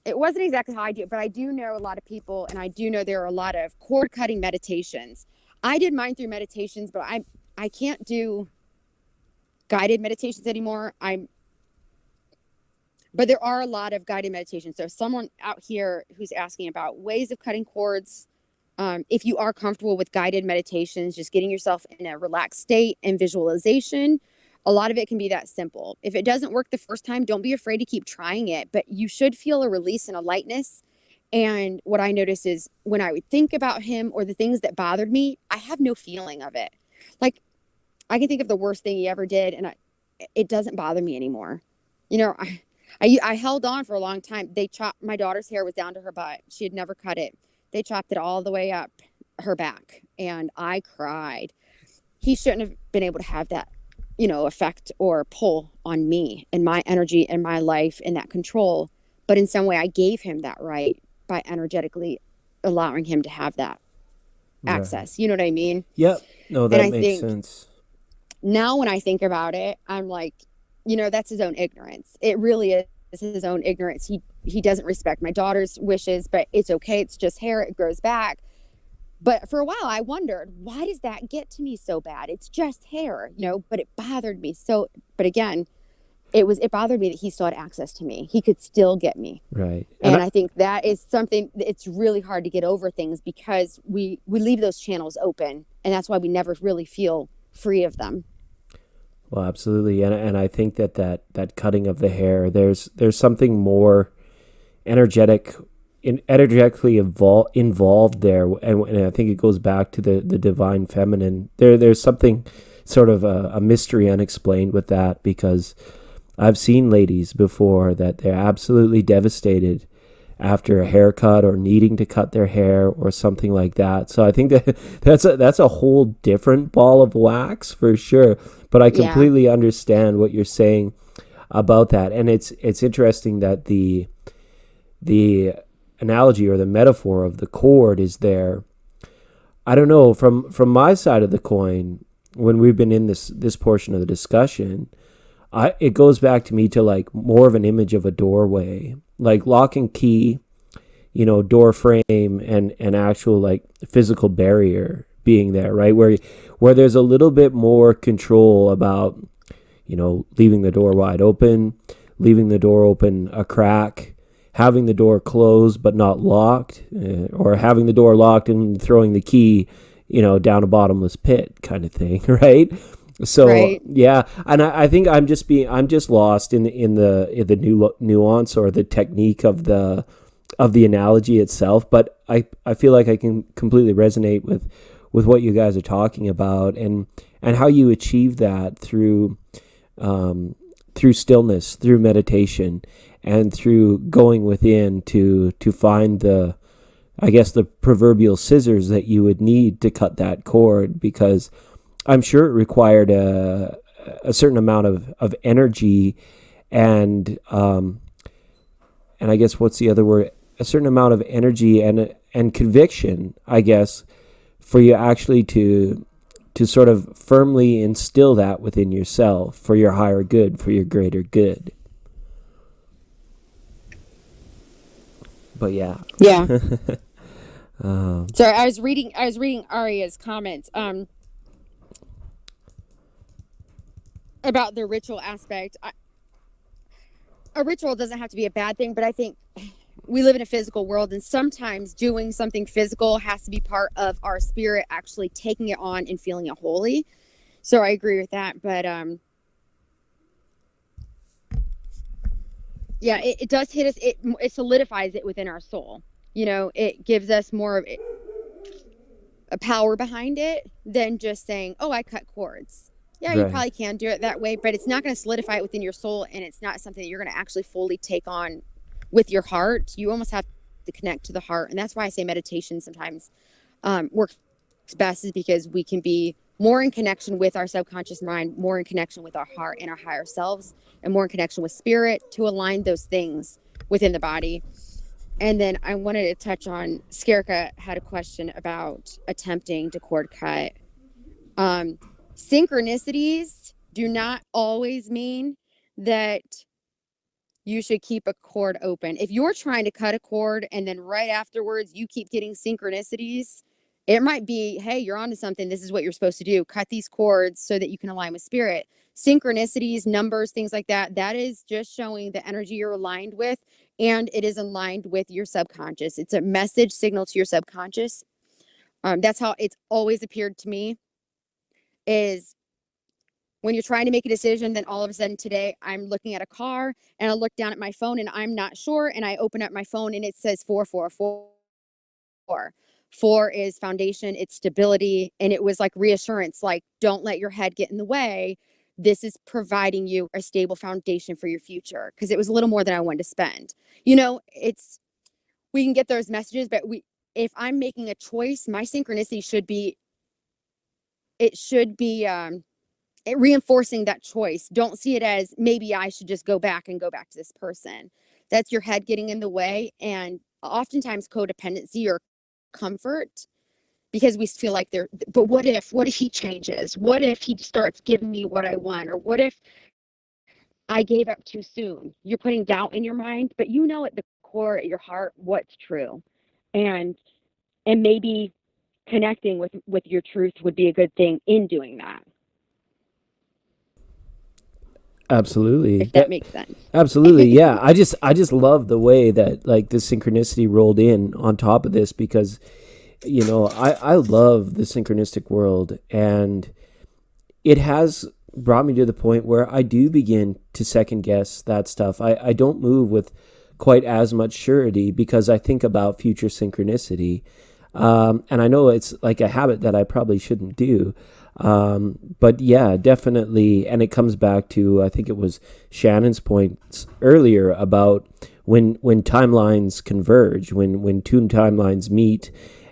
it wasn't exactly how I do it, but I do know a lot of people, and I do know there are a lot of cord cutting meditations. I did mine through meditations, but I can't do guided meditations anymore. But there are a lot of guided meditations. So someone out here who's asking about ways of cutting cords, if you are comfortable with guided meditations, just getting yourself in a relaxed state and visualization, a lot of it can be that simple. If it doesn't work the first time, don't be afraid to keep trying it, but you should feel a release and a lightness. And what I noticed is when I would think about him or the things that bothered me, I have no feeling of it. Like I can think of the worst thing he ever did, and it doesn't bother me anymore. I held on for a long time. They chopped, my daughter's hair was down to her butt. She had never cut it. They chopped it all the way up her back, and I cried. He shouldn't have been able to have that, effect or pull on me and my energy and my life and that control. But in some way, I gave him that right by energetically allowing him to have that access. You know what I mean? Yep. No, that makes sense. Now when I think about it, I'm like, that's his own ignorance. It really is his own ignorance. He doesn't respect my daughter's wishes, but it's okay. It's just hair. It grows back. But for a while I wondered, why does that get to me so bad? It's just hair, but it bothered me. So, but again, it bothered me that he still had access to me. He could still get me. Right. And I think that is something, it's really hard to get over things because we leave those channels open, and that's why we never really feel free of them. Well, absolutely. And I think that cutting of the hair, there's something more energetically involved there. And I think it goes back to the divine feminine. There's something sort of a mystery unexplained with that, because I've seen ladies before that they're absolutely devastated after a haircut or needing to cut their hair or something like that. So I think that that's a whole different ball of wax for sure. But I completely understand what you're saying about that. And it's interesting that the analogy or the metaphor of the cord is there. I don't know, from my side of the coin, when we've been in this portion of the discussion, it goes back to me to like more of an image of a doorway, like lock and key, door frame and actual like physical barrier being there, right? Where there's a little bit more control about, leaving the door wide open, leaving the door open a crack, having the door closed but not locked, or having the door locked and throwing the key, down a bottomless pit kind of thing, right? So right. Yeah, and I think I'm just lost in the nuance or the technique of the analogy itself. But I feel like I can completely resonate with what you guys are talking about and how you achieve that through stillness, through meditation, and through going within to find the proverbial scissors that you would need to cut that cord, because I'm sure it required a certain amount of energy and I guess what's the other word? A certain amount of energy and conviction, I guess, for you actually to sort of firmly instill that within yourself for your higher good, for your greater good. But yeah. Sorry, I was reading Arya's comments about the ritual aspect. A ritual doesn't have to be a bad thing, but I think we live in a physical world, and sometimes doing something physical has to be part of our spirit actually taking it on and feeling it holy. So I agree with that, but it does hit us. It solidifies it within our soul. It gives us more of a power behind it than just saying, "Oh, I cut cords." Yeah, right. You probably can do it that way, but it's not going to solidify it within your soul, and it's not something that you're going to actually fully take on with your heart. You almost have to connect to the heart, and that's why I say meditation sometimes works best, is because we can be more in connection with our subconscious mind, more in connection with our heart and our higher selves, and more in connection with spirit to align those things within the body. And then I wanted to touch on, Skerka had a question about attempting to cord cut. Synchronicities do not always mean that you should keep a cord open. If you're trying to cut a cord and then right afterwards you keep getting synchronicities, it might be, hey, you're onto something. This is what you're supposed to do. Cut these cords so that you can align with spirit. Synchronicities, numbers, things like that, that is just showing the energy you're aligned with, and it is aligned with your subconscious. It's a message signal to your subconscious. That's how it's always appeared to me, is when you're trying to make a decision, then all of a sudden today I'm looking at a car and I look down at my phone and I'm not sure, and I open up my phone and it says 444. 4 is foundation, it's stability, and it was like reassurance, like don't let your head get in the way. This is providing you a stable foundation for your future, because it was a little more than I wanted to spend. We can get those messages, but if I'm making a choice, my synchronicity should be reinforcing that choice. Don't see it as maybe I should just go back to this person. That's your head getting in the way, and oftentimes codependency or comfort, because we feel like but what if he changes? What if he starts giving me what I want? Or what if I gave up too soon? You're putting doubt in your mind, but at the core, at your heart, what's true. And maybe connecting with your truth would be a good thing in doing that. Absolutely. If that makes sense. Absolutely. Yeah. I just love the way that like the synchronicity rolled in on top of this, because, I love the synchronistic world, and it has brought me to the point where I do begin to second guess that stuff. I don't move with quite as much surety, because I think about future synchronicity. And I know it's like a habit that I probably shouldn't do. But yeah, definitely. And it comes back to, I think it was Shannon's points earlier about when timelines converge, when two timelines meet,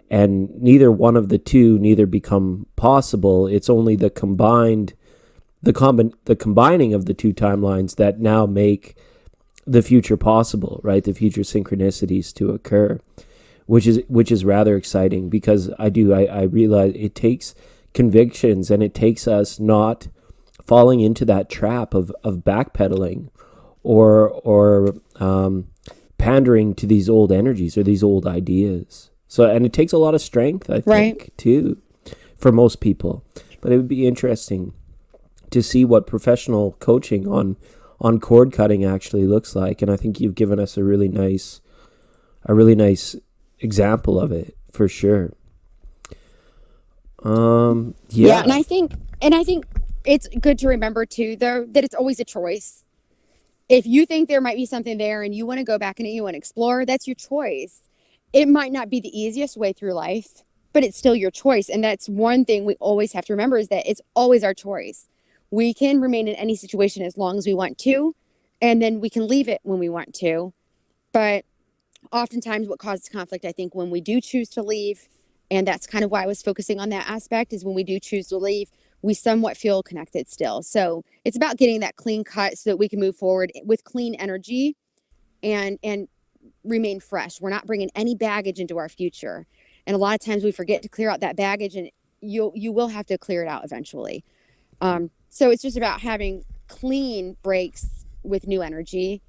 and neither one of the two neither become possible. It's only the combining of the two timelines that now make the future possible, right? The future synchronicities to occur, which is rather exciting, because I realize it takes convictions, and it takes us not falling into that trap of backpedaling or pandering to these old energies or these old ideas. So, and it takes a lot of strength, I think, too, for most people. But it would be interesting to see what professional coaching on cord cutting actually looks like. And I think you've given us a really nice example of it, for sure. Yeah, and I think it's good to remember too, though, that it's always a choice. If you think there might be something there and you want to go back and you want to explore, that's your choice. It might not be the easiest way through life, but it's still your choice. And that's one thing we always have to remember, is that it's always our choice. We can remain in any situation as long as we want to, and then we can leave it when we want to. But oftentimes what causes conflict, I think, when we do choose to leave, and that's kind of why I was focusing on that aspect, is when we do choose to leave, we somewhat feel connected still. So it's about getting that clean cut so that we can move forward with clean energy and remain fresh. We're not bringing any baggage into our future. And a lot of times we forget to clear out that baggage, and you will have to clear it out eventually. So it's just about having clean breaks with new energy.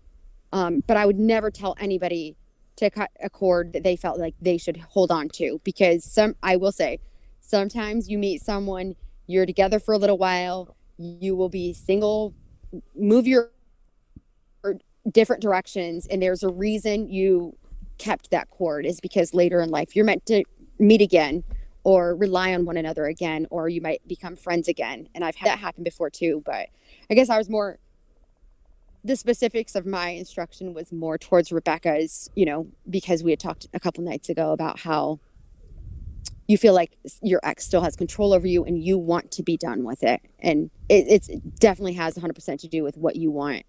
But I would never tell anybody to cut a cord that they felt like they should hold on to, because I will say, sometimes you meet someone, you're together for a little while, you will be single, move your different directions, and there's a reason you kept that cord, is because later in life you're meant to meet again or rely on one another again, or you might become friends again. And I've had that happen before too, but I guess the specifics of my instruction was more towards Rebecca's, because we had talked a couple nights ago about how you feel like your ex still has control over you and you want to be done with it. And it definitely has 100% to do with what you want.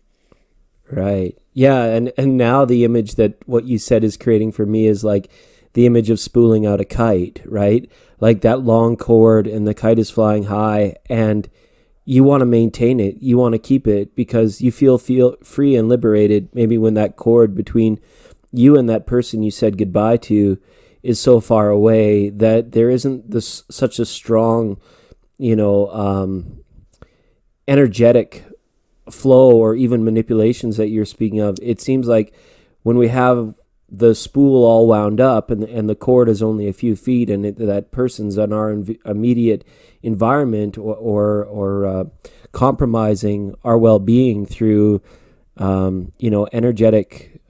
Right. Yeah. And now the image that what you said is creating for me is like the image of spooling out a kite, right? Like that long cord and the kite is flying high, and you want to maintain it. You want to keep it because you feel free and liberated. Maybe when that cord between you and that person you said goodbye to is so far away that there isn't such a strong, energetic flow or even manipulations that you're speaking of. It seems like when we have the spool all wound up and the cord is only a few feet, and that person's on our immediate environment or compromising our well-being through energetic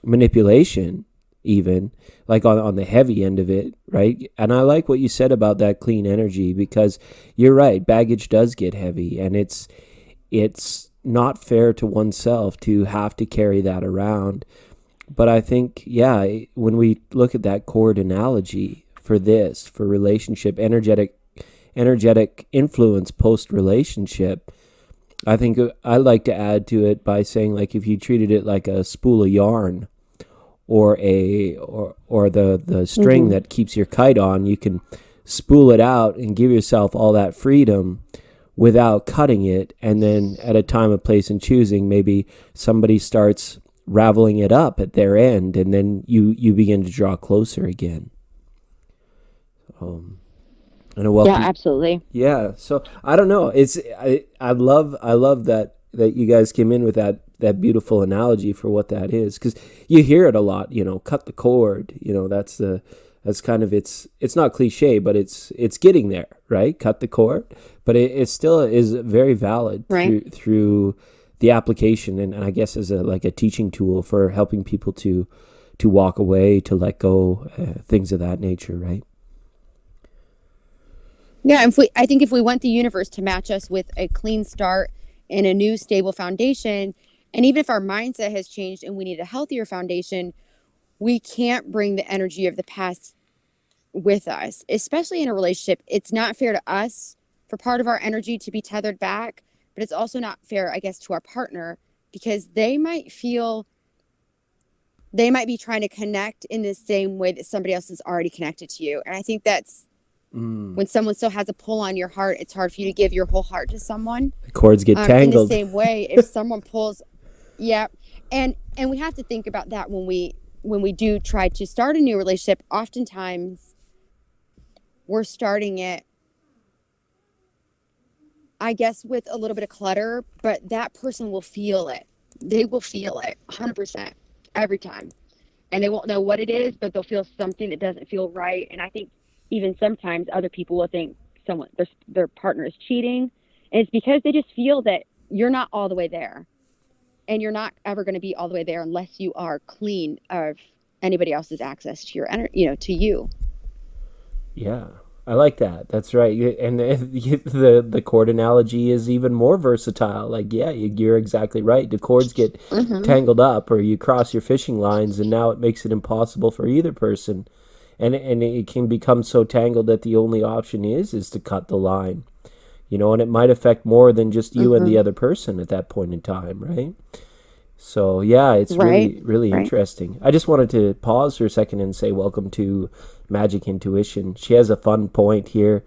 manipulation, even like on the heavy end of it, right? And I like what you said about that clean energy, because you're right, baggage does get heavy, and it's not fair to oneself to have to carry that around. But I think, when we look at that cord analogy for relationship, energetic influence post-relationship, I think I'd like to add to it by saying, like, if you treated it like a spool of yarn or the string that keeps your kite on, you can spool it out and give yourself all that freedom without cutting it. And then at a time, of place, and choosing, maybe somebody starts raveling it up at their end, and then you begin to draw closer again. Absolutely. Yeah. So I don't know. I love that you guys came in with that beautiful analogy for what that is, because you hear it a lot. Cut the cord. That's kind of it's not cliche, but it's getting there, right? Cut the cord, but it still is very valid, right, through the application, and I guess as a teaching tool for helping people to walk away, to let go, things of that nature, right? Yeah, I think if we want the universe to match us with a clean start and a new stable foundation, and even if our mindset has changed and we need a healthier foundation, we can't bring the energy of the past with us, especially in a relationship. It's not fair to us for part of our energy to be tethered back, but it's also not fair, I guess, to our partner, because they might feel they might be trying to connect in the same way that somebody else is already connected to you. And I think that's when someone still has a pull on your heart, it's hard for you to give your whole heart to someone. The cords get tangled. In the same way, if someone pulls, yeah. And we have to think about that when we do try to start a new relationship. Oftentimes we're starting it, I guess, with a little bit of clutter, but that person will feel it. They will feel it 100% every time. And they won't know what it is, but they'll feel something that doesn't feel right. And I think even sometimes other people will think their partner is cheating. And it's because they just feel that you're not all the way there. And you're not ever going to be all the way there unless you are clean of anybody else's access to your energy, to you. Yeah, I like that. That's right. And the cord analogy is even more versatile. Like, yeah, you're exactly right. The cords get tangled up, or you cross your fishing lines, and now it makes it impossible for either person. And it can become so tangled that the only option is to cut the line. And it might affect more than just you and the other person at that point in time, right? So, yeah, it's really interesting. I just wanted to pause for a second and say welcome to Magic Intuition. She has a fun point here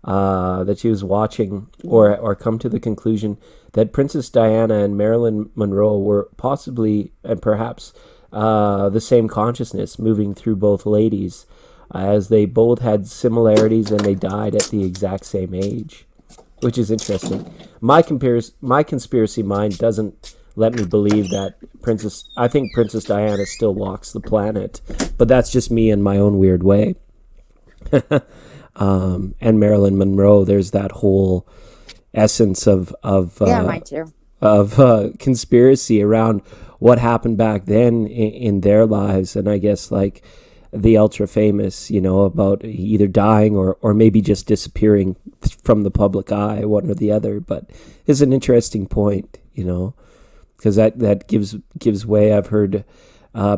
that she was watching or come to the conclusion that Princess Diana and Marilyn Monroe were possibly and perhaps the same consciousness moving through both ladies, as they both had similarities and they died at the exact same age, which is interesting. My conspiracy mind doesn't let me believe that I think Princess Diana still walks the planet, but that's just me in my own weird way. And Marilyn Monroe, there's that whole essence of mine too. Of conspiracy around what happened back then in their lives, and I guess like the ultra famous, about either dying or maybe just disappearing from the public eye, one or the other. But it's an interesting point, because that gives way. I've heard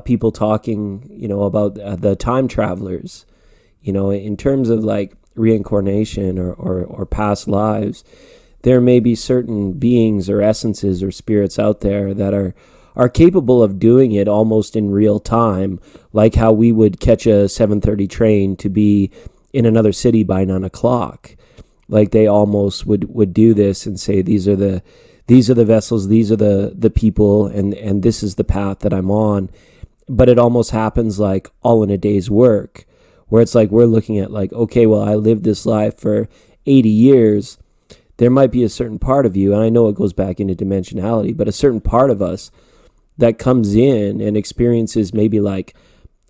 people talking, about the time travelers, in terms of like reincarnation or past lives. There may be certain beings or essences or spirits out there that are capable of doing it almost in real time, like how we would catch a 7:30 train to be in another city by 9 o'clock. Like they almost would do this and say, these are the vessels, these are the people, and this is the path that I'm on. But it almost happens like all in a day's work, where it's like we're looking at like, okay, well, I lived this life for 80 years. There might be a certain part of you, and I know it goes back into dimensionality, but a certain part of us that comes in and experiences maybe like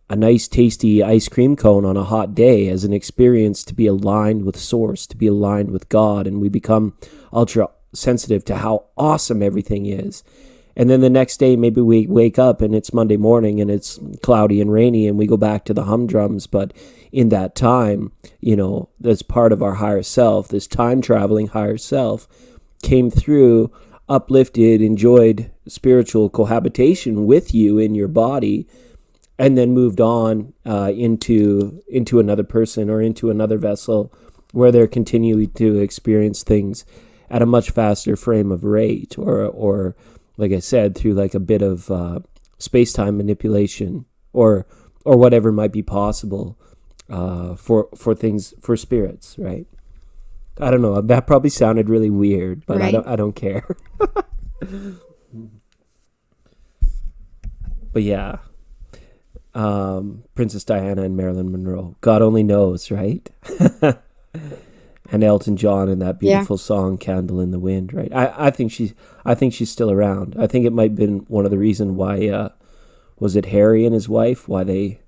a nice tasty ice cream cone on a hot day as an experience to be aligned with source, to be aligned with God, and we become ultra sensitive to how awesome everything is. And then the next day, maybe we wake up and it's Monday morning and it's cloudy and rainy and we go back to the humdrums. But in that time, that's part of our higher self, this time traveling higher self came through, uplifted, enjoyed spiritual cohabitation with you in your body, and then moved on into another person or into another vessel where they're continuing to experience things at a much faster frame of rate, or like I said, through like a bit of space-time manipulation or whatever might be possible for things, for spirits, right? I don't know. That probably sounded really weird, but right? I don't care. But yeah, Princess Diana and Marilyn Monroe. God only knows, right? And Elton John in that beautiful song "Candle in the Wind," right? I think she's still around. I think it might have been one of the reasons why was it Harry and his wife why they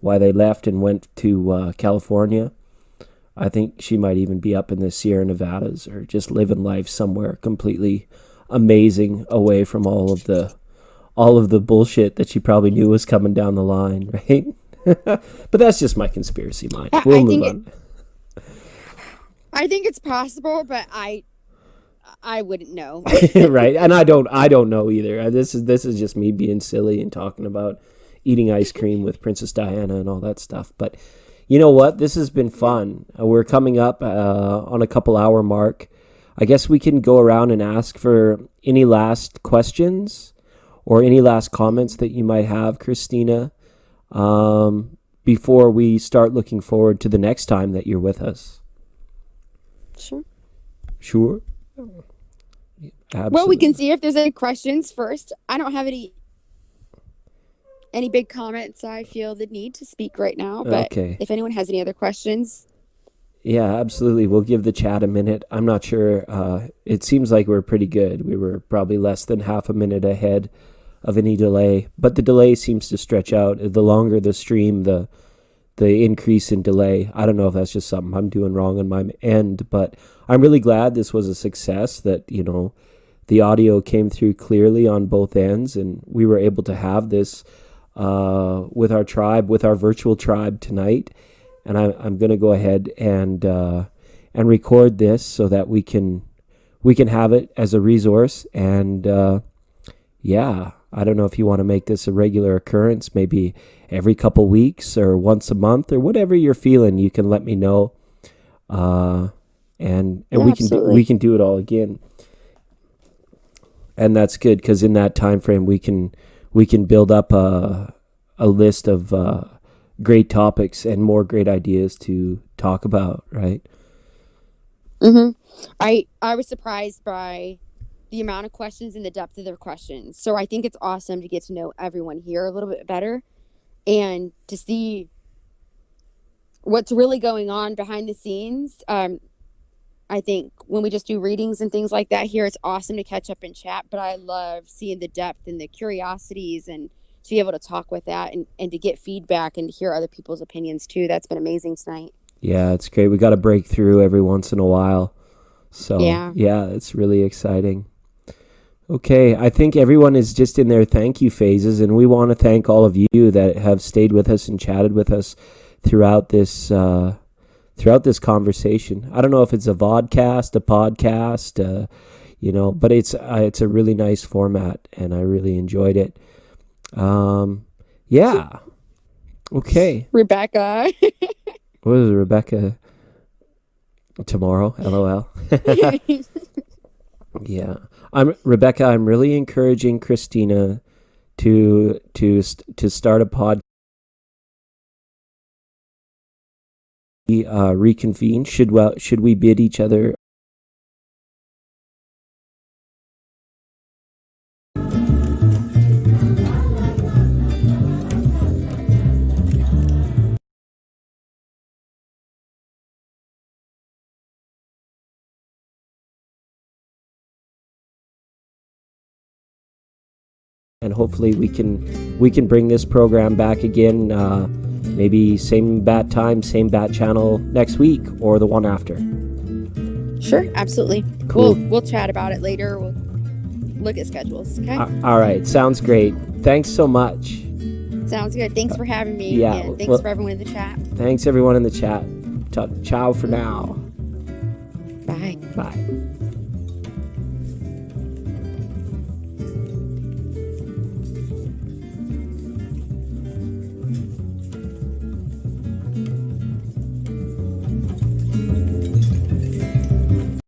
left and went to California. I think she might even be up in the Sierra Nevadas or just living life somewhere completely amazing, away from all of the bullshit that she probably knew was coming down the line, right? But that's just my conspiracy mind. We'll move on. I think it's possible, but I wouldn't know. Right, and I don't know either. This is just me being silly and talking about eating ice cream with Princess Diana and all that stuff. But you know what? This has been fun. We're coming up on a couple hour mark. I guess we can go around and ask for any last questions or any last comments that you might have, Christina, before we start looking forward to the next time that you're with us? Sure. Absolutely. Well, we can see if there's any questions first. I don't have any big comments I feel the need to speak right now, but if anyone has any other questions. Yeah, absolutely. We'll give the chat a minute. I'm not sure. It seems like we're pretty good. We were probably less than half a minute ahead of any delay, but the delay seems to stretch out. The longer the stream, the increase in delay. I don't know if that's just something I'm doing wrong on my end, but I'm really glad this was a success, that, you know, the audio came through clearly on both ends, and we were able to have this with our tribe, with our virtual tribe tonight. And I'm going to go ahead and record this so that we can have it as a resource. And I don't know if you want to make this a regular occurrence, maybe every couple weeks or once a month or whatever you're feeling. You can let me know, and we can do it all again. And that's good, because in that time frame we can build up a list of great topics and more great ideas to talk about, right? I was surprised by the amount of questions and the depth of their questions. So I think it's awesome to get to know everyone here a little bit better and to see what's really going on behind the scenes. I think when we just do readings and things like that here, it's awesome to catch up and chat, but I love seeing the depth and the curiosities and to be able to talk with that and to get feedback and to hear other people's opinions too. That's been amazing tonight. Yeah, it's great. We got to break through every once in a while. So yeah, it's really exciting. Okay, I think everyone is just in their thank you phases, and we want to thank all of you that have stayed with us and chatted with us throughout this conversation. I don't know if it's a vodcast, a podcast, but it's a really nice format, and I really enjoyed it. Okay. Rebecca. What is it, Rebecca? Tomorrow, LOL. Yeah. Rebecca, I'm really encouraging Christina to start a podcast. Reconvene. Should we bid each other? And hopefully we can bring this program back again, maybe same bat time, same bat channel next week or the one after. Sure, absolutely. Cool. We'll chat about it later. We'll look at schedules. Okay. All right. Sounds great. Thanks so much. Sounds good. Thanks for having me. Yeah. And thanks for everyone in the chat. Thanks everyone in the chat. Ciao for now. Bye. Bye.